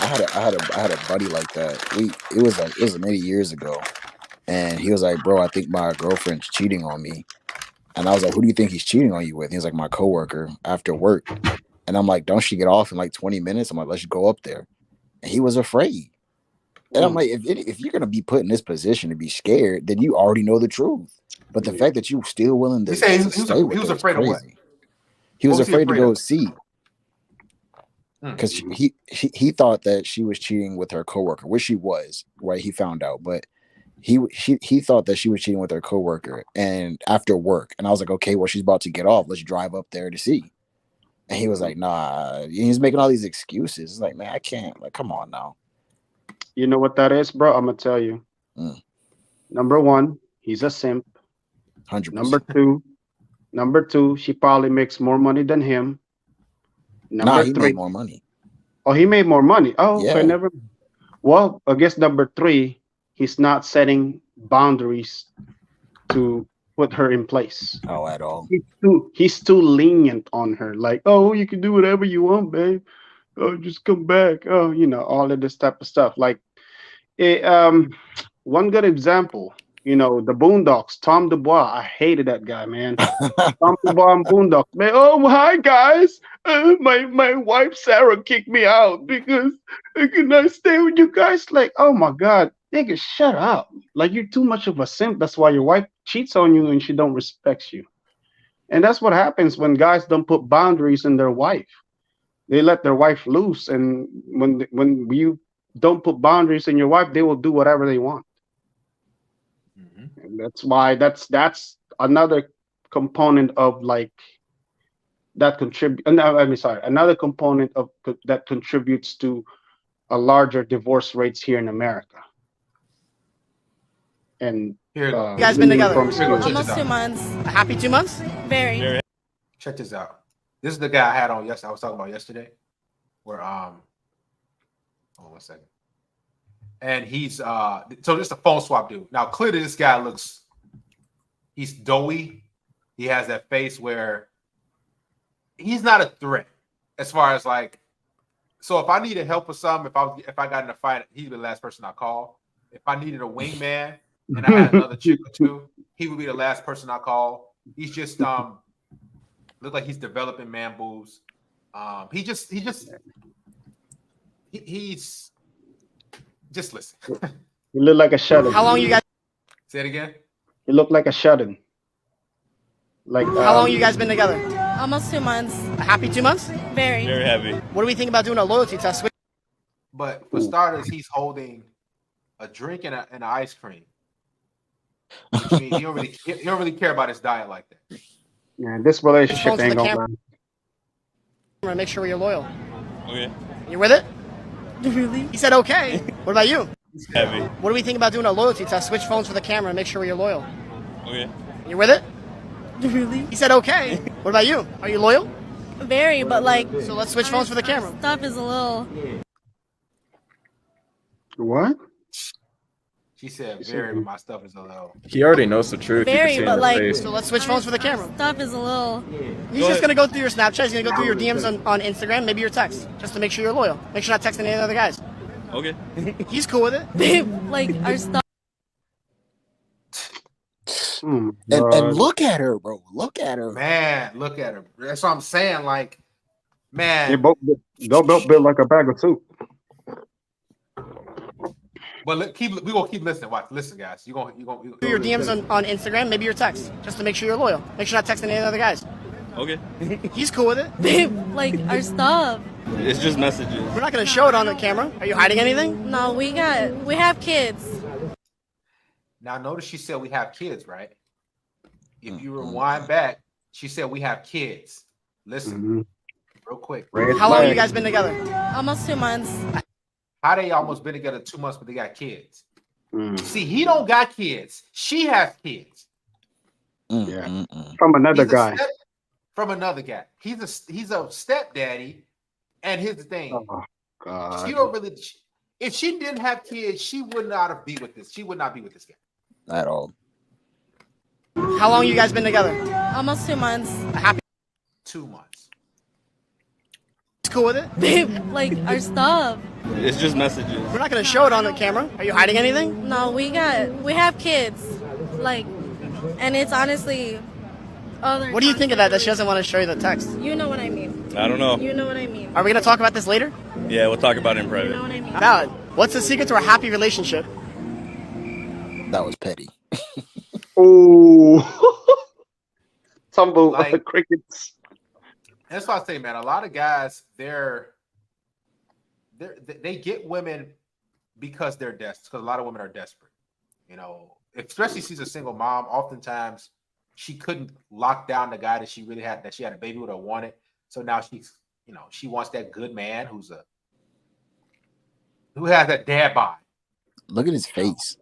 I had a buddy like that. It was many years ago, and he was like, "Bro, I think my girlfriend's cheating on me." And I was like, "Who do you think he's cheating on you with?" He was like, "My coworker after work." And I'm like, "Don't she get off in like 20 minutes?" I'm like, "Let's go up there." And he was afraid. And I'm like, if you're gonna be put in this position to be scared, then you already know the truth. But the fact that you still willing to, he was afraid of what? He was afraid to go see. Because he thought that she was cheating with her coworker, which she was, right? He found out, but he thought that she was cheating with her coworker and after work. And I was like, okay, well, she's about to get off. Let's drive up there to see. And he was like, nah. He's making all these excuses. It's like, man, I can't. Like, come on now. You know what that is, bro? I'm gonna tell you. Number 1, he's a simp. 100%. Number two, she probably makes more money than him. Number he 3, made more money. Oh, he made more money. Oh, Yeah. okay, never. Well, I guess number 3, he's not setting boundaries to put her in place. Oh, at all. He's too lenient on her. Like, oh, you can do whatever you want, babe. Oh, just come back. Oh, all of this type of stuff. Like, one good example. The Boondocks, Tom Dubois. I hated that guy, man. Tom Dubois and Boondocks. Man, oh, hi, guys. My wife, Sarah, kicked me out because I could not stay with you guys. Like, oh, my God. Nigga, shut up. Like, you're too much of a simp. That's why your wife cheats on you and she don't respect you. And that's what happens when guys don't put boundaries in their wife. They let their wife loose. And when you don't put boundaries in your wife, they will do whatever they want. And that's why that's another component of like that contribute. Another component of that contributes to a larger divorce rates here in America. And Here you go. You guys been together Check almost this 2 out. months. Happy 2 months? Very. Check this out. This is the guy I had on yesterday. I was talking about yesterday. Where hold on 1 second. And he's so this is a phone swap dude. Now clearly this guy he's doughy. He has that face where he's not a threat as far as like. So if I needed help with something, if I got in a fight, he'd be the last person I call. If I needed a wingman and I had another chick or two, he would be the last person I call. He's just look like he's developing man boobs. He's just listen. You look like a shut-in. How long you guys? Say it again. You look like a shut-in. Like How long you guys been together? Almost 2 months. Happy 2 months? Very. Very happy. What do we think about doing a loyalty test? But for starters, he's holding a drink and an ice cream. Which means he don't really care about his diet like that. Yeah, this relationship ain't gonna last. I'm gonna make sure you're loyal. Okay. You with it? Really? He said okay. What about you? Heavy. What do we think about doing a loyalty test? Switch phones for the camera and make sure you're loyal. Okay. You with it? Really? He said okay. What about you? Are you loyal? Very, but like. So let's switch phones for the camera. Stuff is a little. What? She said very, but my stuff is a little. He already knows the truth. Very, you can see but in his like. face. So let's switch phones for the camera. Stuff is a little. He's just gonna go through your Snapchat. He's gonna go through your DMs on Instagram, maybe your text, just to make sure you're loyal. Make sure you're not texting any other guys. Okay. He's cool with it. Like our stuff. And look at her, bro. Look at her. Man, look at her. That's what I'm saying. Like, man. They both built like a bag of soup. But we gonna keep listening. Watch, listen, guys. You gonna Through your DMs on Instagram, maybe your text, just to make sure you're loyal. Make sure you're not texting any other guys. Okay. He's cool with it. Like our stuff. It's just messages. We're not gonna show it on the camera. Are you hiding anything? No, we have kids. Now notice she said we have kids, right? If you rewind back, she said we have kids. Listen, real quick. How long have you guys been together? Almost 2 months. How they almost been together 2 months, but they got kids. See, he don't got kids. She has kids. Yeah. From another guy. From another guy. He's a stepdaddy, and here's the thing. Oh God. She don't really. If she didn't have kids, she would not be with this. She would not be with this guy at all. How long you guys been together? Almost 2 months. Happy 2 months. He's cool with it. Like our stuff. It's just messages. We're not gonna show it on the camera. Are you hiding anything? No, we have kids. Like, and it's honestly. What do you think of that she doesn't want to show you the text? You know what I mean. I don't know. You know what I mean. Are we gonna talk about this later? Yeah, we'll talk about it in private. You know what I mean. Valid. What's the secret to a happy relationship? That was petty. Oh, tumble like the crickets. That's why I say, man, a lot of guys, they get women because they're desperate. Because a lot of women are desperate. You know, especially if she's a single mom. Oftentimes, she couldn't lock down the guy that she really had, that she had a baby with or wanted. So now she wants that good man who has that dad bod. Look at his face.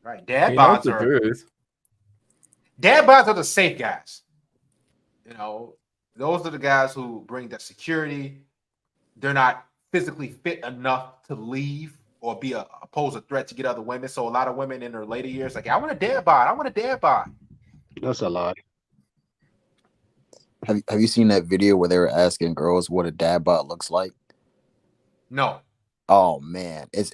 Right, dad bods are the safe guys. You know, those are the guys who bring that security. They're not physically fit enough to leave or pose a threat to get other women. So a lot of women in their later years, like, I want a dad bod. I want a dad bod. That's a lot. Have you seen that video where they were asking girls what a dad bod looks like? No. Oh man, it's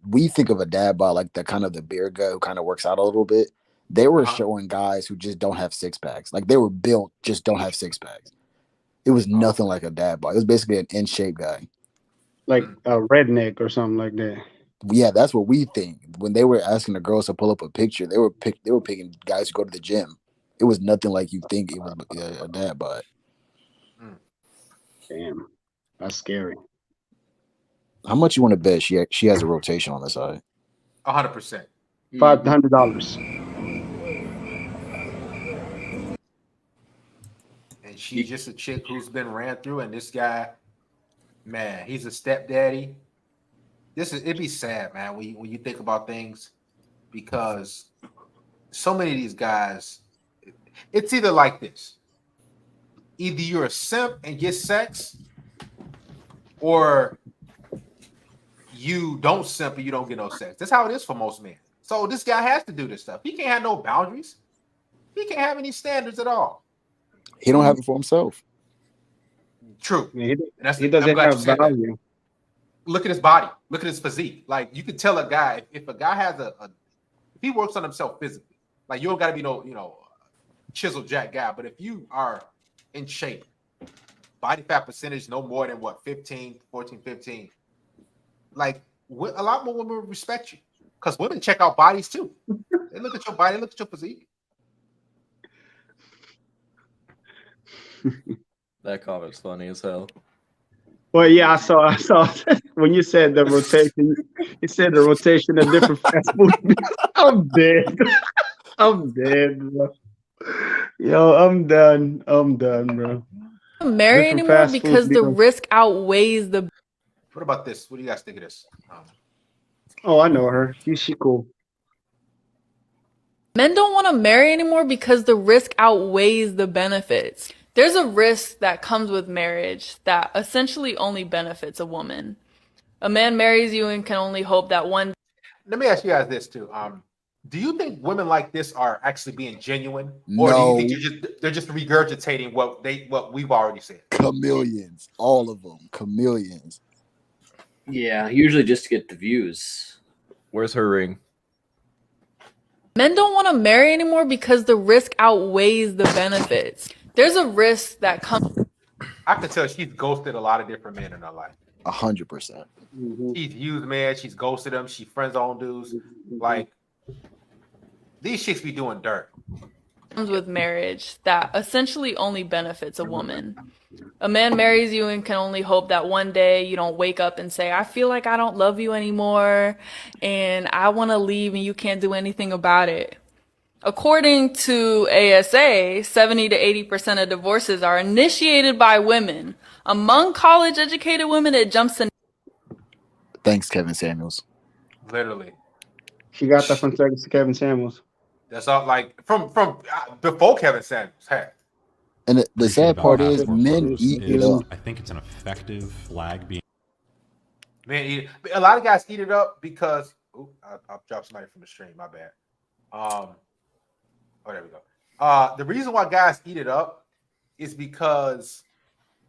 we think of a dad bod like the kind of the beer guy who kind of works out a little bit. They were showing guys who just don't have six packs. Like they were built, just don't have six packs. It was nothing like a dad bod. It was basically an in shape guy, like a redneck or something like that. Yeah, that's what we think. When they were asking the girls to pull up a picture, they were picking guys who go to the gym. It was nothing like you think it was a dad bod. Damn, that's scary. How much you want to bet she has a rotation on the side? 100%. $500. And she's just a chick who's been ran through, and this guy, man, he's a stepdaddy. It'd be sad, man, when you think about things, because so many of these guys, it's either like this. Either you're a simp and get sex, or you don't simp and you don't get no sex. That's how it is for most men. So this guy has to do this stuff. He can't have no boundaries. He can't have any standards at all. He don't have it for himself. True. Yeah, he I'm doesn't glad you have said that. value. Look at his body. Look at his physique. Like, you could tell a guy, if a guy has if he works on himself physically, like, you don't got to be no chisel jack guy, but if you are in shape, body fat percentage no more than 14, 15, like, a lot more women respect you, because women check out bodies too. They look at your body, look at your physique. That comment's funny as hell. Well, yeah, I saw when you said the rotation. You said the rotation of different fast food. I'm dead. I'm dead, bro. Yo, I'm done, bro. Marry Different anymore fast food because the deals. risk outweighs the. What about this? What do you guys think of this? Oh, I know her. She cool. Men don't want to marry anymore because the risk outweighs the benefits. There's a risk that comes with marriage that essentially only benefits a woman. A man marries you and can only hope that one. Let me ask you guys this too. Do you think women like this are actually being genuine, or No. do you think they're just regurgitating what we've already said? Chameleons, all of them, chameleons. Yeah, usually just to get the views. Where's her ring? Men don't want to marry anymore because the risk outweighs the benefits. There's a risk that comes. I can tell she's ghosted a lot of different men in her life. 100%. She's used men, she's ghosted them, she friends on dudes. Like, these chicks be doing dirt. Comes with marriage that essentially only benefits a woman. A man marries you and can only hope that one day you don't wake up and say, I feel like I don't love you anymore and I want to leave and you can't do anything about it. According to ASA, 70 to 80% of divorces are initiated by women. Among college-educated women, it jumps to. Thanks, Kevin Samuels. Literally. She got that from Kevin Samuels. That's all, like, from before Kevin Samuels. Heck. And the sad part is, men eat it up. I think it's an effective flag being. Man, eat it. A lot of guys eat it up because I'll drop somebody from the stream. My bad. Oh, there we go. The reason why guys eat it up is because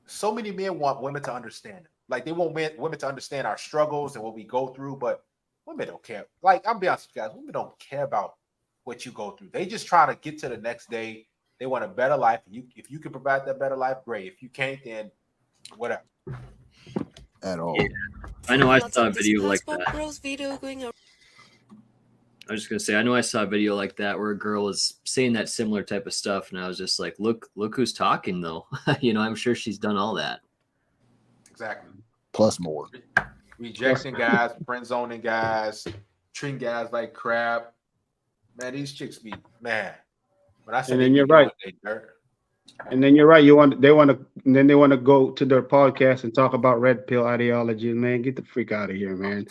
so many men want women to understand them. Like, they want women to understand our struggles and what we go through, but women don't care. Like, I'm be honest with you guys, women don't care about what you go through. They just try to get to the next day. They want a better life. If you can provide that better life, great. If you can't, then whatever. At all. Yeah. I know I saw a video like that. I was just gonna say, I know I saw a video like that where a girl was saying that similar type of stuff, and I was just like, look who's talking though. I'm sure she's done all that. Exactly. Plus more. Rejecting guys, friend zoning guys, treating guys like crap. Man, these chicks be man. When I say And then you're right. And then you're right. They want to go to their podcast and talk about red pill ideology. Man, get the freak out of here, man.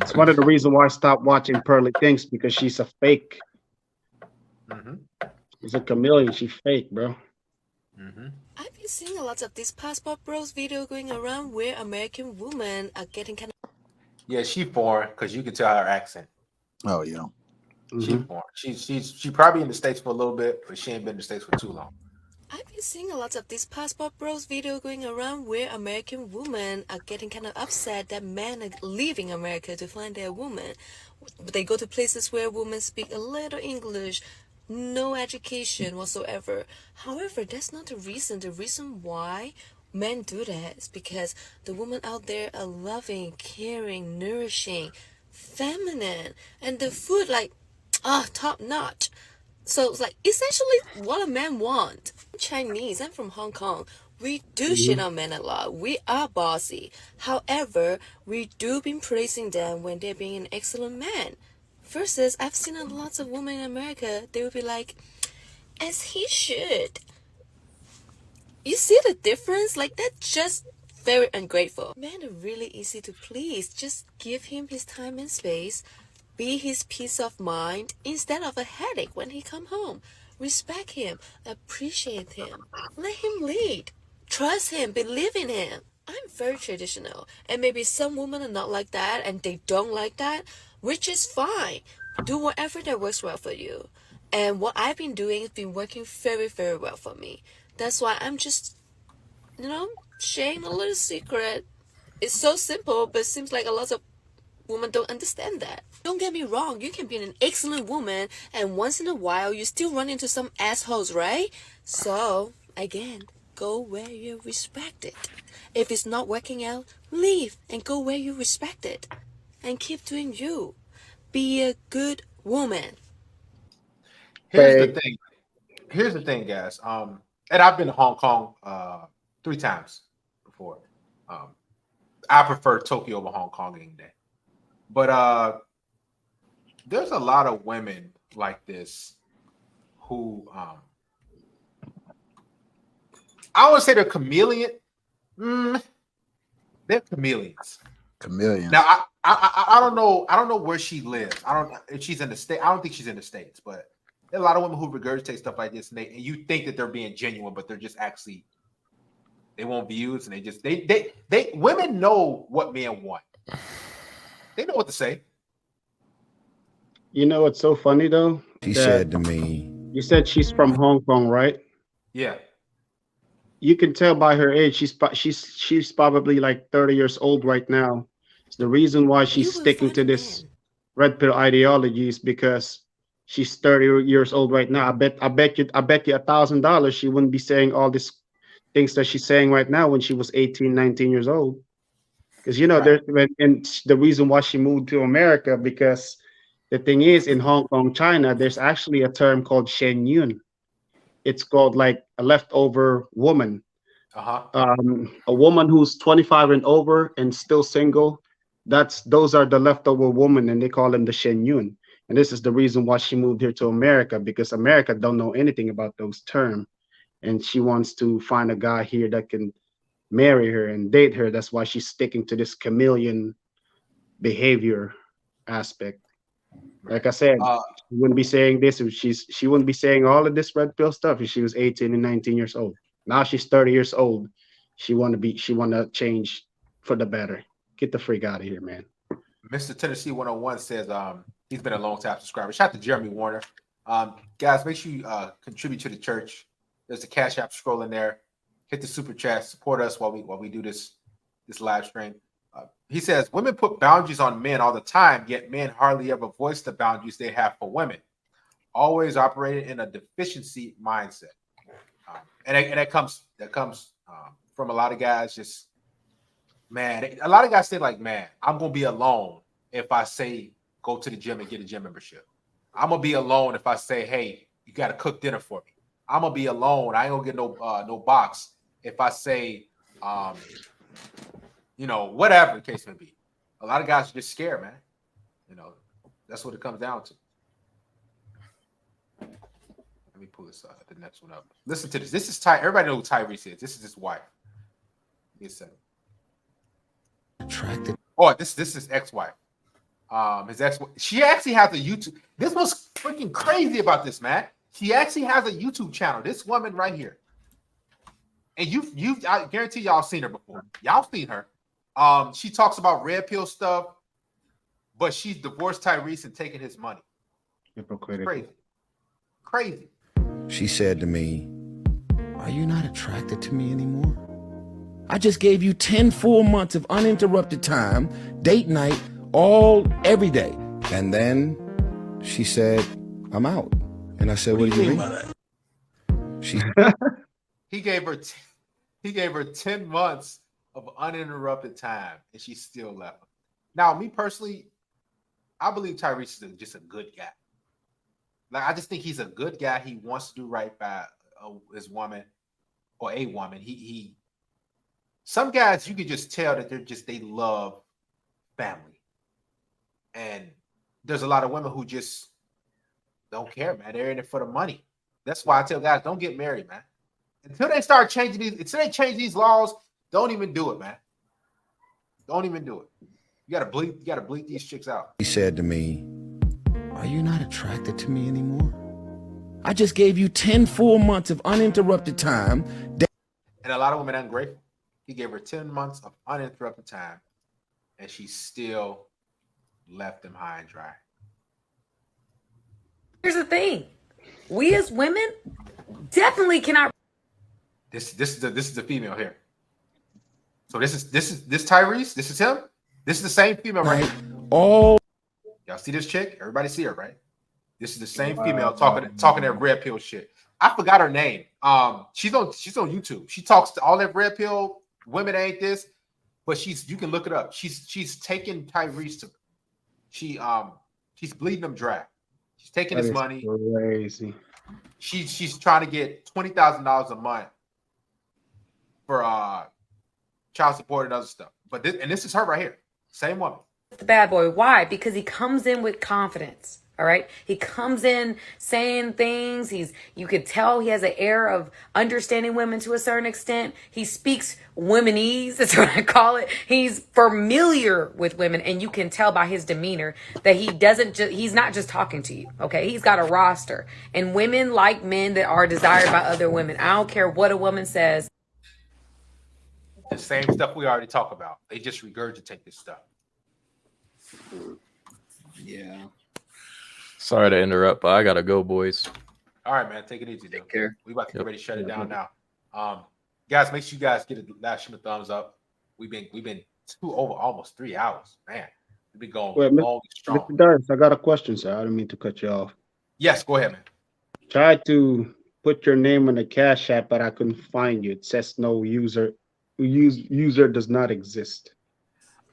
It's one of the reasons why I stopped watching Pearly Thinks, because she's a fake. She's a chameleon. She's fake, bro. I've been seeing a lot of this passport bros video going around where American women are getting kind of. Yeah, she foreign because you can tell her accent. Oh yeah. She foreign. She probably in the States for a little bit, but she ain't been in the States for too long. I've been seeing a lot of this passport bros video going around where American women are getting kind of upset that men are leaving America to find their woman. They go to places where women speak a little English, no education whatsoever. However, that's not the reason. The reason why men do that is because the women out there are loving, caring, nourishing, feminine, and the food top notch. So it's like essentially what a man want. I'm Chinese. I'm from Hong Kong. We do shit on men a lot. We are bossy. However, we do been praising them when they're being an excellent man. Versus, I've seen a lots of women in America, they will be like, as he should. You see the difference? Like, that's just very ungrateful. Men are really easy to please. Just give him his time and space. Be his peace of mind instead of a headache when he come home. Respect him. Appreciate him. Let him lead. Trust him. Believe in him. I'm very traditional. And maybe some women are not like that and they don't like that, which is fine. Do whatever that works well for you. And what I've been doing has been working very, very well for me. That's why I'm just, sharing a little secret. It's so simple, but it seems like a lot of women don't understand that. Don't get me wrong, you can be an excellent woman, and once in a while, you still run into some assholes, right? So, again, go where you're respected. If it's not working out, leave and go where you're respected. And keep doing you. Be a good woman. Here's the thing, guys. And I've been to Hong Kong 3 times before. I prefer Tokyo over Hong Kong any day. But there's a lot of women like this who I don't want to say they're chameleon. They're chameleons. Chameleons. Now I don't know. I don't know where she lives. I don't if she's in the state. I don't think she's in the States, but there are a lot of women who regurgitate stuff like this, and you think that they're being genuine, but they're just actually they want views, and they women know what men want. They know what to say. You know what's so funny though? She said to me, you said she's from Hong Kong, right? Yeah. You can tell by her age. She's probably like 30 years old right now. It's the reason why she's sticking to this red pill ideology is because she's 30 years old right now. I bet you $1,000 she wouldn't be saying all these things that she's saying right now when she was 18, 19 years old. Because and the reason why she moved to America, because the thing is in Hong Kong, China, there's actually a term called Shen Yun. It's called like a leftover woman. A woman who's 25 and over and still single. Those are the leftover women, and they call them the Shen Yun. And this is the reason why she moved here to America, because America don't know anything about those terms. And she wants to find a guy here that can marry her and date her. That's why she's sticking to this chameleon behavior aspect. Like I said, she wouldn't be saying this if she wouldn't be saying all of this red pill stuff if she was 18 and 19 years old. Now she's 30 years old. She wanna change for the better. Get the freak out of here, man. Mr. Tennessee 101 says he's been a long time subscriber. Shout out to Jeremy Warner. Guys, make sure you contribute to the church. There's a Cash App scrolling there. Hit the super chat. Support us while we do this live stream. He says women put boundaries on men all the time, yet men hardly ever voice the boundaries they have for women. Always operating in a deficiency mindset, and that comes from a lot of guys. Just a lot of guys say like, man, I'm gonna be alone if I say go to the gym and get a gym membership. I'm gonna be alone if I say, hey, you got to cook dinner for me. I'm gonna be alone. I ain't gonna get no box if I say, whatever the case may be. A lot of guys are just scared, man. That's what it comes down to. Let me pull the next one up. Listen to this. This is Ty. Everybody knows who Tyrese is. This is his wife. Give me a second. Attracted. Oh, this is his ex-wife. His ex. She actually has a YouTube. This was freaking crazy about this, man. She actually has a YouTube channel. This woman right here. And I guarantee y'all seen her before. Y'all seen her. She talks about red pill stuff, but she's divorced Tyrese and taking his money. Crazy. She said to me, "Are you not attracted to me anymore? I just gave you 10 full months of uninterrupted time, date night, every day." And then she said, "I'm out." And I said, "What do you mean by that?" He gave her 10 months of uninterrupted time, and she still left him. Now, me personally, I believe Tyrese is just a good guy. Like, I just think he's a good guy. He wants to do right by his woman. or a woman, some guys you can just tell that they love family, and there's a lot of women who just don't care, man. They're in it for the money. That's why I tell guys, don't get married, man. Until they change these laws, don't even do it, man. Don't even do it. You gotta bleed these chicks out. He said to me, "Are you not attracted to me anymore? I just gave you 10 full months of uninterrupted time." And a lot of women are ungrateful. He gave her 10 months of uninterrupted time, and she still left him high and dry. Here's the thing. We as women definitely cannot. This is the female here. So this is Tyrese. This is him. This is the same female right here. Oh, y'all see this chick? Everybody see her, right? This is the same female talking that red pill shit. I forgot her name. She's on YouTube. She talks to all that red pill women ain't this, but you can look it up. She's taking Tyrese to she's bleeding him dry. She's taking his money. Crazy. She's trying to get $20,000 a month for child support and other stuff. But this is her right here. Same woman. The bad boy. Why? Because he comes in with confidence. All right. He comes in saying things. You could tell he has an air of understanding women to a certain extent. He speaks womenese. That's what I call it. He's familiar with women, and you can tell by his demeanor that he's not just talking to you. Okay. He's got a roster, and women like men that are desired by other women. I don't care what a woman says. The same stuff we already talked about. They just regurgitate this stuff. Yeah. Sorry to interrupt, but I gotta go, boys. All right, man. Take it easy. Take care. We about to get ready to shut it down now. Guys, make sure you guys get a last thumbs up. We've been almost 3 hours, man. We've been going long and strong. Mr. Darius, I got a question, sir. I didn't mean to cut you off. Yes, go ahead, man. Tried to put your name on the Cash App, but I couldn't find you. It says no user. User does not exist.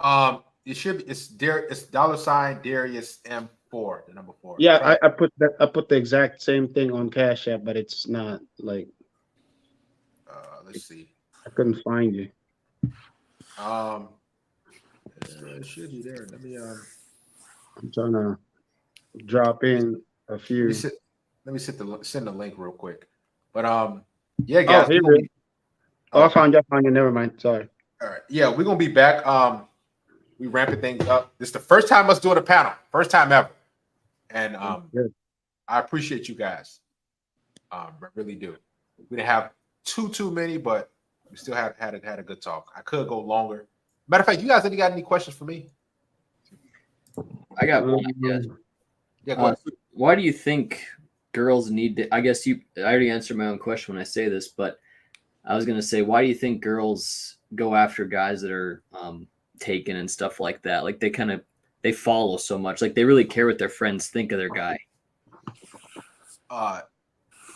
It should be. It's $ Darius M4, the number 4. Yeah, I put the exact same thing on Cash App, but it's not like. Let's see. I couldn't find you. It should be there. Let me. I'm trying to drop in a few. Let me send the link real quick. But yeah, guys. I found you. Never mind. Sorry. All right. Yeah, we're gonna be back. We ramping things up. This is the first time us doing a panel. First time ever. And I appreciate you guys. I really do. We didn't have too many, but we still had a good talk. I could go longer. Matter of fact, you guys got any questions for me? I got one. Yeah, go ahead. Why do you think girls need to? I guess I already answered my own question when I say this, but I was gonna say, why do you think girls go after guys that are taken and stuff like that? Like they follow so much, like they really care what their friends think of their guy.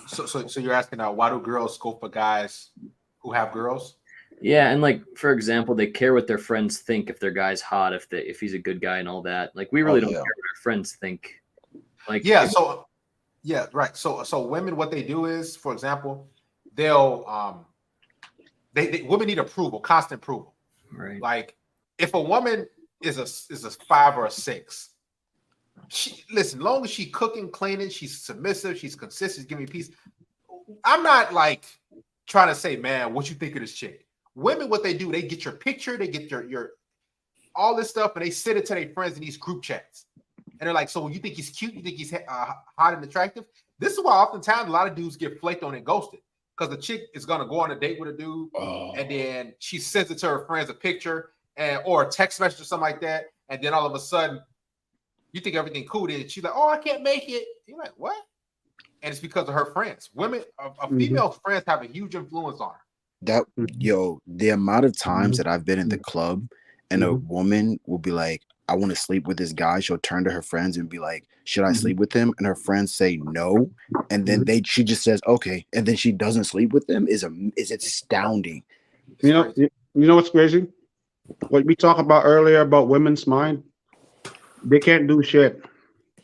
So you're asking now, why do girls go for guys who have girls? Yeah, and like for example, they care what their friends think if their guy's hot, if he's a good guy and all that. Like we really don't care what our friends think. Like right. So women, what they do is, for example, they'll women need approval, constant approval. Right. Like if a woman is a 5 or a 6, long as she cooking, cleaning, she's submissive, she's consistent, giving me peace. I'm not like trying to say, man, what you think of this chick. Women, what they do, they get your picture, they get your all this stuff, and they send it to their friends in these group chats. And they're like, so you think he's cute? You think he's hot and attractive? This is why oftentimes a lot of dudes get flaked on and ghosted. Because the chick is gonna go on a date with a dude, and then she sends it to her friends, a picture or a text message or something like that, and then all of a sudden you think everything cool, then she's like, "Oh, I can't make it." You're like, "What?" And it's because of her friends. Women, female friends have a huge influence on her. The amount of times that I've been in the club and a woman will be like, "I want to sleep with this guy." She'll turn to her friends and be like, "Should I sleep with him?" And her friends say no, and then she just says okay, and then she doesn't sleep with them. Is astounding. You know what's crazy? What we talked about earlier about women's mind, they can't do shit.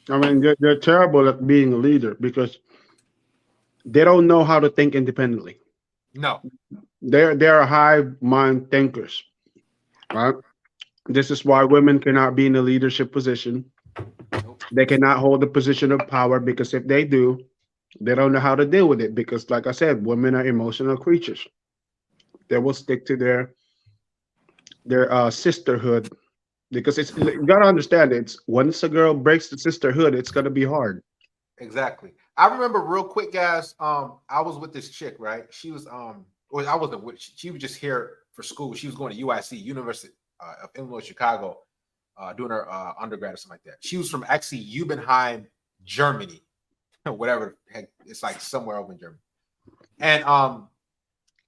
I mean, they're terrible at being a leader because they don't know how to think independently. No. They're hive mind thinkers, right? This is why women cannot be in a leadership position. They cannot hold a position of power because if they do, they don't know how to deal with it. Because, like I said, women are emotional creatures. They will stick to their sisterhood because you gotta understand it's once a girl breaks the sisterhood, it's gonna be hard. Exactly. I remember real quick, guys. I was with this chick, right? She was or I wasn't with. She was just here for school. She was going to UIC, University of Illinois Chicago, doing her undergrad or something like that. She was from actually Ubenheim, Germany, whatever. Heck, it's like somewhere over in Germany. And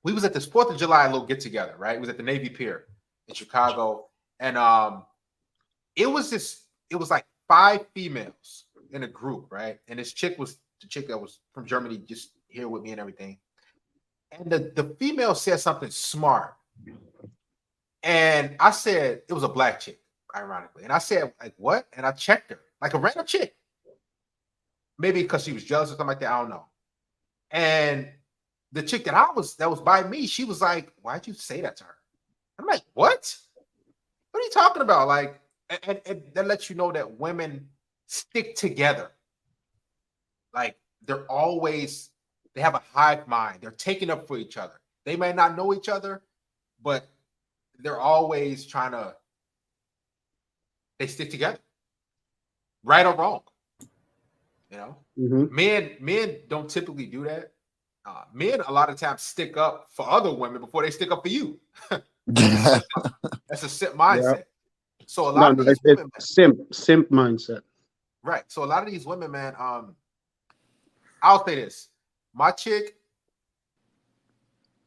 we was at this 4th of July little get together, right? It was at the Navy Pier in Chicago, and it was like 5 females in a group, right? And this chick was the chick that was from Germany, just here with me and everything. And the female said something smart. And I said, it was a black chick, ironically. And I said, like, what? And I checked her, like a random chick. Maybe because she was jealous or something like that. I don't know. And the chick that was by me, she was like, why'd you say that to her? I'm like, what? What are you talking about? Like, and that lets you know that women stick together. Like they have a hive mind. They're taking up for each other. They may not know each other, but they're always they stick together, right or wrong. You know, men don't typically do that. Men a lot of times stick up for other women before they stick up for you. That's a simp mindset. Yeah. So a lot of these women, simp mindset. Right. So a lot of these women, man, I'll say this. My chick,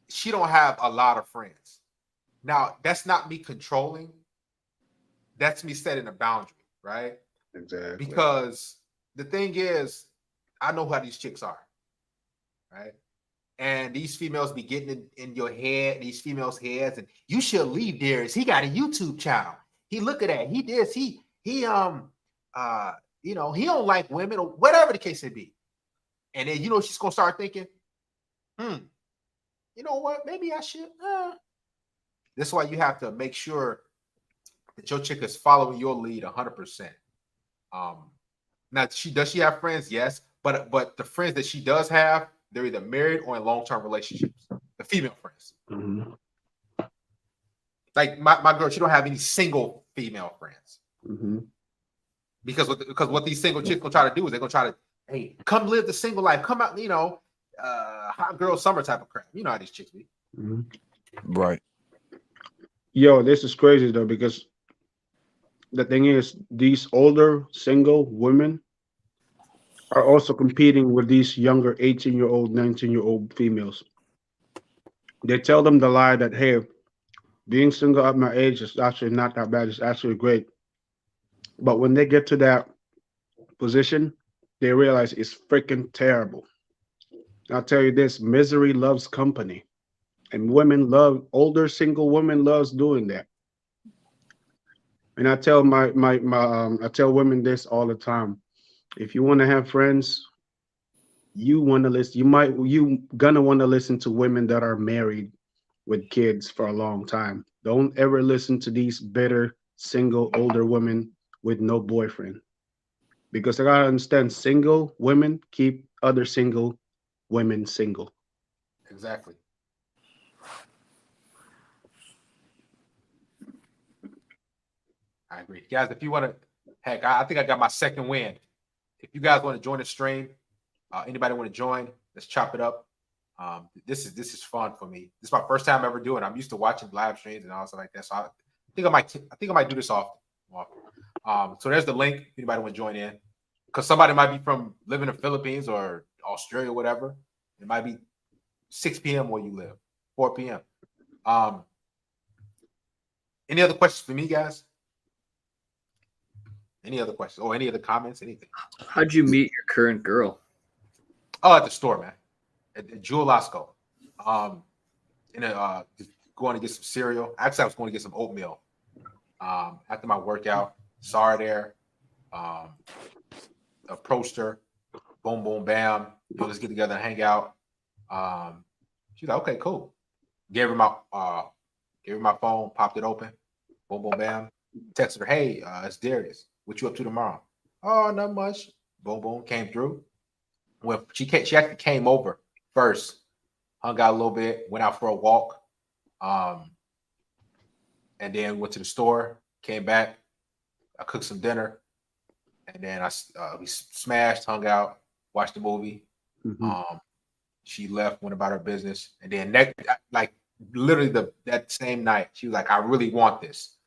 she don't have a lot of friends. Now, that's not me controlling. That's me setting a boundary, right? Exactly. Because the thing is, I know how these chicks are, right? And these females be getting in your head, these females' heads, and you should leave Darius. He got a YouTube channel. He look at that. He this. He you know, he don't like women or whatever the case may be. And then, you know, she's going to start thinking, you know what? Maybe I should. This is why you have to make sure that your chick is following your lead 100%. Now, does she have friends? Yes. But the friends that she does have, they're either married or in long-term relationships. The female friends. Mm-hmm. Like my girl, she don't have any single female friends. Mm-hmm. Because what these single chicks gonna try to do is they're gonna try to, hey, come live the single life, come out, you know, hot girl summer type of crap. You know how these chicks be. Mm-hmm. Right. Yo, this is crazy though, because the thing is, these older single women are also competing with these younger 18-year-old, 19-year-old females. They tell them the lie that, hey, being single at my age is actually not that bad. It's actually great. But when they get to that position, they realize it's freaking terrible. I'll tell you this, misery loves company. And older single women loves doing that. And I tell I tell women this all the time. If you want to have friends, you gonna want to listen to women that are married with kids for a long time. Don't ever listen to these bitter, single, older women with no boyfriend. Because I gotta understand, single women keep other single women single. Exactly. I agree. Guys, if you want to, heck, I think I got my second win. If you guys want to join the stream, anybody want to join, let's chop it up. This is fun for me. This is my first time ever doing it. I'm used to watching live streams and all stuff like that. So I think I might do this often. So there's the link. If anybody want to join in, because somebody might be living in the Philippines or Australia, or whatever. It might be 6 p.m. where you live, 4 p.m. Any other questions for me, guys? Any other questions or any other comments? Anything? How'd you meet your current girl? Oh, at the store, man. At Jewel Lasco. Just going to get some cereal. Actually, I was going to get some oatmeal. After my workout, saw her there. Approached her. Boom, boom, bam. Let's get together and hang out. She's like, okay, cool. Gave her my phone, popped it open, boom, boom, bam. Texted her, hey, it's Darius. What you up to tomorrow? Oh, not much. Boom, boom, came through. When she actually came over first, hung out a little bit, went out for a walk, and then went to the store, came back. I cooked some dinner, and then we smashed, hung out, watched the movie. She left, went about her business, and then literally that same night, she was like, "I really want this,"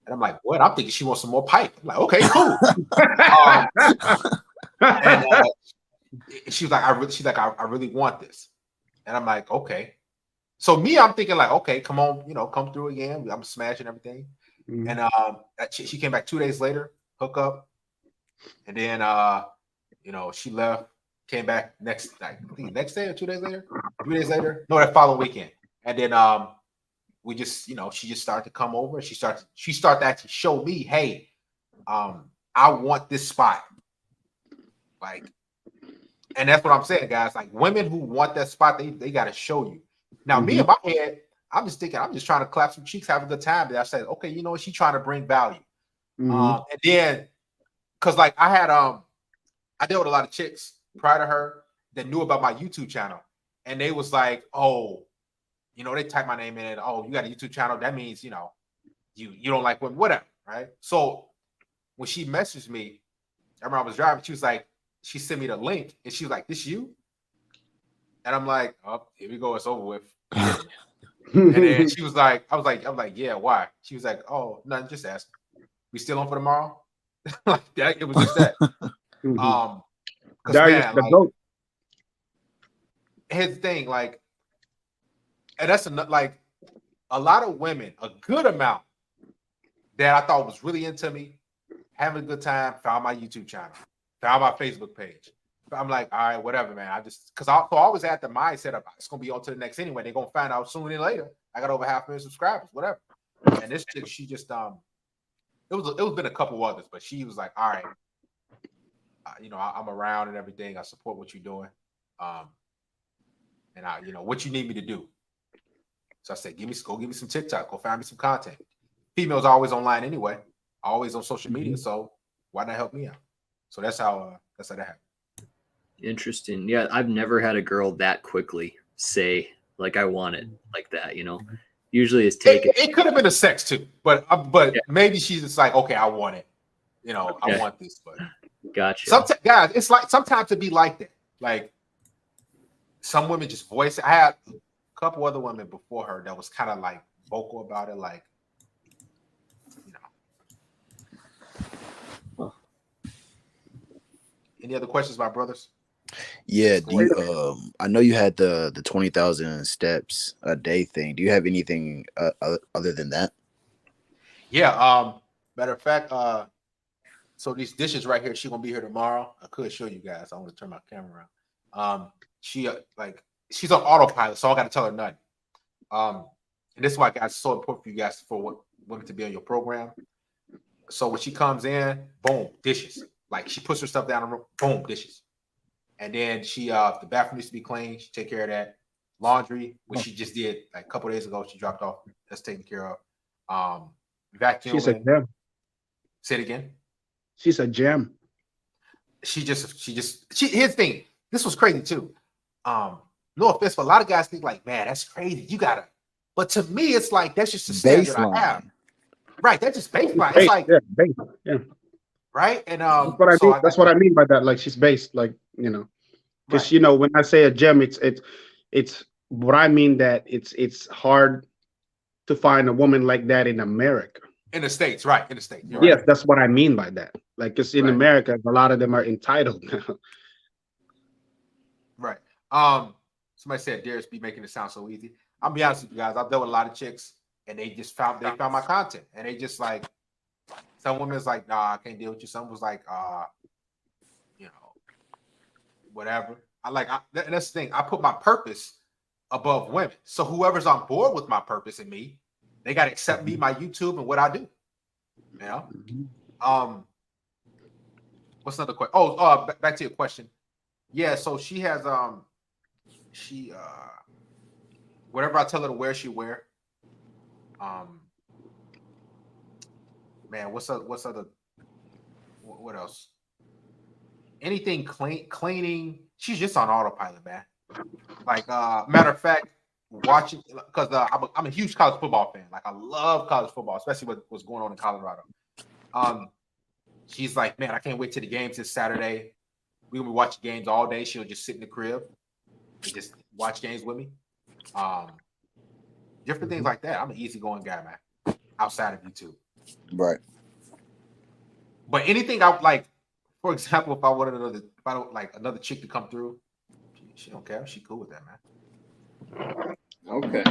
and I'm like, "What?" I'm thinking she wants some more pipe. I'm like, "Okay, cool." And she was like, "I really want this," and I'm like, "Okay." So I'm thinking like, "Okay, come on, come through again. I'm smashing everything." And she came back 2 days later, hook up, and then she left, came back next day or 2 days later, 3 days later, no, that following weekend, and then we just she just started to come over. She started to actually show me, hey, I want this spot, like, and that's what I'm saying, guys. Like, women who want that spot, they got to show you. Now, me in my head, I'm just thinking, I'm just trying to clap some cheeks, have a good time. And I said, okay, you know what? She's trying to bring value. And then, because like I dealt with a lot of chicks prior to her that knew about my YouTube channel. And they was like, oh, they type my name in it. Oh, you got a YouTube channel. That means, you don't like women, whatever. Right. So when she messaged me, I remember I was driving, she sent me the link and she was like, this you? And I'm like, oh, here we go. It's over with. And then she was like, I was like, yeah, why? She was like, oh, nothing, just ask. We still on for tomorrow? Like that, it was just that. Darius, the goat. Here's the thing, like, and that's like a lot of women, a good amount that I thought was really into me, having a good time, found my YouTube channel, found my Facebook page. I'm like, all right, whatever, man. Because I always had the mindset of it's gonna be on to the next anyway. They're gonna find out sooner than later. I got over 500,000 subscribers, whatever. And this chick, she just it was been a couple others, but she was like, all right, I'm around and everything. I support what you're doing, and what you need me to do. So I said, go give me some TikTok, go find me some content. Females are always online anyway, always on social media. So why not help me out? So that's how that happened. Interesting. Yeah, I've never had a girl that quickly say like I want it like that. Usually it's taken. It could have been a sex too, but yeah. Maybe she's just like, okay, I want it. I want this. But gotcha. Sometimes, guys, it's like sometimes it be like that. Like some women just voice it. I had a couple other women before her that was kind of like vocal about it, like Any other questions, my brothers? Yeah, I know you had the 20,000 steps a day thing. Do you have anything other than that? Yeah. Matter of fact, so these dishes right here, she's gonna be here tomorrow. I could show you guys. I want to turn my camera around. She's on autopilot, so I got to tell her nothing. And this is why, guys, it's so important for you guys for women to be on your program. So when she comes in, boom, dishes. Like she puts her stuff down in the room, boom, dishes. And then she if the bathroom needs to be clean, she take care of that. Laundry, which she just did like a couple days ago, she dropped off. That's taken care of. Vacuuming. She's a gem. Say it again. She's a gem. Here's the thing. This was crazy too. No offense, but a lot of guys think like, man, that's crazy. You gotta. But to me, it's like that's just the standard I have. Right. That's just baseline. It's like right. And that's what I mean. That's what I mean by that. Like she's based, like because when I say a gem, it's what I mean that it's hard to find a woman like that in America. In the States, right? In the States. Yes, right. That's what I mean by that. Like, because in America, a lot of them are entitled now. Right. Somebody said Darius be making it sound so easy. I'll be honest with you guys. I've dealt with a lot of chicks, and they found my content, and they just like some women's like, nah, I can't deal with you. Some was like, whatever. That's the thing. I put my purpose above women. So whoever's on board with my purpose and me, they got to accept me, my YouTube, and what I do. What's another question? back to your question. Yeah, so she has whatever I tell her to wear, she wear. Man, what's other? What else? Anything cleaning. She's just on autopilot, man. Like, matter of fact, watching because I'm a huge college football fan. Like, I love college football, especially what's going on in Colorado. She's like, man, I can't wait till the games this Saturday. We're gonna be watching games all day. She'll just sit in the crib and just watch games with me. Different things like that. I'm an easygoing guy, man. Outside of YouTube, Right. but anything I like, for example, if I don't like another chick to come through, she don't care. She cool with that, man. Okay.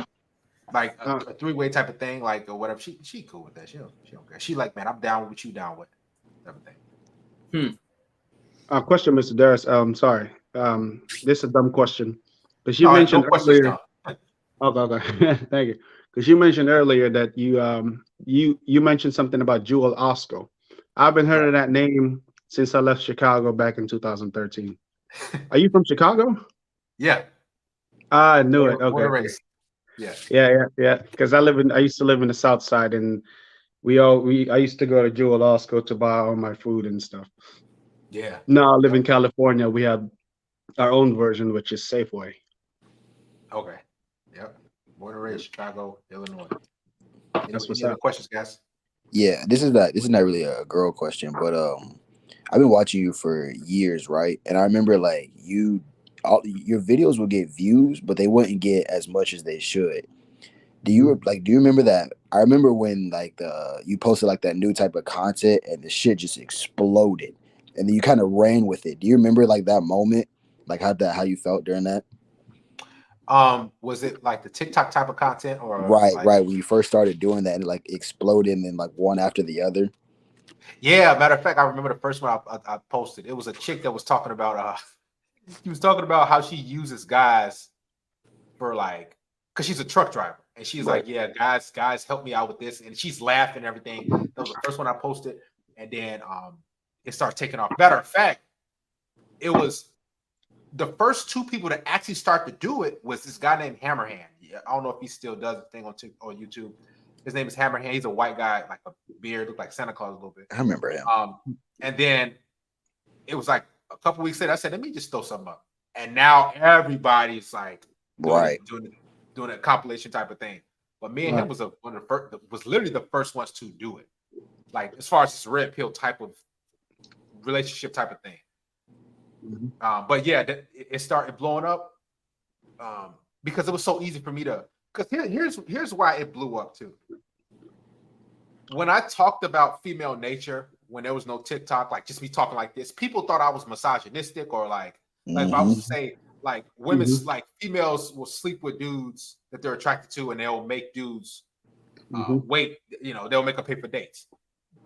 Like a three-way type of thing, like or whatever. She cool with that. She don't care. She like, man, I'm down with what you down with. Everything. Question, Mr. Darius. Sorry. This is a dumb question. Because you No, mentioned no questions, earlier. Okay. Thank you. Because you mentioned earlier that you mentioned something about Jewel Osco. I've been heard of that name since I left Chicago back in 2013. Are you from Chicago? Yeah. I knew it. Born and Okay. raised. Yeah. Yeah. Because I used to live in the South Side, and I used to go to Jewel Osco to buy all my food and stuff. Yeah. Now I live in California. We have our own version, which is Safeway. Okay. Yep. Born and raised Chicago, Illinois. That's what's Any other up. questions, guys? Yeah, this is not really a girl question, but I've been watching you for years, right? And I remember like your videos would get views, but they wouldn't get as much as they should. Do you remember that? I remember when you posted like that new type of content and the shit just exploded, and then you kind of ran with it. Do you remember like that moment, like how you felt during that? Was it like the TikTok type of content or Right, like, right. When you first started doing that and it like exploded and then like one after the other. Yeah, matter of fact, I remember the first one I posted. It was a chick that was talking about she was talking about how she uses guys for like, because she's a truck driver, and she's like, yeah, guys help me out with this, and she's laughing and everything. That was the first one I posted, and then it started taking off. Matter of fact, it was the first two people to actually start to do it was this guy named Hammerhand. Yeah, I don't know if he still does the thing on YouTube. His name is Hammerhand. He's a white guy, like a beard, looked like Santa Claus a little bit. I remember him. And then it was like a couple weeks later, I said, let me just throw something up. And now everybody's like doing a compilation type of thing. But me and him was one of the first, was literally the first ones to do it. Like as far as this red pill type of relationship type of thing. But yeah, it started blowing up because it was so easy for me to. Because here's why it blew up too. When I talked about female nature, when there was no TikTok, like just me talking like this, people thought I was misogynistic or like if I was to say like women's like females will sleep with dudes that they're attracted to, and they'll make dudes wait. They'll make them pay for dates.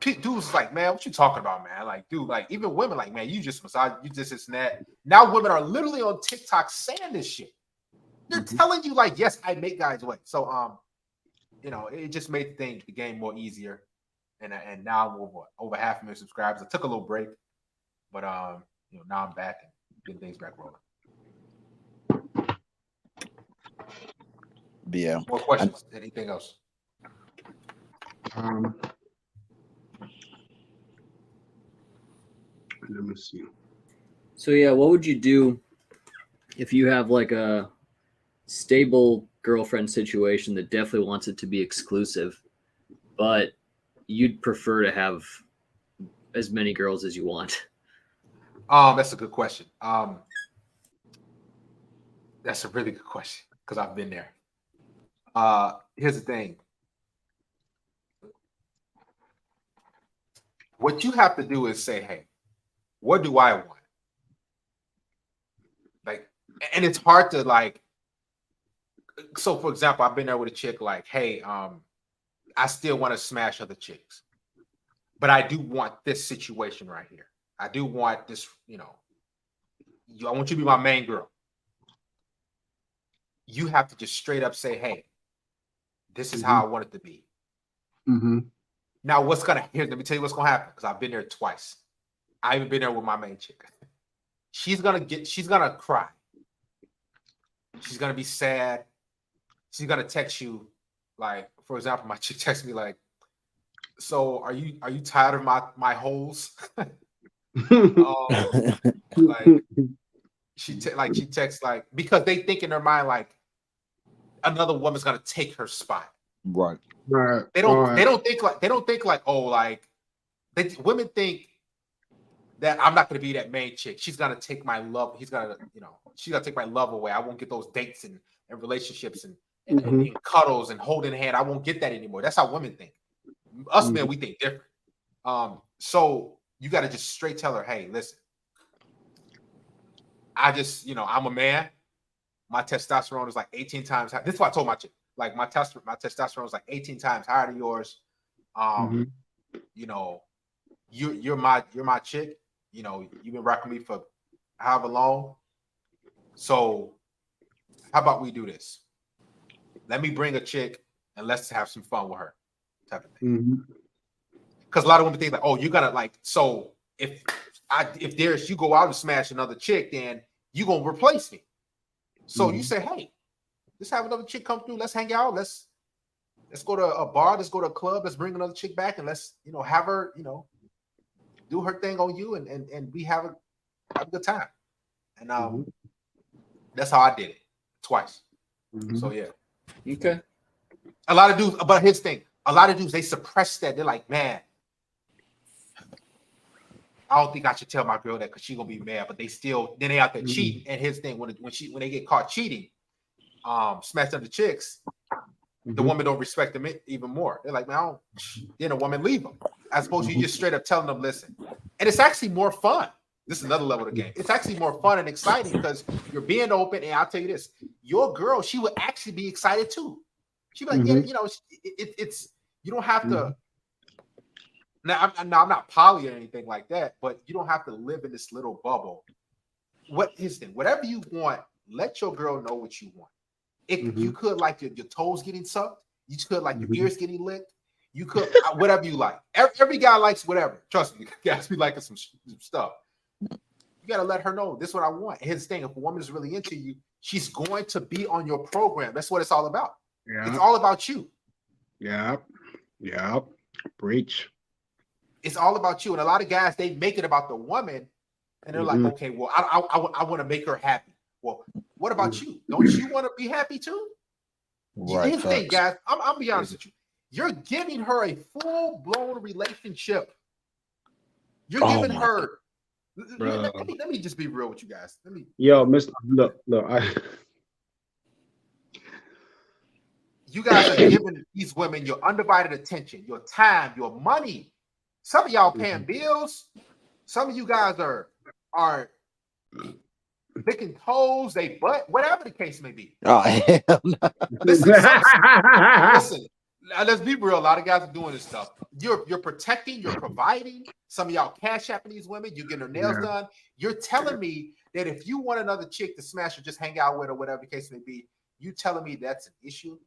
Dudes like, man, what you talking about, man? Like, dude, like even women like, man, you just massage, you just this and that. Now women are literally on TikTok saying this shit. They're telling you like, yes, I make guys wait. So it just made the game more easier. And now I'm over 500,000 subscribers. I took a little break, but now I'm back and getting things back rolling. Yeah. More questions? Anything else? Let me see. So yeah, what would you do if you have like a stable girlfriend situation that definitely wants it to be exclusive, but you'd prefer to have as many girls as you want? That's a good question. That's a really good question because I've been there. Here's the thing. What you have to do is say, hey, what do I want? Like, and it's hard to like, so for example, I've been there with a chick like, hey, I still want to smash other chicks, but I do want this situation right here. I do want this, I want you to be my main girl. You have to just straight up say, hey, this is how I want it to be. Now, let me tell you what's gonna happen, because I've been there twice. I even been there with my main chick. She's gonna cry. She's gonna be sad. she's gonna text you, like, for example, my chick texts me like, "So are you tired of my holes?" Like she texts like, because they think in their mind like another woman's gonna take her spot. Right. They don't think like oh, like women think that I'm not gonna be that main chick. She's gonna take my love. She's gonna take my love away. I won't get those dates and relationships and cuddles and holding hand. I won't get that anymore. That's how women think. Us men, we think different. So you got to just straight tell her, hey, listen, I just, I'm a man. My testosterone is like 18 times higher. This is what I told my chick. Like my testosterone is like 18 times higher than yours. You're my chick. You've been rocking me for however long. So how about we do this? Let me bring a chick and let's have some fun with her, type of thing. Because a lot of women think like, oh, you gotta like, so if you go out and smash another chick, then you gonna replace me. So you say, hey, let's have another chick come through. Let's hang out. Let's go to a bar. Let's go to a club. Let's bring another chick back and let's have her do her thing on you and we have a good time. And that's how I did it twice. So yeah. Okay. A lot of dudes, but here's the thing. A lot of dudes, they suppress that. They're like, man, I don't think I should tell my girl that because she's gonna be mad. But then they out there cheating. And his thing, when they get caught cheating, smash other chicks, the woman don't respect them even more. They're like, man, then a woman leave them. As opposed to you just straight up telling them, listen. And it's actually more fun. This is another level of the game. It's actually more fun and exciting because you're being open. And I'll tell you this, your girl, she would actually be excited too. She'd be like, yeah, it's you don't have to. Now, I'm not poly or anything like that, but you don't have to live in this little bubble. What is it? Whatever you want, let your girl know what you want. You could like your toes getting sucked. You could like your ears getting licked. You could whatever you like. Every guy likes whatever. Trust me, guys be liking some stuff. You gotta let her know this is what I want. And here's the thing: if a woman is really into you, she's going to be on your program. That's what it's all about. Yeah. It's all about you. Yeah. Preach. It's all about you. And a lot of guys, they make it about the woman, and they're like, okay, well, I want to make her happy. Well, what about you? Don't you want to be happy too? Right. Here's the thing, guys. I'm be honest with you. You're giving her a full-blown relationship. You're giving her. Let me just be real with you guys. Yo, Mr. Look. You guys are giving these women your undivided attention, your time, your money. Some of y'all paying bills. Some of you guys are licking toes, they butt, whatever the case may be. Oh, hell no. Listen, let's be real. A lot of guys are doing this stuff. You're protecting, you're providing. Some of y'all cash apping these women. You're getting their nails done. You're telling me that if you want another chick to smash or just hang out with or whatever the case may be, you telling me that's an issue?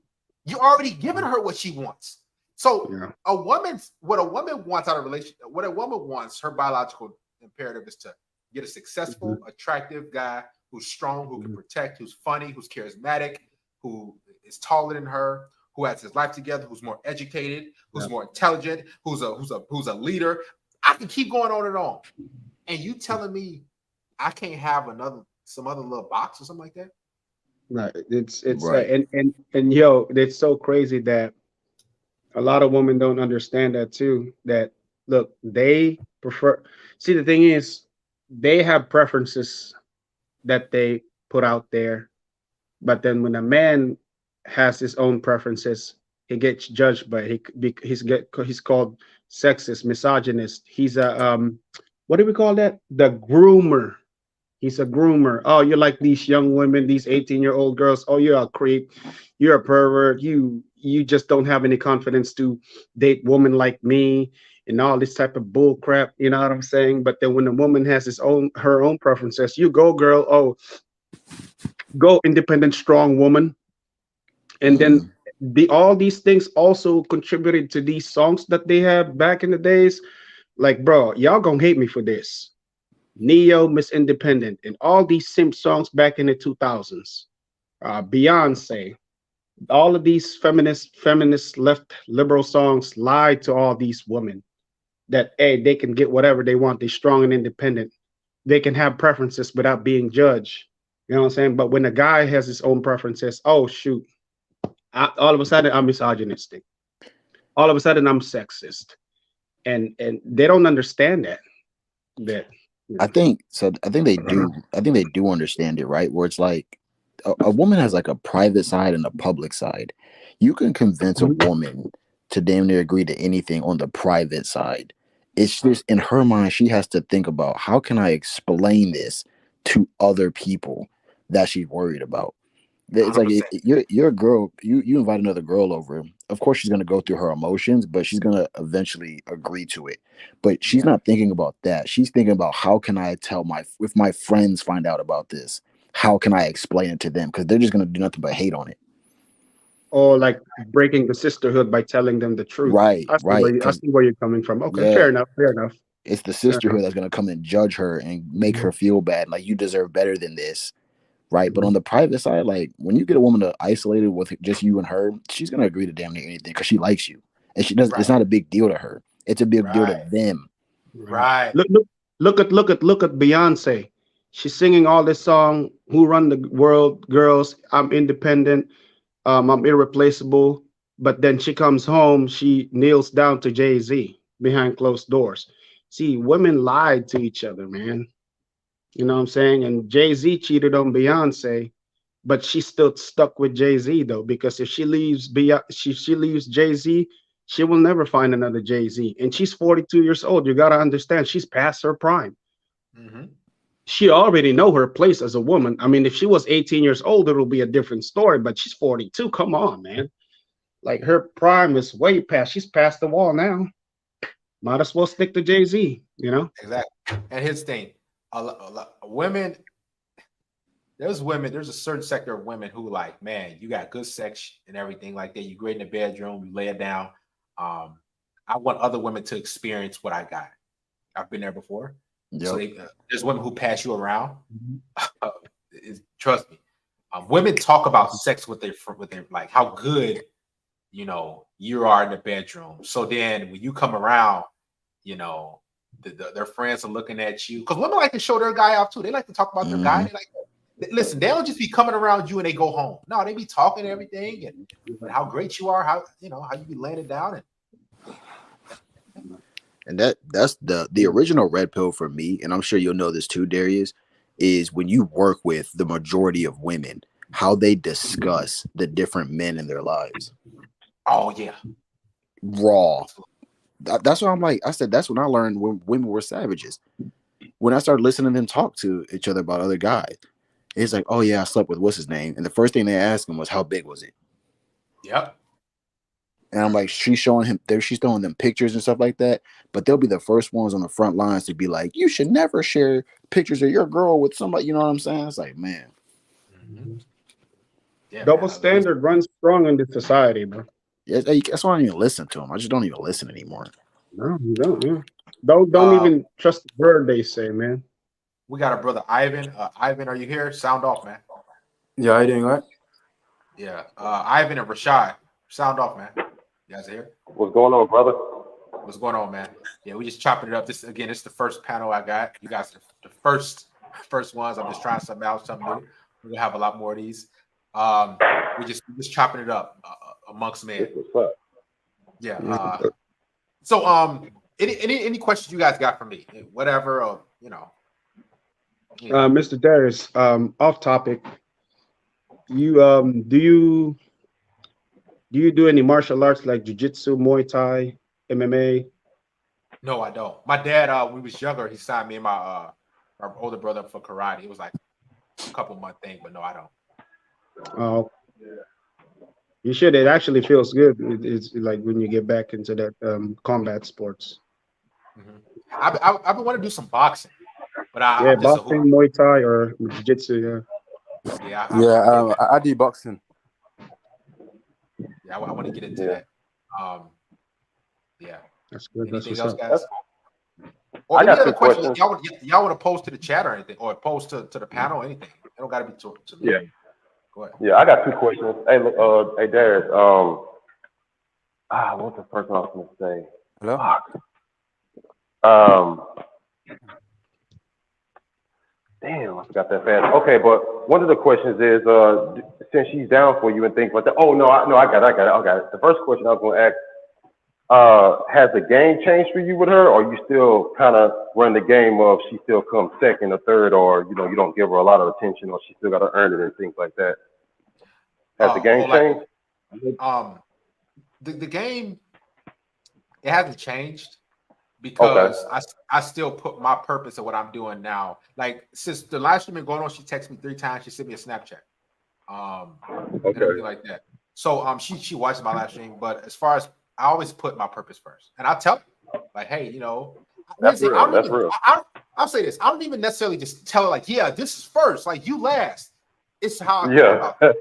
You already given her what she wants. So what a woman wants out of a relationship, what a woman wants, her biological imperative is to get a successful, attractive guy who's strong, who can protect, who's funny, who's charismatic, who is taller than her, who has his life together, who's more educated, who's more intelligent, who's a leader. I can keep going on and on. And you telling me I can't have some other little box or something like that? Right. It's right. And yo, it's so crazy that a lot of women don't understand that too. That look, they prefer. See, the thing is, they have preferences that they put out there, but then when a man has his own preferences, he gets judged by he's called sexist, misogynist. He's a what do we call that? The groomer. He's a groomer. Oh, you're like these young women, these 18-year-old girls. Oh, you're a creep. You're a pervert. You just don't have any confidence to date women like me and all this type of bull crap. You know what I'm saying? But then when a woman has her own preferences, you go, girl. Oh, go independent, strong woman. And then all these things also contributed to these songs that they have back in the days. Like, bro, y'all gonna hate me for this. Neo, Miss Independent, and all these simp songs back in the 2000s. Beyonce, all of these feminist left liberal songs lied to all these women that hey, they can get whatever they want. They're strong and independent. They can have preferences without being judged. You know what I'm saying? But when a guy has his own preferences, oh shoot, all of a sudden I'm misogynistic. All of a sudden I'm sexist, and they don't understand that. I think so. I think they do. I think they do understand it, right? Where it's like a woman has like a private side and a public side. You can convince a woman to damn near agree to anything on the private side. It's just in her mind, she has to think about how can I explain this to other people that she's worried about. It's like 100%. you're a girl. You invite another girl over. Of course, she's gonna go through her emotions, but she's gonna eventually agree to it. But she's not thinking about that. She's thinking about how can I tell if my friends find out about this, how can I explain it to them? Because they're just gonna do nothing but hate on it. Or like breaking the sisterhood by telling them the truth. Right, I see right. I see where you're coming from. Okay, Yeah, fair enough. Fair enough. it's the Fair enough. sisterhood that's gonna come and judge her and make her feel bad, like you deserve better than this. Right. But on the private side, like when you get a woman to isolated with just you and her, she's gonna agree to damn near anything because she likes you. And she does it's not a big deal to her. It's a big deal to them. Right. Look at Beyonce. She's singing all this song, Who Run the World, Girls, I'm independent, I'm irreplaceable. But then she comes home, she kneels down to Jay-Z behind closed doors. See, women lied to each other, man. You know what I'm saying? And Jay-Z cheated on Beyonce, but she's still stuck with Jay-Z though, because if she leaves she leaves Jay-Z, she will never find another Jay-Z. And she's 42 years old. You gotta understand, she's past her prime. She already know her place as a woman. I mean, if she was 18 years old, it'll be a different story. But she's 42. Come on, man. Like her prime is way past. She's past the wall now. Might as well stick to Jay-Z. You know? Exactly. And his thing. Women, there's a certain sector of women who like, man, you got good sex and everything like that. You great in the bedroom, you lay it down. I want other women to experience what I got. I've been there before. Yep. So there's women who pass you around. Trust me. Women talk about sex with their like how good you are in the bedroom. So then when you come around, their friends are looking at you because women like to show their guy off too. They like to talk about their guy. They like, listen, they don't just be coming around you and they go home. No, they be talking everything and how great you are, how you be laying it down. And that's the original red pill for me, and I'm sure you'll know this too, Darius, is when you work with the majority of women, how they discuss the different men in their lives. Oh yeah. Raw. That's what I'm like. I said that's when I learned when women were savages. When I started listening to them talk to each other about other guys, it's like, oh yeah, I slept with what's his name, and the first thing they asked him was, how big was it? Yep. And I'm like, she's showing them pictures and stuff like that, but they'll be the first ones on the front lines to be like, you should never share pictures of your girl with somebody. You know what I'm saying? It's like, man, yeah, double standard runs strong in this society, bro. Yeah, that's why I don't even listen to them. I just don't even listen anymore. No, you don't. Yeah. Don't even trust the word they say, man. We got our brother Ivan. Ivan, are you here? Sound off, man. Yeah, how you doing, right? Yeah. Ivan and Rashad, sound off, man. You guys are here? What's going on, brother? What's going on, man? Yeah, we just chopping it up. This is the first panel I got. You guys are the first ones. I'm just trying something out, something new. We'll have a lot more of these. We just chopping it up amongst men. Yeah. So any questions you guys got for me? Whatever, or Mr. Darius, off topic. You do you do any martial arts like jiu-jitsu, Muay Thai, MMA? No, I don't. My dad, when he was younger, he signed me and my older brother up for karate. It was like a couple month thing, but no, I don't. Oh, you should. It actually feels good. It's like when you get back into that combat sports. I've been wanting to do some boxing, but boxing, Muay Thai, or jiu-jitsu. Yeah. I do boxing. Yeah, I want to get into that. Yeah. That's good. Anything That's else, guys? Or I any got other two questions questions. y'all want to post to the chat or anything, or post to the panel, anything. It don't got to be to me. Yeah. Go ahead. Yeah, I got two questions. Hey, look, hey, Darius. What's the first one I was gonna say? Hello? Damn, I forgot that fast. Okay, but one of the questions is, since she's down for you and things like that. Oh no, I got it. The first question I was gonna ask, has the game changed for you with her, or you still kind of run the game of she still comes second or third, or you don't give her a lot of attention, or she still got to earn it and things like that? Has the game changed? The game, it hasn't changed because I still put my purpose of what I'm doing now. Like since the live stream been going on, she texted me 3 times. She sent me a Snapchat, and everything like that. So she watches my live stream, but as far as I always put my purpose first, and I tell her like, hey, That's real. I'll say this. I don't even necessarily just tell her like, yeah, this is first, like you last. It's how I feel about it,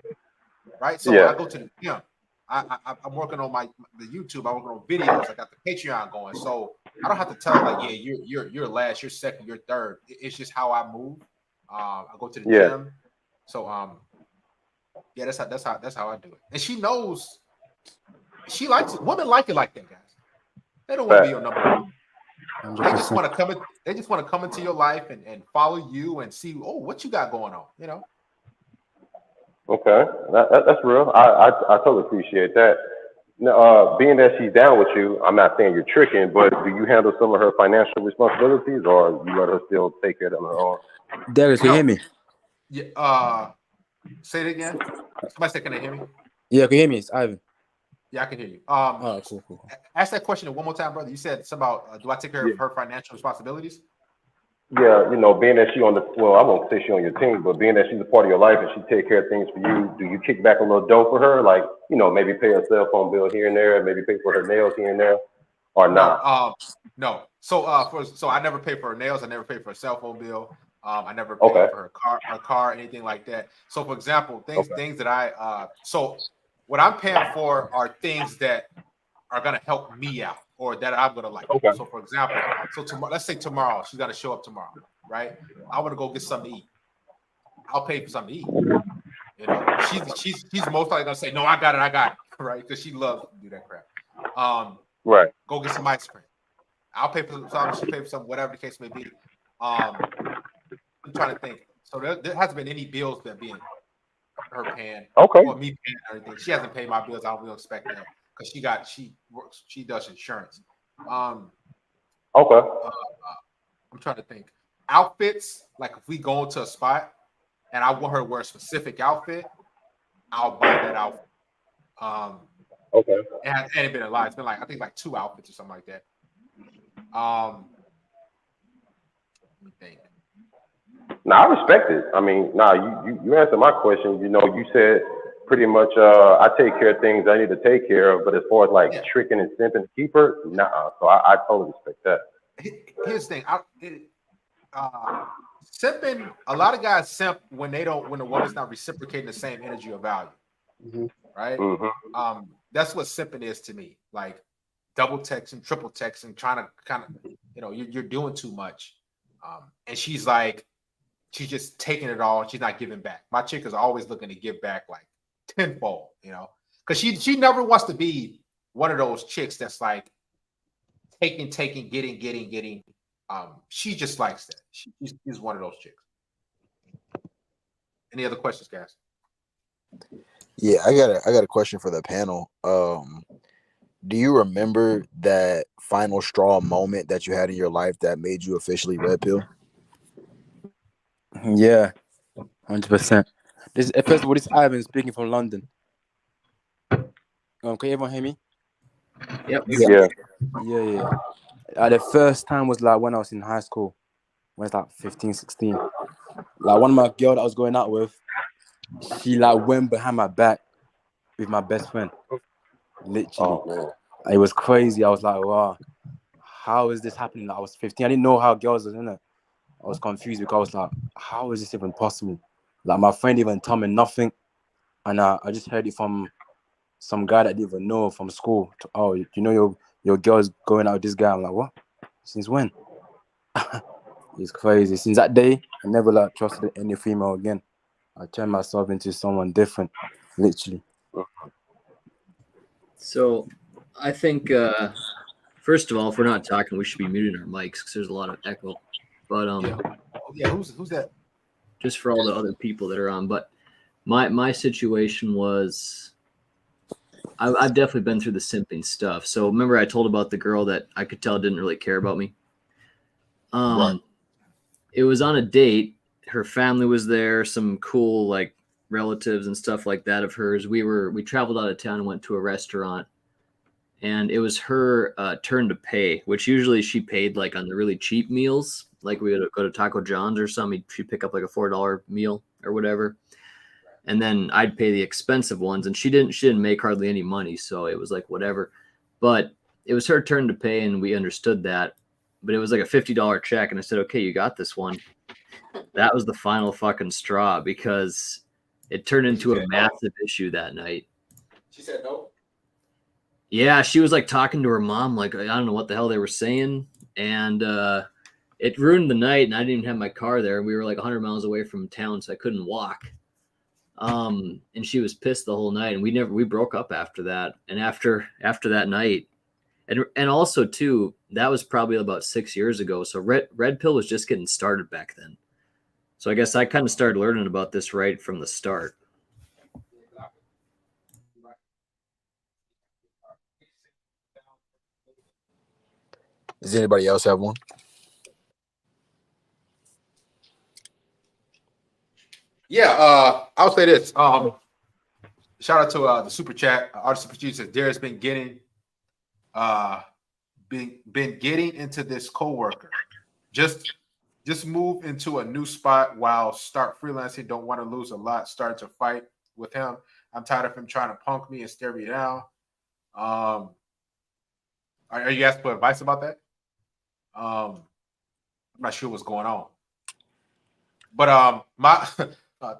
right? So I go to the gym. I'm working on the YouTube. I'm working on videos. I got the Patreon going, so I don't have to tell her like, yeah, you're last, you're second, you're third. It's just how I move. I go to the gym, so yeah, that's how I do it. And she knows. She likes it. Women like it like that, guys. They don't want to be your number one. They just want to come in. They just want to come into your life and follow you and see, what you got going on. Okay, that's real. I totally appreciate that. Now, being that she's down with you, I'm not saying you're tricking, but do you handle some of her financial responsibilities, or you let her still take care of them on her own? Darius, can you hear me? Yeah. Say it again. Somebody say, can they hear me? Yeah, can you hear me? It's Ivan. Yeah, I can hear you. Cool. Ask that question one more time, brother. You said something about do I take care of her financial responsibilities? Yeah, being that she I won't say she on your team, but being that she's a part of your life and she take care of things for you, do you kick back a little dough for her? Like, maybe pay her cell phone bill here and there, maybe pay for her nails here and there, or not? No. So I never pay for her nails. I never pay for her cell phone bill. I never pay for her car, anything like that. So for example, things that so what I'm paying for are things that are gonna help me out or that I'm gonna like. Okay. So for example, let's say tomorrow she's gonna show up tomorrow, right? I want to go get something to eat. I'll pay for something to eat. She's most likely gonna say, no, I got it, right? Because she loves to do that crap. Right. Go get some ice cream. I'll pay for something. She pay for something, whatever the case may be. I'm trying to think. So there hasn't been any bills that being her paying or me paying everything. She hasn't paid my bills. I don't really expect that because she does insurance. I'm trying to think. Outfits, like if we go into a spot and I want her to wear a specific outfit, I'll buy that outfit. It ain't been a lot. It's been I think 2 outfits or something like that. Let me think. No, I respect it. I mean, you answered my question. You said pretty much I take care of things I need to take care of, but as far as tricking and simping to keep her, nah. So I totally respect that. Here's the thing. Simping, a lot of guys simp when the woman's not reciprocating the same energy or value. Right? Mm-hmm. That's what simping is to me. Like double texting, triple texting, trying to kind of, you're doing too much. And she's just taking it all and she's not giving back. My chick is always looking to give back tenfold, because she never wants to be one of those chicks that's taking, getting. She just likes that. She's one of those chicks. Any other questions, guys? Yeah, I got a question for the panel. Do you remember that final straw moment that you had in your life that made you officially red pill? Yeah, 100%. First of all, this is Ivan speaking from London. Can everyone hear me? Yep. Yeah. The first time was when I was in high school, when I was 15, 16. One of my girl that I was going out with, she went behind my back with my best friend. Literally. It was crazy. I was like, wow, how is this happening? I was 15. I didn't know how girls was in it. I was confused because I was like, how is this even possible? My friend even told me nothing. And I just heard it from some guy that I didn't even know from school. Your girl's going out with this guy. I'm like, what? Since when? It's crazy. Since that day, I never trusted any female again. I turned myself into someone different, literally. So I think first of all, if we're not talking, we should be muting our mics because there's a lot of echo. But who's that? Just for all the other people that are on. But my situation was I've definitely been through the simping stuff. So remember I told about the girl that I could tell didn't really care about me. Right. It was on a date. Her family was there, some cool like relatives and stuff like that of hers. We traveled out of town and went to a restaurant, and it was her turn to pay, which usually she paid like on the really cheap meals. Like we would go to Taco John's or something. She'd pick up like a $4 meal or whatever. And then I'd pay the expensive ones, and she didn't make hardly any money. So it was like, whatever, but it was her turn to pay. And we understood that, but it was like a $50 check. And I said, okay, you got this one. That was the final fucking straw because it turned into a massive issue that night. She said no. Yeah, she was like talking to her mom, like I don't know what the hell they were saying, and it ruined the night. And I didn't even have my car there. We were like 100 miles away from town, so I couldn't walk. And she was pissed the whole night, and we broke up after that. And after that night, and also too, that was probably about 6 years ago. So Red Pill was just getting started back then. So I guess I kind of started learning about this right from the start. Does anybody else have one? Yeah, I'll say this. Shout out to the super chat. Our super chat says Darius been getting into this coworker. Just move into a new spot while start freelancing. Don't want to lose a lot. Start to fight with him. I'm tired of him trying to punk me and stare me down. Are you asking for advice about that? I'm not sure what's going on. But my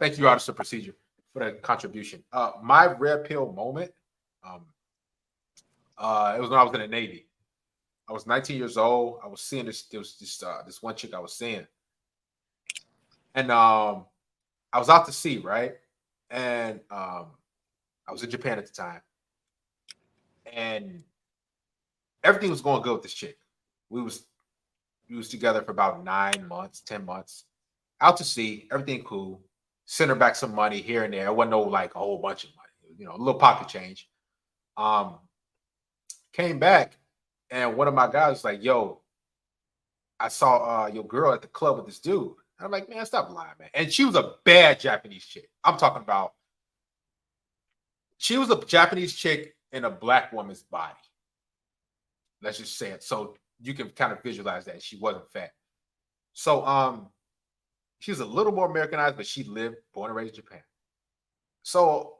thank you, Officer Procedure, for that contribution. My red pill moment, it was when I was in the Navy. I was 19 years old. I was seeing this one chick I was seeing. And I was out to sea, right? And I was in Japan at the time. And everything was going good with this chick. We was together for about 9 months, 10 months. Out to sea, everything cool. Sent her back some money here and there. It wasn't no like a whole bunch of money, a little pocket change. Came back, and one of my guys was like, yo, I saw your girl at the club with this dude. And I'm like, man, stop lying, man. And she was a bad Japanese chick. I'm talking about, she was a Japanese chick in a black woman's body. Let's just say it. So you can kind of visualize that. She wasn't fat. So she was a little more Americanized, but she lived, born and raised in Japan. So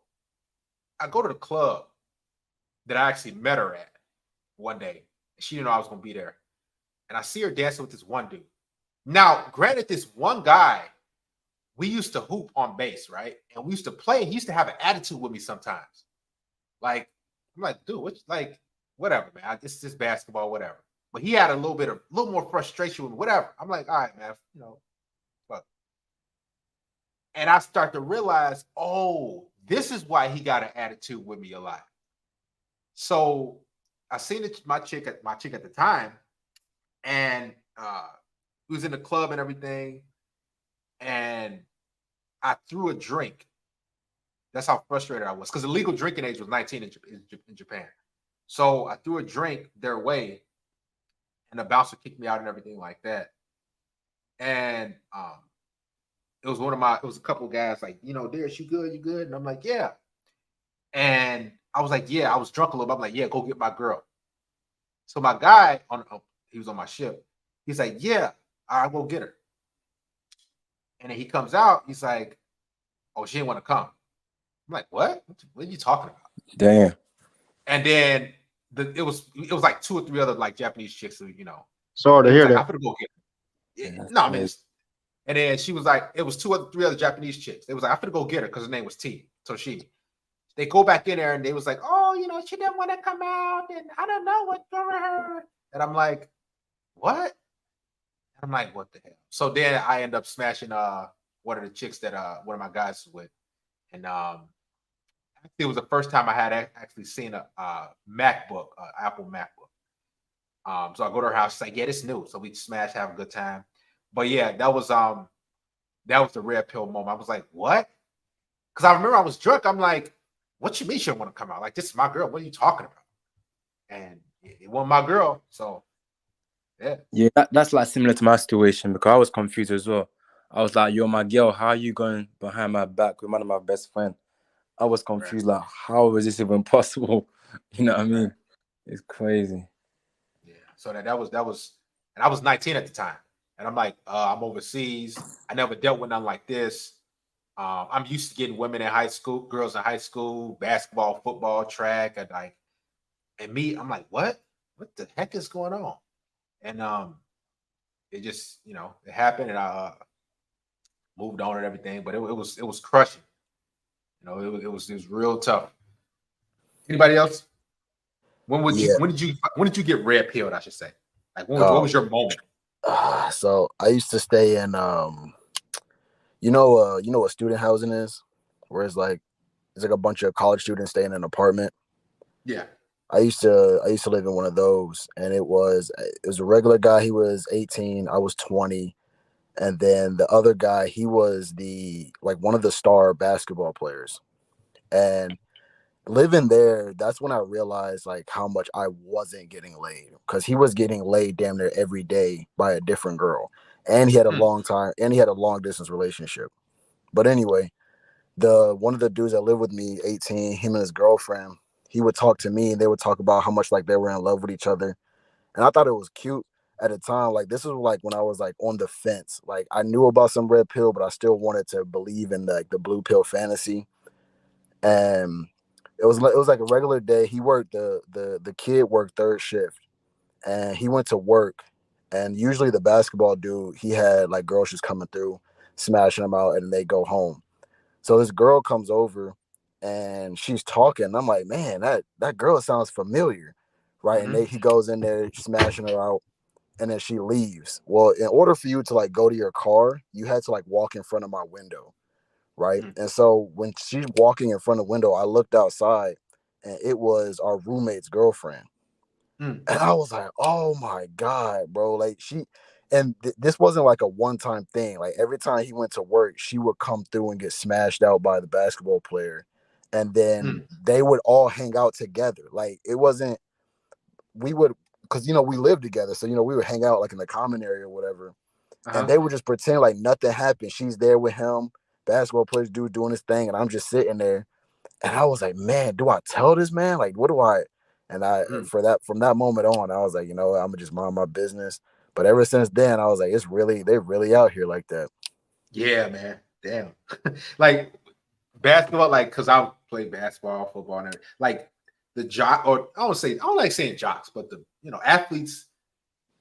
I go to the club that I actually met her at one day. She didn't know I was going to be there. And I see her dancing with this one dude. Now, granted, this one guy, we used to hoop on base, right? And we used to play. He used to have an attitude with me sometimes. Like, I'm like, dude, what's like, whatever, man. It's just basketball, whatever. But he had a little more frustration with me, whatever. I'm like, all right, man, fuck. And I start to realize, oh, this is why he got an attitude with me a lot. So I seen my chick at the time, and we was in the club and everything, and I threw a drink. That's how frustrated I was, because the legal drinking age was 19 in Japan. So I threw a drink their way, and the bouncer kicked me out and everything like that. And it was a couple of guys like, Darius, you good? You good? And I'm like, yeah. And I was like, yeah, I was drunk a little bit. I'm like, yeah, go get my girl. So my guy, he was on my ship. He's like, yeah, I'll go get her. And then he comes out. He's like, oh, she didn't want to come. I'm like, what? What are you talking about? Damn. And then it was like 2 or 3 other like Japanese chicks who, Sorry to hear like, that. I'm gonna go get her. No, I mean, and then she was like, it was 2 or 3 other Japanese chicks. They was like, I'm gonna go get her because her name was T. Toshimi. They go back in there and they was like, oh, she didn't want to come out, and I don't know what's wrong with her. And I'm like, what? And I'm like, what the hell? So then I end up smashing one of the chicks that one of my guys was with, and it was the first time I had actually seen a MacBook, Apple MacBook. So I go to her house, she's like, yeah, this new. So we smash, have a good time. But yeah, that was the red pill moment. I was like, what? Because I remember I was drunk. I'm like, what you mean she don't want to come out? Like, this is my girl. What are you talking about? And it wasn't my girl. So yeah. Yeah, that's like similar to my situation because I was confused as well. I was like, "You're my girl. How are you going behind my back with one of my best friends?" I was confused. Like, how is this even possible? You know what I mean? It's crazy. So that was, and I was 19 at the time, and I'm like, I'm overseas. I never dealt with nothing like this. I'm used to getting women in high school, girls in high school, basketball, football, track, and me, I'm like, what the heck is going on? And it just, it happened, and I moved on and everything, but it was crushing. It was real tough. Anybody else? When did you get red pilled? I should say. Like, what was your moment? So I used to stay in you know what student housing is, where it's like a bunch of college students staying in an apartment. Yeah. I used to live in one of those, and it was a regular guy. He was 18, I was 20, and then the other guy, he was one of the star basketball players. And living there, that's when I realized like how much I wasn't getting laid, because he was getting laid damn near every day by a different girl, and he had a long distance relationship. But anyway, one of the dudes that lived with me, 18, him and his girlfriend, he would talk to me and they would talk about how much like they were in love with each other. And I thought it was cute at the time. Like, this was like when I was like on the fence. Like, I knew about some red pill, but I still wanted to believe in the blue pill fantasy. And it was like a regular day. He worked the kid worked third shift, and he went to work. And usually the basketball dude, he had like girls just coming through, smashing them out, and they go home. So this girl comes over and she's talking. I'm like, man, that girl sounds familiar, right? And he goes in there smashing her out, and then she leaves. Well, in order for you to like go to your car, you had to like walk in front of my window, right? And so when she's walking in front of the window, I looked outside, and it was our roommate's girlfriend. And I was like, oh my God, bro. Like, this wasn't like a one-time thing. Like, every time he went to work, she would come through and get smashed out by the basketball player. And then they would all hang out together. Like, it wasn't, because, we lived together. So, we would hang out like in the common area or whatever. And they would just pretend like nothing happened. She's there with him, basketball players doing his thing. And I'm just sitting there. And I was like, man, do I tell this man? Like, what do I? And from that moment on, I was like, I'm gonna just mind my business. But ever since then, I was like, they're really out here like that. Yeah, man. Damn. Like, basketball, like, because I played basketball, football, and everything. Like, the jock, or I don't like saying jocks, but the athletes,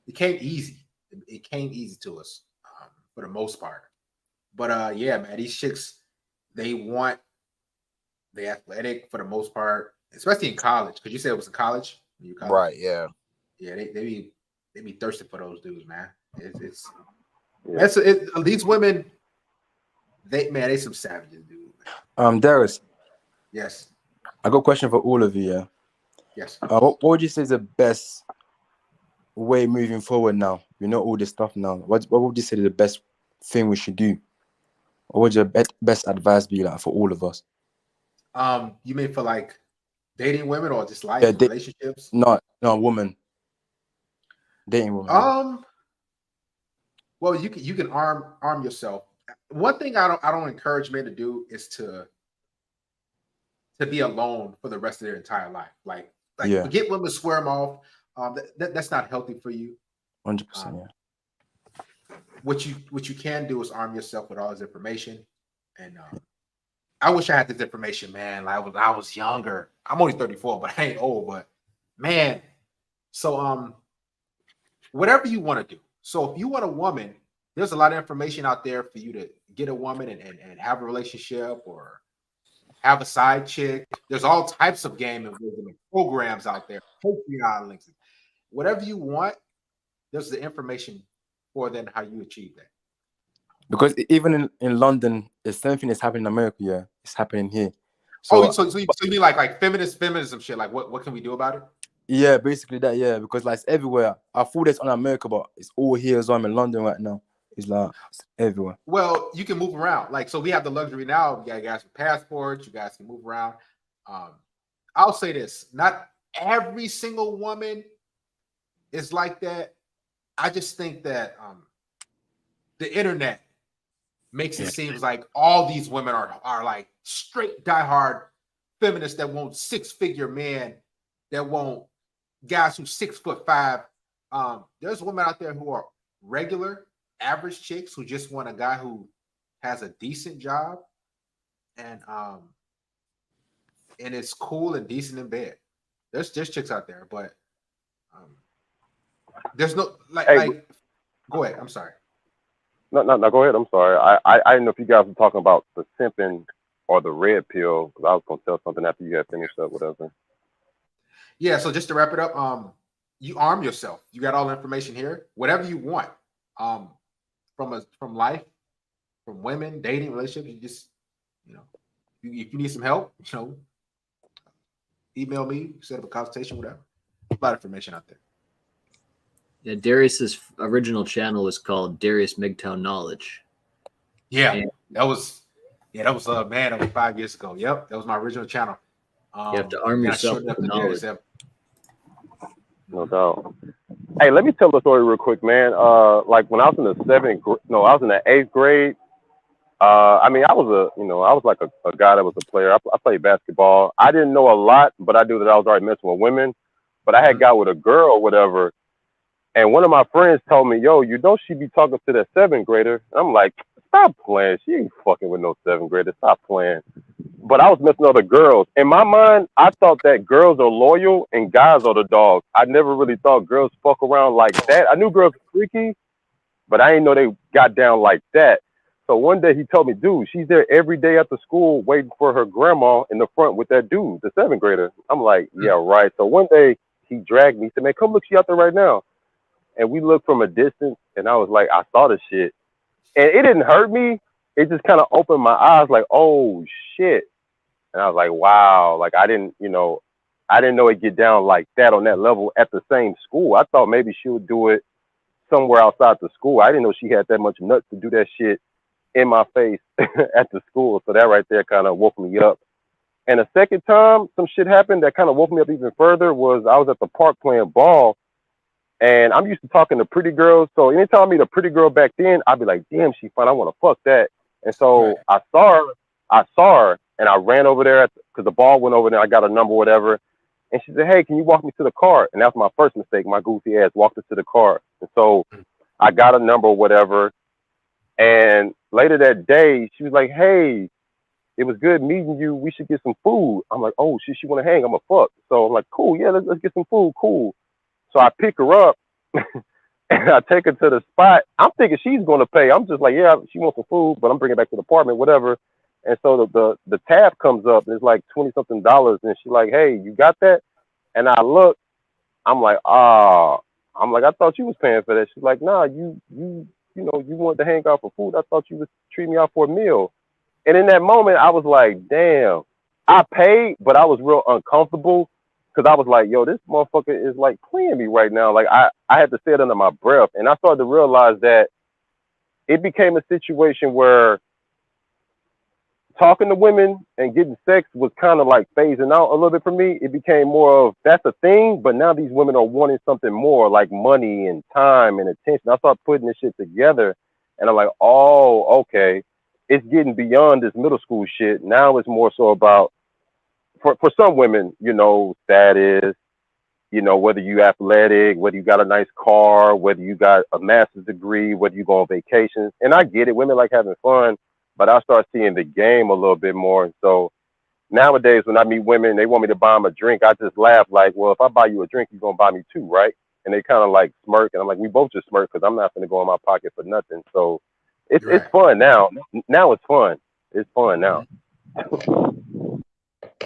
it came easy. It came easy to us for the most part. But yeah, man, these chicks, they athletic for the most part, especially in college. Because you said it was in college. Right? Yeah. Yeah, they be thirsty for those dudes, man. These women, they some savages, dude. Darius. Yes. I got a question for all of you. Yeah. Yes. What would you say is the best way moving forward now? We know all this stuff now. What would you say is the best thing we should do? What would your best advice be like for all of us? You mean for like dating women or just life relationships? No, woman. Dating women. Well, you can arm yourself. One thing I don't encourage men to do is to be alone for the rest of their entire life. Like forget women, swear them off. That's not healthy for you. 100%. Yeah. What you can do is arm yourself with all this information. And I wish I had this information, man. Like, I was younger. I'm only 34, but I ain't old. But man, so whatever you want to do. So if you want a woman, there's a lot of information out there for you to get a woman and have a relationship or have a side chick. There's all types of game and programs out there, Patreon links, whatever you want. There's the information for then how you achieve that. Because even in London, the same thing that's happening in America. Yeah, it's happening here. So So you mean like feminism shit? Like what can we do about it? yeah, basically that. Yeah, because like it's everywhere. I thought it's on America, but it's all here as well. I'm in London right now. It's like it's everywhere. Well, you can move around. Like, so we have the luxury now. You guys with passports. You guys can move around. I'll say this: not every single woman is like that. I just think that the internet makes it seem like all these women are like straight diehard feminists that want 6-figure men, that want guys who's 6'5". There's women out there who are regular, average chicks who just want a guy who has a decent job and it's cool and decent in bed. There's chicks out there, but there's no like. Go ahead. I'm sorry. No, go ahead. I'm sorry. I didn't know if you guys were talking about the simping or the red pill, because I was gonna tell something after you had finished up, whatever. Yeah. So just to wrap it up, you arm yourself. You got all the information here. Whatever you want, from life, from women, dating, relationships. You just, if you need some help, email me, set up a consultation, whatever. A lot of information out there. Yeah, Darius's original channel is called Darius MGTOW Knowledge. Yeah, and that was 5 years ago. Yep, that was my original channel. You have to arm yourself with knowledge. No doubt. Hey, let me tell the story real quick, man. Like when I was in the I was in the 8th grade. I mean, I was like a guy that was a player. I played basketball. I didn't know a lot, but I knew that I was already messing with women. But I had got with a girl or whatever. And one of my friends told me, yo, she be talking to that 7th grader. I'm like, stop playing. She ain't fucking with no 7th grader. Stop playing. But I was messing with other girls. In my mind, I thought that girls are loyal and guys are the dogs. I never really thought girls fuck around like that. I knew girls were freaky, but I didn't know they got down like that. So one day he told me, dude, she's there every day after school waiting for her grandma in the front with that dude, the 7th grader. I'm like, yeah, right. So one day he dragged me. He said, man, come look, she out there right now. And we looked from a distance, and I was like, I saw the shit. And it didn't hurt me. It just kind of opened my eyes like, oh, shit. And I was like, wow. Like, I didn't know it'd get down like that on that level at the same school. I thought maybe she would do it somewhere outside the school. I didn't know she had that much nuts to do that shit in my face at the school. So that right there kind of woke me up. And the second time some shit happened that kind of woke me up even further was I was at the park playing ball. And I'm used to talking to pretty girls. So anytime I meet a pretty girl back then, I'd be like, damn, she fun. I want to fuck that. And so I saw her and I ran over there because the ball went over there. I got a number, whatever. And she said, hey, can you walk me to the car? And that was my first mistake. My goofy ass walked her to the car. And so I got a number, whatever. And later that day, she was like, hey, it was good meeting you. We should get some food. I'm like, oh, she want to hang. I'm a fuck. So I'm like, cool. Yeah, let's get some food. Cool. So I pick her up and I take her to the spot. I'm thinking she's going to pay. I'm just like, yeah, she wants some food, but I'm bringing it back to the apartment, whatever. And so the tab comes up and it's like $20-something. And she's like, hey, you got that? And I look, I'm like, I thought you was paying for that. She's like, nah, you wanted to hang out for food. I thought you was treating me out for a meal. And in that moment, I was like, damn, I paid, but I was real uncomfortable. Cause I was like, yo, this motherfucker is like playing me right now. Like I had to say it under my breath. And I started to realize that it became a situation where talking to women and getting sex was kind of like phasing out a little bit for me. It became more of that's a thing, but now these women are wanting something more like money and time and attention. I started putting this shit together and I'm like, oh, okay. It's getting beyond this middle school shit. Now it's more so about for some women, status, whether you athletic, whether you got a nice car, whether you got a master's degree, whether you go on vacations. And I get it. Women like having fun, but I start seeing the game a little bit more. And so nowadays when I meet women, they want me to buy them a drink. I just laugh like, well, if I buy you a drink, you're going to buy me two, right? And they kind of like smirk. And I'm like, we both just smirk because I'm not going to go in my pocket for nothing. So it's fun now. Now it's fun. It's fun now.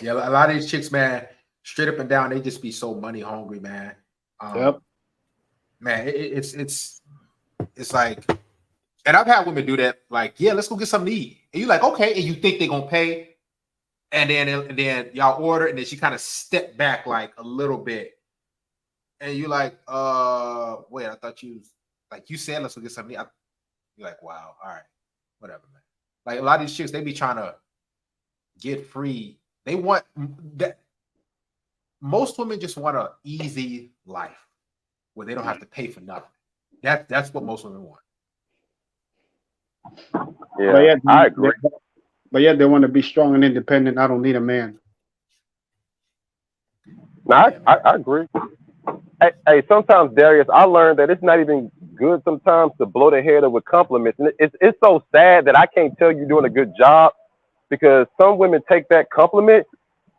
Yeah, a lot of these chicks, man, straight up and down, they just be so money hungry, man. Yep. Man, it's like And I've had women do that, like, yeah, let's go get something to eat. And you're like, okay, and you think they're gonna pay, and then y'all order, and then she kind of step back like a little bit. And you're like, wait, I thought you said let's go get something to eat. You're like, wow, all right, whatever, man. Like a lot of these chicks, they be trying to get free. They want that. Most women just want an easy life where they don't have to pay for nothing. That's what most women want. Yeah, I agree. But yet they want to be strong and independent. I don't need a man. No, I agree. Hey, sometimes, Darius, I learned that it's not even good sometimes to blow their head up with compliments. And it's so sad that I can't tell you doing a good job, because some women take that compliment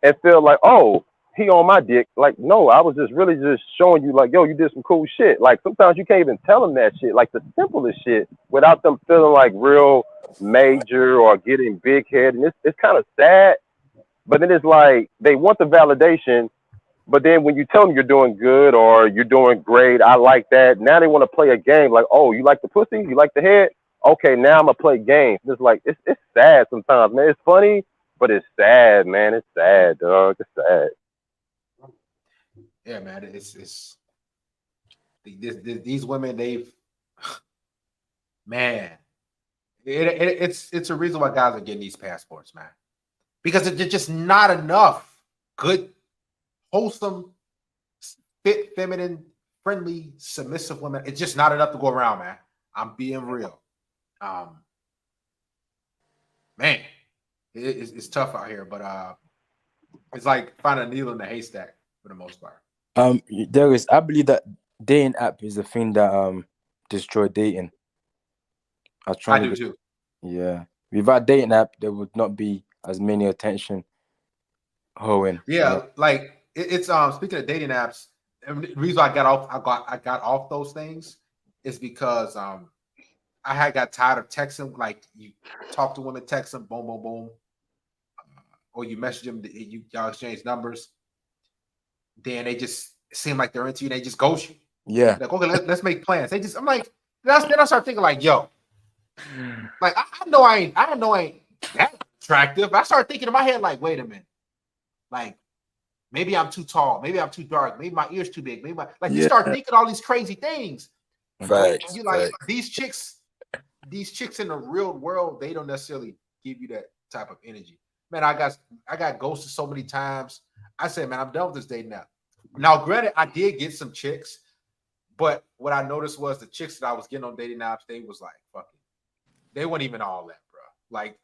and feel like, oh, he on my dick. Like, no, I was just really just showing you, like, yo, you did some cool shit. Like, sometimes you can't even tell them that shit, like the simplest shit, without them feeling like real major or getting big head. And it's kind of sad. But then it's like they want the validation. But then when you tell them you're doing good or you're doing great, I like that. Now they want to play a game like, oh, you like the pussy? You like the head? Okay, now I'm going to play games. It's like, it's sad sometimes, man. It's funny, but it's sad, man. It's sad, dog. It's sad. Yeah, man. It's these women, they've, man, it's a reason why guys are getting these passports, man. Because there's just not enough good, wholesome, fit, feminine, friendly, submissive women. It's just not enough to go around, man. I'm being real. Man, it's tough out here, but it's like finding a needle in the haystack for the most part. Darius, I believe that dating app is the thing that destroyed dating. I do too. Yeah, without dating app, there would not be as many attention hoeing. Yeah, like it's speaking of dating apps, the reason I got off those things is because I had got tired of texting. Like, you talk to women, text them, boom, boom, boom, or you message them, y'all exchange numbers. Then they just seem like they're into you. They just ghost you. Yeah. Like, okay, let's make plans. I'm like, then I start thinking like, yo, like I know I ain't that attractive. I started thinking in my head like, wait a minute, like maybe I'm too tall, maybe I'm too dark, maybe my ears too big, maybe you start thinking all these crazy things. Right. You like these chicks in the real world, they don't necessarily give you that type of energy. Man, I got ghosted so many times. I said, man, I'm done with this dating app. Now, granted, I did get some chicks, but what I noticed was the chicks that I was getting on dating apps, they was like, fucking, they weren't even all that, bro. Like,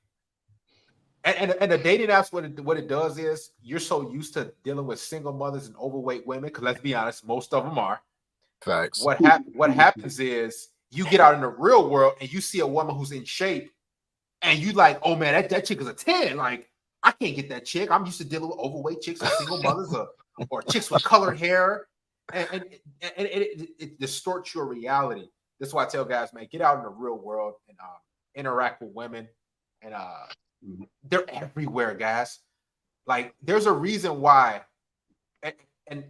and the dating apps, what it does is you're so used to dealing with single mothers and overweight women, because let's be honest, most of them are. Facts. What happens is you get out in the real world and you see a woman who's in shape, and you like, oh man, that chick is a 10. Like, I can't get that chick. I'm used to dealing with overweight chicks and single mothers or chicks with colored hair. And it distorts your reality. That's why I tell guys, man, get out in the real world and interact with women. And they're everywhere, guys. Like, there's a reason why. And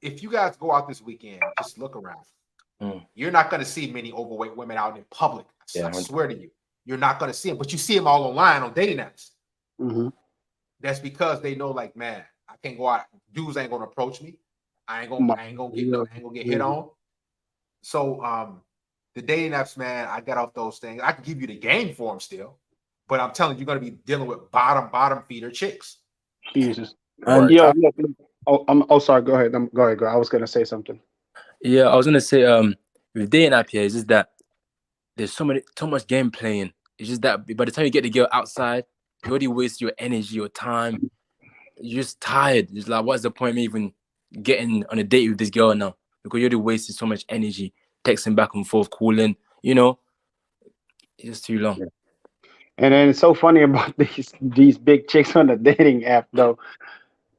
if you guys go out this weekend, just look around. You're not going to see many overweight women out in public. I swear to you. You're not going to see them, but you see them all online on dating apps. Mm-hmm. That's because they know, like, man, I can't go out. Dudes ain't gonna approach me. I ain't gonna get hit on. So the dating apps, man, I got off those things. I can give you the game for them still, but I'm telling you, you're gonna be dealing with bottom feeder chicks. Jesus. And Sorry. Go ahead. Go ahead. I was gonna say something. Yeah, I was gonna say with dating app here, it's just that there's so much game playing. It's just that by the time you get the girl outside, you already waste your energy, your time. You're just tired. It's like, what's the point of me even getting on a date with this girl now? Because you already wasted so much energy texting back and forth, calling. You know, it's just too long. And then it's so funny about these big chicks on the dating app, though.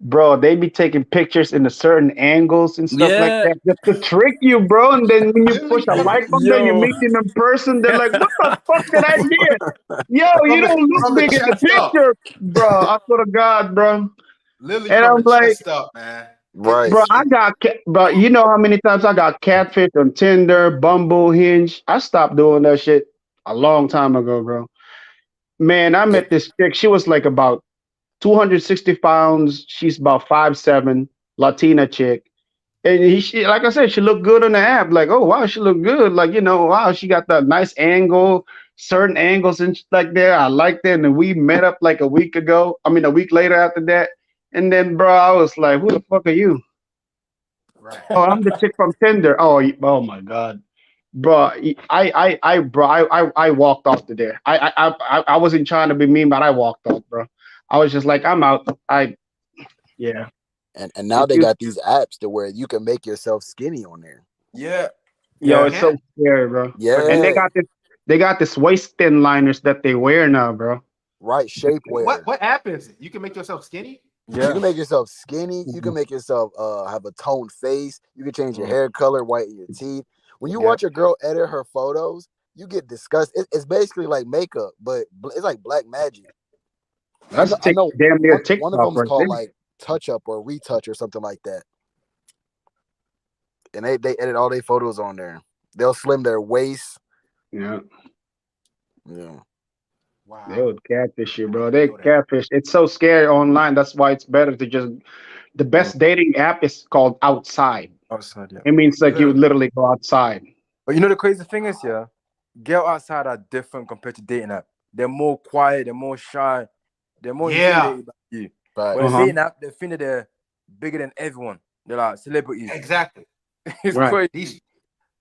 Bro, they be taking pictures in a certain angles and stuff like that just to trick you, bro. And then when you push a like on them, you meet them in person. They're like, "What the fuck did I get? Yo, you don't look big in the picture, bro." I swear to God, bro. Literally, and I'm like, up, man. Right. Bro, bro, you know how many times I got catfish on Tinder, Bumble, Hinge? I stopped doing that shit a long time ago, bro. Man, I met this chick. She was like about 260 pounds. She's about 5'7", Latina chick. And she, like I said, she looked good on the app. Like, oh wow, she looked good. Like, wow, she got that nice angle, certain angles and like there. I liked it. And then we met up like a week ago. I mean, a week later after that. And then, bro, I was like, who the fuck are you? Right. Oh, I'm the chick from Tinder. Oh my God, bro. I walked off to there. I wasn't trying to be mean, but I walked off, bro. I was just like, I'm out. Yeah. And now they got these apps to where you can make yourself skinny on there. Yeah. Yo, it's so scary, bro. Yeah. And they got this waist thin liners that they wear now, bro. Right, shapewear. What app is it? You can make yourself skinny? Yeah. You can make yourself skinny. You can make yourself have a toned face. You can change your hair color, whiten your teeth. When you watch a girl edit her photos, you get disgusted. It's basically like makeup, but it's like black magic. That's I know damn near one TikTok of them's right called there. like touch up or retouch or something like that. And they edit all their photos on there. They'll slim their waist. Yeah. Yeah. Wow. They would catfish you, bro. They catfish. It's so scary online. That's why it's better to just. The best dating app is called Outside. Outside, yeah. It means like you would literally go outside. But you know the crazy thing is, yeah, girls outside are different compared to dating app. They're more quiet. They're more shy. They're more intimidated by you. Right. But dating app, they think that they're bigger than everyone. They're like celebrities. Exactly. It's crazy.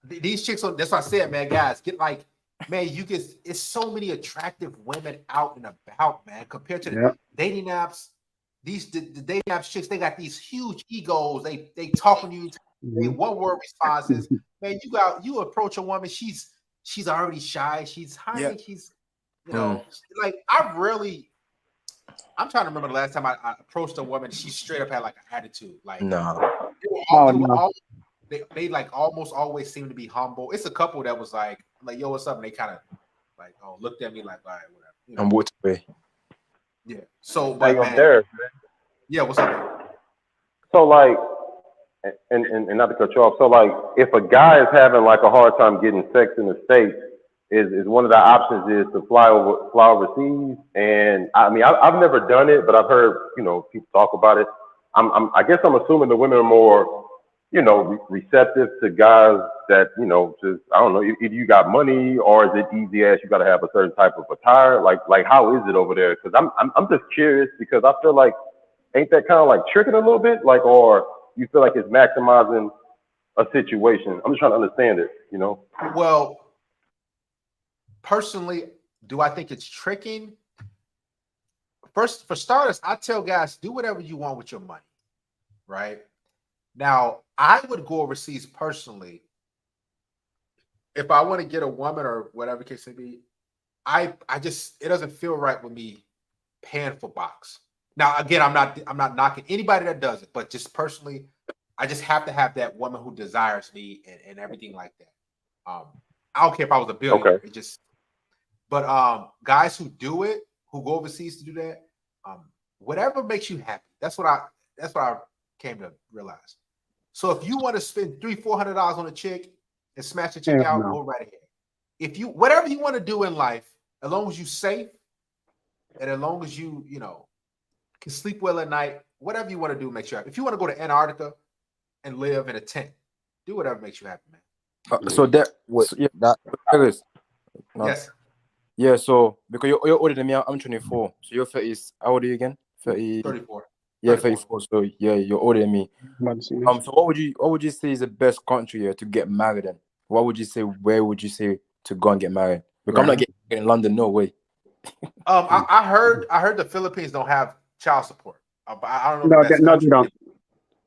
These chicks. That's what I said, man. Guys, get like, man. It's so many attractive women out and about, man. Compared to the dating apps, the dating apps chicks, they got these huge egos. They talking to you. They one word responses. Man, you approach a woman. She's already shy. She's hiding. She's like I'm trying to remember the last time I approached a woman. She straight up had like an attitude. Like they like almost always seem to be humble. It's a couple that was like yo, what's up? And they kind of like looked at me like, all right, whatever. And walked away. Yeah. So, Like, but I'm there, man. Yeah. What's up? So like, and not to cut you off. So like, if a guy is having like a hard time getting sex in the States, is one of the options is to fly overseas. And I mean, I've never done it, but I've heard people talk about it. I guess I'm assuming the women are more receptive to guys that just I don't know if you got money, or is it easy as you got to have a certain type of attire? Like how is it over there? Because I'm just curious, because I feel like ain't that kind of like tricking a little bit, like, or you feel like it's maximizing a situation? I'm just trying to understand it, Well, personally, do I think it's tricking? First, for starters, I tell guys, do whatever you want with your money, right? Now, I would go overseas personally if I want to get a woman or whatever the case may be. I just, it doesn't feel right with me paying for box. Now, again, I'm not knocking anybody that does it, but just personally, I just have to have that woman who desires me and everything like that. I don't care if I was a billionaire. Okay. It just, but guys who do it, who go overseas to do that, whatever makes you happy. That's what I came to realize. So if you want to spend $300-400 on a chick and smash a chick out, go right ahead. If you whatever you want to do in life, as long as you're safe and as long as you can sleep well at night, whatever you want to do makes you happy. If you want to go to Antarctica and live in a tent, do whatever makes you happy, man. So that was Yes. Yeah, so because you're older than me, I'm 24. So you're 30. How old are you again? 34. Yeah, 34. So yeah, you're older than me. So what would you say is the best country here to get married in? What would you say? Where would you say to go and get married? Because I'm not getting in London, no way. I heard the Philippines don't have child support. But I don't know. No, they don't.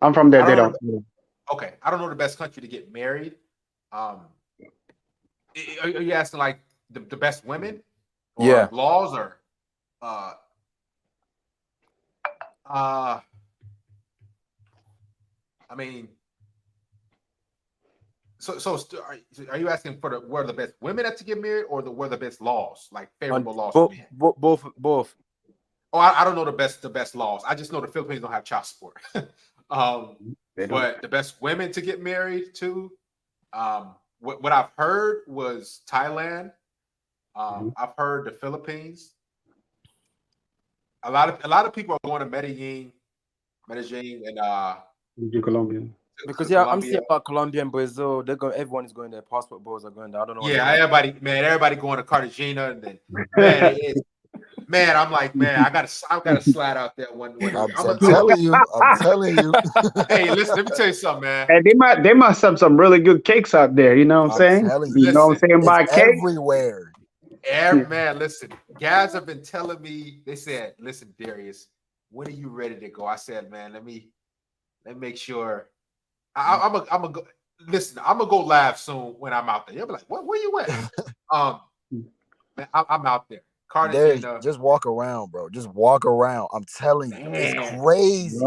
I'm from there. They don't. Okay, I don't know the best country to get married. Are you asking like the best women? Or laws or I mean, so are you asking for where the best women have to get married, or where the best laws, like favorable laws? Both. Oh, I don't know the best laws. I just know the Philippines don't have child support. But the best women to get married to, what I've heard was Thailand. I've heard the Philippines. A lot of people are going to Medellin, and Colombia. Because to I'm seeing Colombia. about Colombia and Brazil. Everyone is going there. Passport bros are going there. I don't know what. Yeah, everybody going to Cartagena, and then man, I'm like, man, I gotta slide out there one. I'm telling you. Hey, listen, let me tell you something, man. Hey, they must have some really good cakes out there. You know what I'm saying? telling You know what I'm saying by it's cake? everywhere. Man, listen, guys have been telling me. They said, "Listen, Darius, when are you ready to go?" I said, "Man, let me make sure." I'm gonna go. Listen, I'm gonna go live soon when I'm out there. You'll be like, "What? Where you at?" Man, I'm out there. Cartagena. Just walk around, bro. Just walk around. I'm telling you, it's crazy.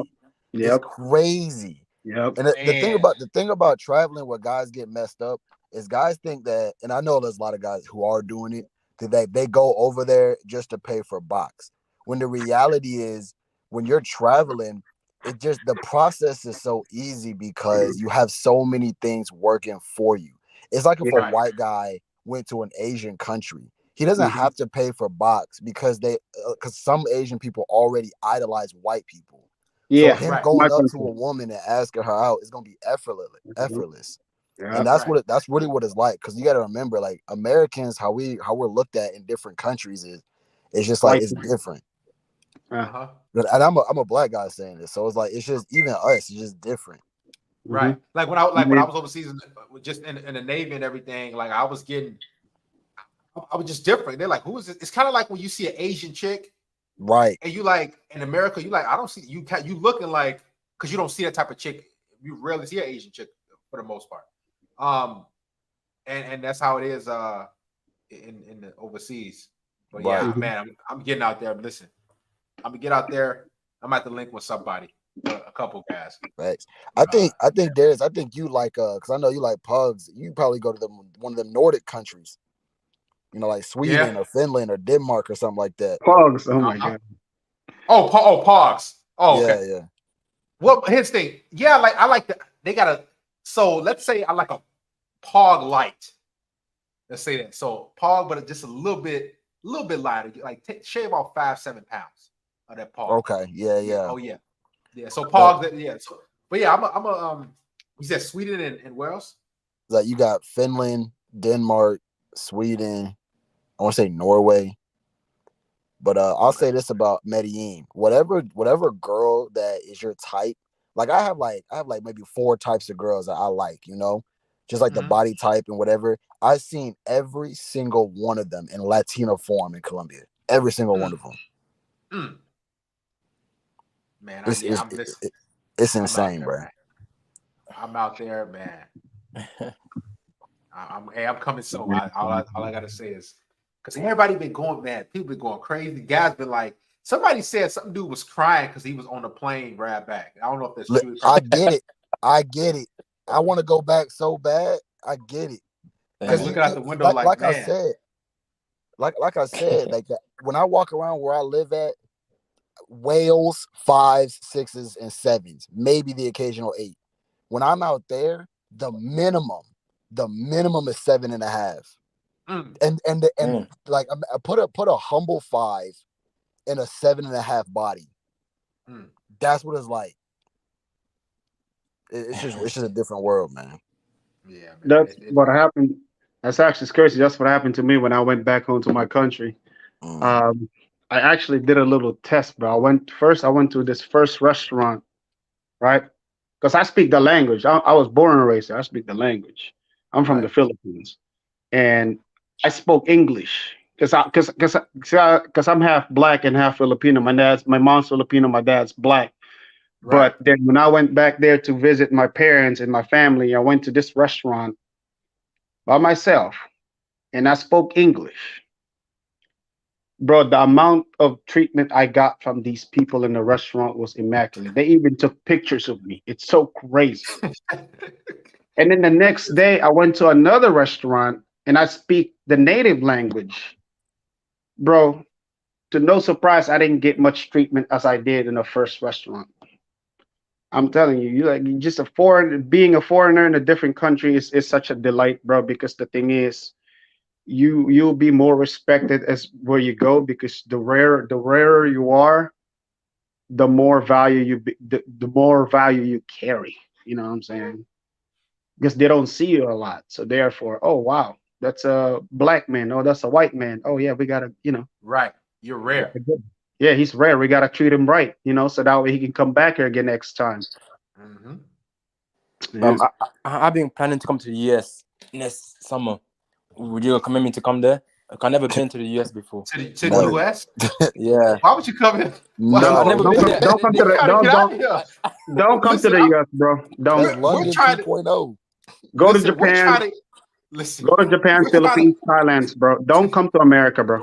Yep. It's crazy. Yep. And the thing about traveling where guys get messed up is guys think that, and I know there's a lot of guys who are doing it, that they go over there just to pay for box. When the reality is, when you're traveling, the process is so easy because you have so many things working for you. It's like if a white guy went to an Asian country, he doesn't have to pay for box because some Asian people already idolize white people. Yeah, so him going up to a woman and asking her out is gonna be effortless. And that's that's really what it's like. Because you got to remember, like, Americans, how we're looked at in different countries it's just like it's different. And I'm a black guy saying this, so it's like it's just even us, it's just different. Right. Like when I was overseas, just in the Navy and everything, like I was just different. They're like, who is this? It's kind of like when you see an Asian chick, right? And you like in America, you like, I don't see you looking like, because you don't see that type of chick. You rarely see an Asian chick for the most part. And that's how it is in the overseas. But yeah, man, I'm getting out there. Listen, I'm gonna get out there. I'm at the link with somebody, a couple guys. Right. I think Darius, I think you like because I know you like pugs. You probably go to one of the Nordic countries. You know, like Sweden or Finland or Denmark or something like that. Pugs. Oh my god. Oh, pogs. Oh, okay. Yeah. Well, here's the thing. Yeah, like I like they got a. So let's say I like a pog light. Let's say that. So pog, but just a little bit lighter. Like shave off 5-7 pounds of that pog. Okay. Yeah. Oh yeah. So pog. But yeah, I'm a you said Sweden and where else? Like you got Finland, Denmark, Sweden. I want to say Norway. But I'll say this about Medellin. Whatever girl that is your type, like I have maybe 4 types of girls that I like, you know, just like the body type and whatever. I've seen every single one of them in Latino form in Colombia. Every single one of them. Man, it's insane, bro. I'm out there, man. I'm coming soon. All I gotta say is, because everybody been going, man. People been going crazy. Guys been like, somebody said some dude was crying because he was on the plane right back. I don't know if that's true. I get it. I want to go back so bad. I get it. Because looking out the window, like I said, like when I walk around where I live at, whales, 5s, 6s, and 7s, maybe the occasional 8. When I'm out there, the minimum is 7.5. And like I put a humble 5 in a 7.5 body. That's what it's like. It's just a different world, man. Yeah, man. That's what happened. That's actually crazy. That's what happened to me when I went back home to my country. I actually did a little test, bro. I went to this first restaurant, right? Because I speak the language. I was born and raised there. I speak the language. I'm from the Philippines, and I spoke English because I'm half black and half Filipino. My mom's Filipino, my dad's black. But then when I went back there to visit my parents and my family, I went to this restaurant by myself, and I spoke English. Bro, the amount of treatment I got from these people in the restaurant was immaculate. They even took pictures of me. It's so crazy. And then the next day, I went to another restaurant, and I speak the native language. Bro, to no surprise, I didn't get much treatment as I did in the first restaurant. I'm telling you, you just being a foreigner in a different country is such a delight, bro. Because the thing is, you'll be more respected as where you go because the rarer you are, the more value the more value you carry. You know what I'm saying? Because they don't see you a lot, so therefore, oh wow, that's a black man. Oh, that's a white man. Oh yeah, we gotta, Right. You're rare. yeah, he's rare. We gotta treat him right, so that way he can come back here again next time. Mm-hmm. Yeah. I've been planning to come to the US next summer. Would you recommend me to come there? I've never been to the US before. To the US? Yeah. Why would you come in? No, don't come to the don't come to the US, bro. Don't. That's London 2.0. Go to Listen, we're Japan. trying to listen. Go to Japan, we're trying Philippines, Thailand, bro. Don't come to America, bro.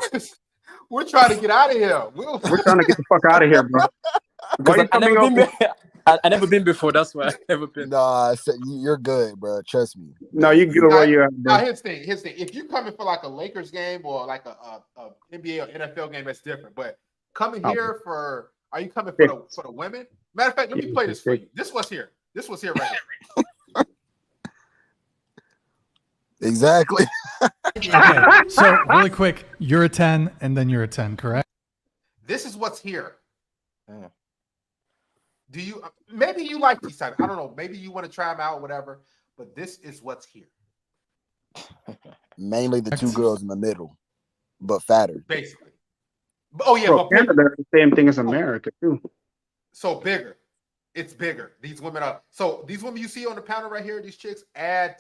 We're trying to get out of here. We're trying to get the fuck out of here, bro. Why you I never coming been up? I never been before. That's why I never been. Nah, I said you're good, bro. Trust me. No, you good where you at, Now bro. here's the thing. If you're coming for like a Lakers game or like a NBA or NFL game, that's different. But coming here for, are you coming for the women? Matter of fact, let me play this for you. This was here. This was here right here. Exactly. Okay, so really quick, you're a 10 and then you're a 10, correct? This is what's here. Do you maybe you like these types? I don't know. Maybe you want to try them out, whatever. But this is what's here. Mainly the two girls in the middle, but fatter. Basically. Oh yeah, Bro, but bigger. Canada is the same thing as America too. So bigger. It's bigger. These women are these women you see on the panel right here, these chicks add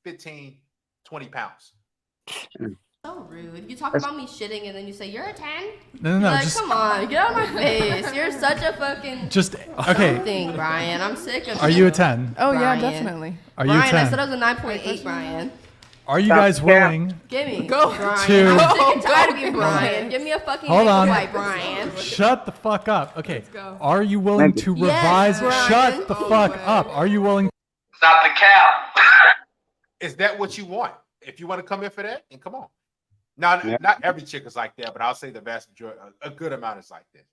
15, 20 pounds. So rude. You talk about me shitting and then you say you're a 10? No, Like, just come on, get out of my face. You're such a fucking okay. thing, Brian. I'm sick of Are you a 10? Oh, yeah, Brian. definitely. Are you a Brian, I 10? said I was a 9.8, Brian. Are you guys willing? Give me. Go. Brian. To- I'm sick and tired of you, Brian. Give me a fucking Hold on. white, Brian. Shut the fuck up. Okay. go. Are you willing to revise? Brian. Shut the fuck up. Are you willing? Stop the cap. Is that what you want? If you want to come in for that, then come on. Now, not every chick is like that, but I'll say the vast majority, a good amount is like this.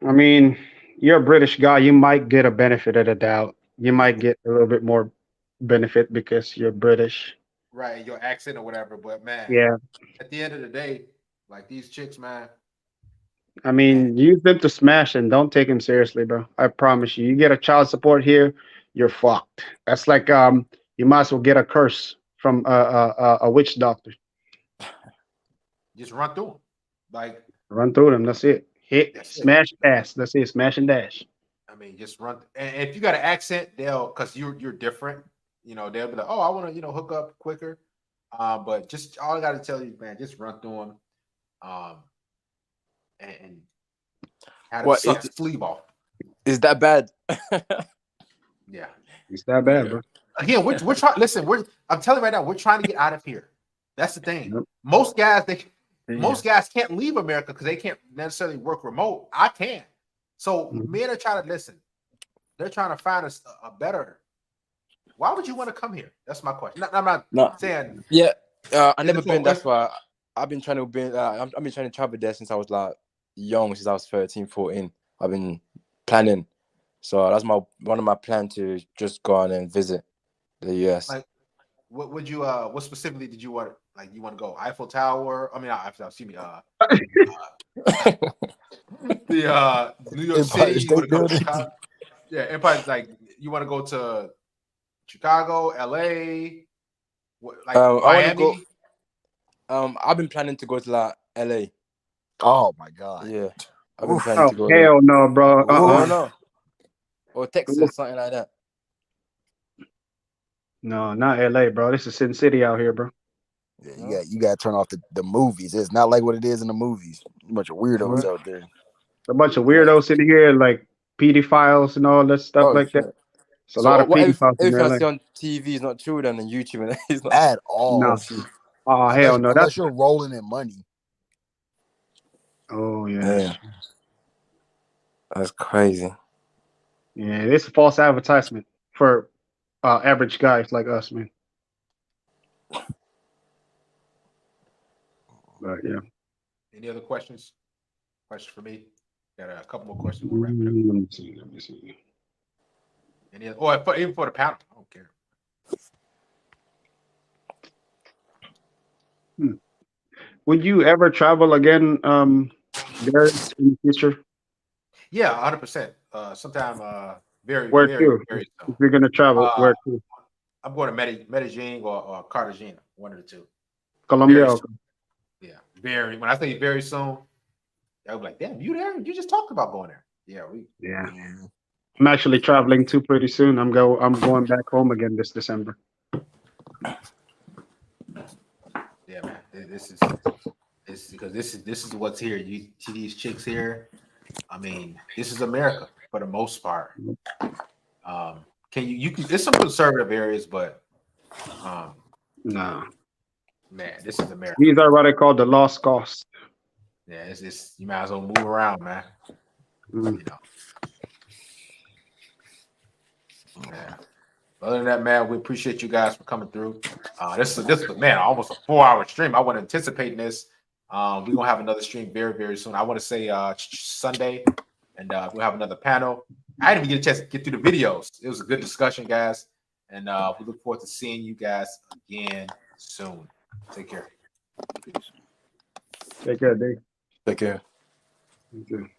I mean, you're a British guy. You might get a benefit of the doubt. You might get a little bit more benefit because you're British. Right, your accent or whatever. But man, Yeah. at the end of the day, like these chicks, man. I mean, use them to smash and don't take them seriously, bro. I promise you. You get a child support here, you're fucked. That's like you might as well get a curse from a witch doctor. Just run through them. Like Run through them. That's it. Hit, That's it. smash, pass. That's it. Smash and dash. I mean, just run. And if you got an accent, because you're different. They'll be like, oh, I want to hook up quicker. But just all I got to tell you, man, just run through them. And how to suck the sleeve off. Is that bad? Yeah, it's that bad, bro. Again, we're trying. Listen, I'm telling you right now, we're trying to get out of here. That's the thing. Yep. Most guys can't leave America because they can't necessarily work remote. I can. So men are trying to listen. They're trying to find a better. Why would you want to come here? That's my question. I'm not saying. Yeah, I never been. That's why I've been trying to be. I've been trying to travel there since I was like young, since I was 13, 14. I've been planning. So that's one of my plans to just go on and visit the US. Like, what would you? What specifically did you want? Like, you want to go Eiffel Tower? I mean, not Eiffel Tower. Excuse me. The New York City. You want to go to Chicago? Yeah, Empire's like you want to go to Chicago, LA, like Miami. I've been planning to go to like LA. Oh my god. Yeah, I've been planning to go. Hell no, bro. No. Or Texas, something like that. No, not LA, bro. This is Sin City out here, bro. Yeah, you got to turn off the movies. It's not like what it is in the movies. A bunch of weirdos out there. A bunch of weirdos sitting here, like pedophiles and all that stuff like that. It's a lot of pedophiles in Everything I LA. see on TV is not true then, on YouTube, and it's not At all. No. Oh hell no. Unless you're rolling in money. Oh yeah. That's crazy. Yeah, it's a false advertisement for average guys like us, man. But yeah. Any other questions? Question for me? Got a couple more questions. We'll wrap it up. Let me see. Let me see. Any other, or even for the panel, I don't care. Would you ever travel again, Gary, in the future? Yeah, 100%. Sometime very, Where very, to? very If soon. you're gonna travel, where to? I'm going to Medellin or Cartagena, one of the two. Colombia. Very Okay. soon. Yeah, very. When I say very soon, I'll be like, damn, you there? You just talked about going there. Yeah, Yeah. I'm actually traveling too pretty soon. I'm going back home again this December. Yeah, man. This is what's here. You see these chicks here. I mean, this is America for the most part. You can there's some conservative areas, but No. man, this is America. These are what I call the lost cost. Yeah, it's you might as well move around, man. You know. Yeah. Other than that, man, we appreciate you guys for coming through. This is man, almost a 4-hour stream. I wasn't anticipating this. We're gonna have another stream very, very soon. I want to say Sunday, and we'll have another panel. I didn't even get a chance to get through the videos. It was a good discussion, guys, and we look forward to seeing you guys again soon. Take care. Take care, Dave. Take care. You too.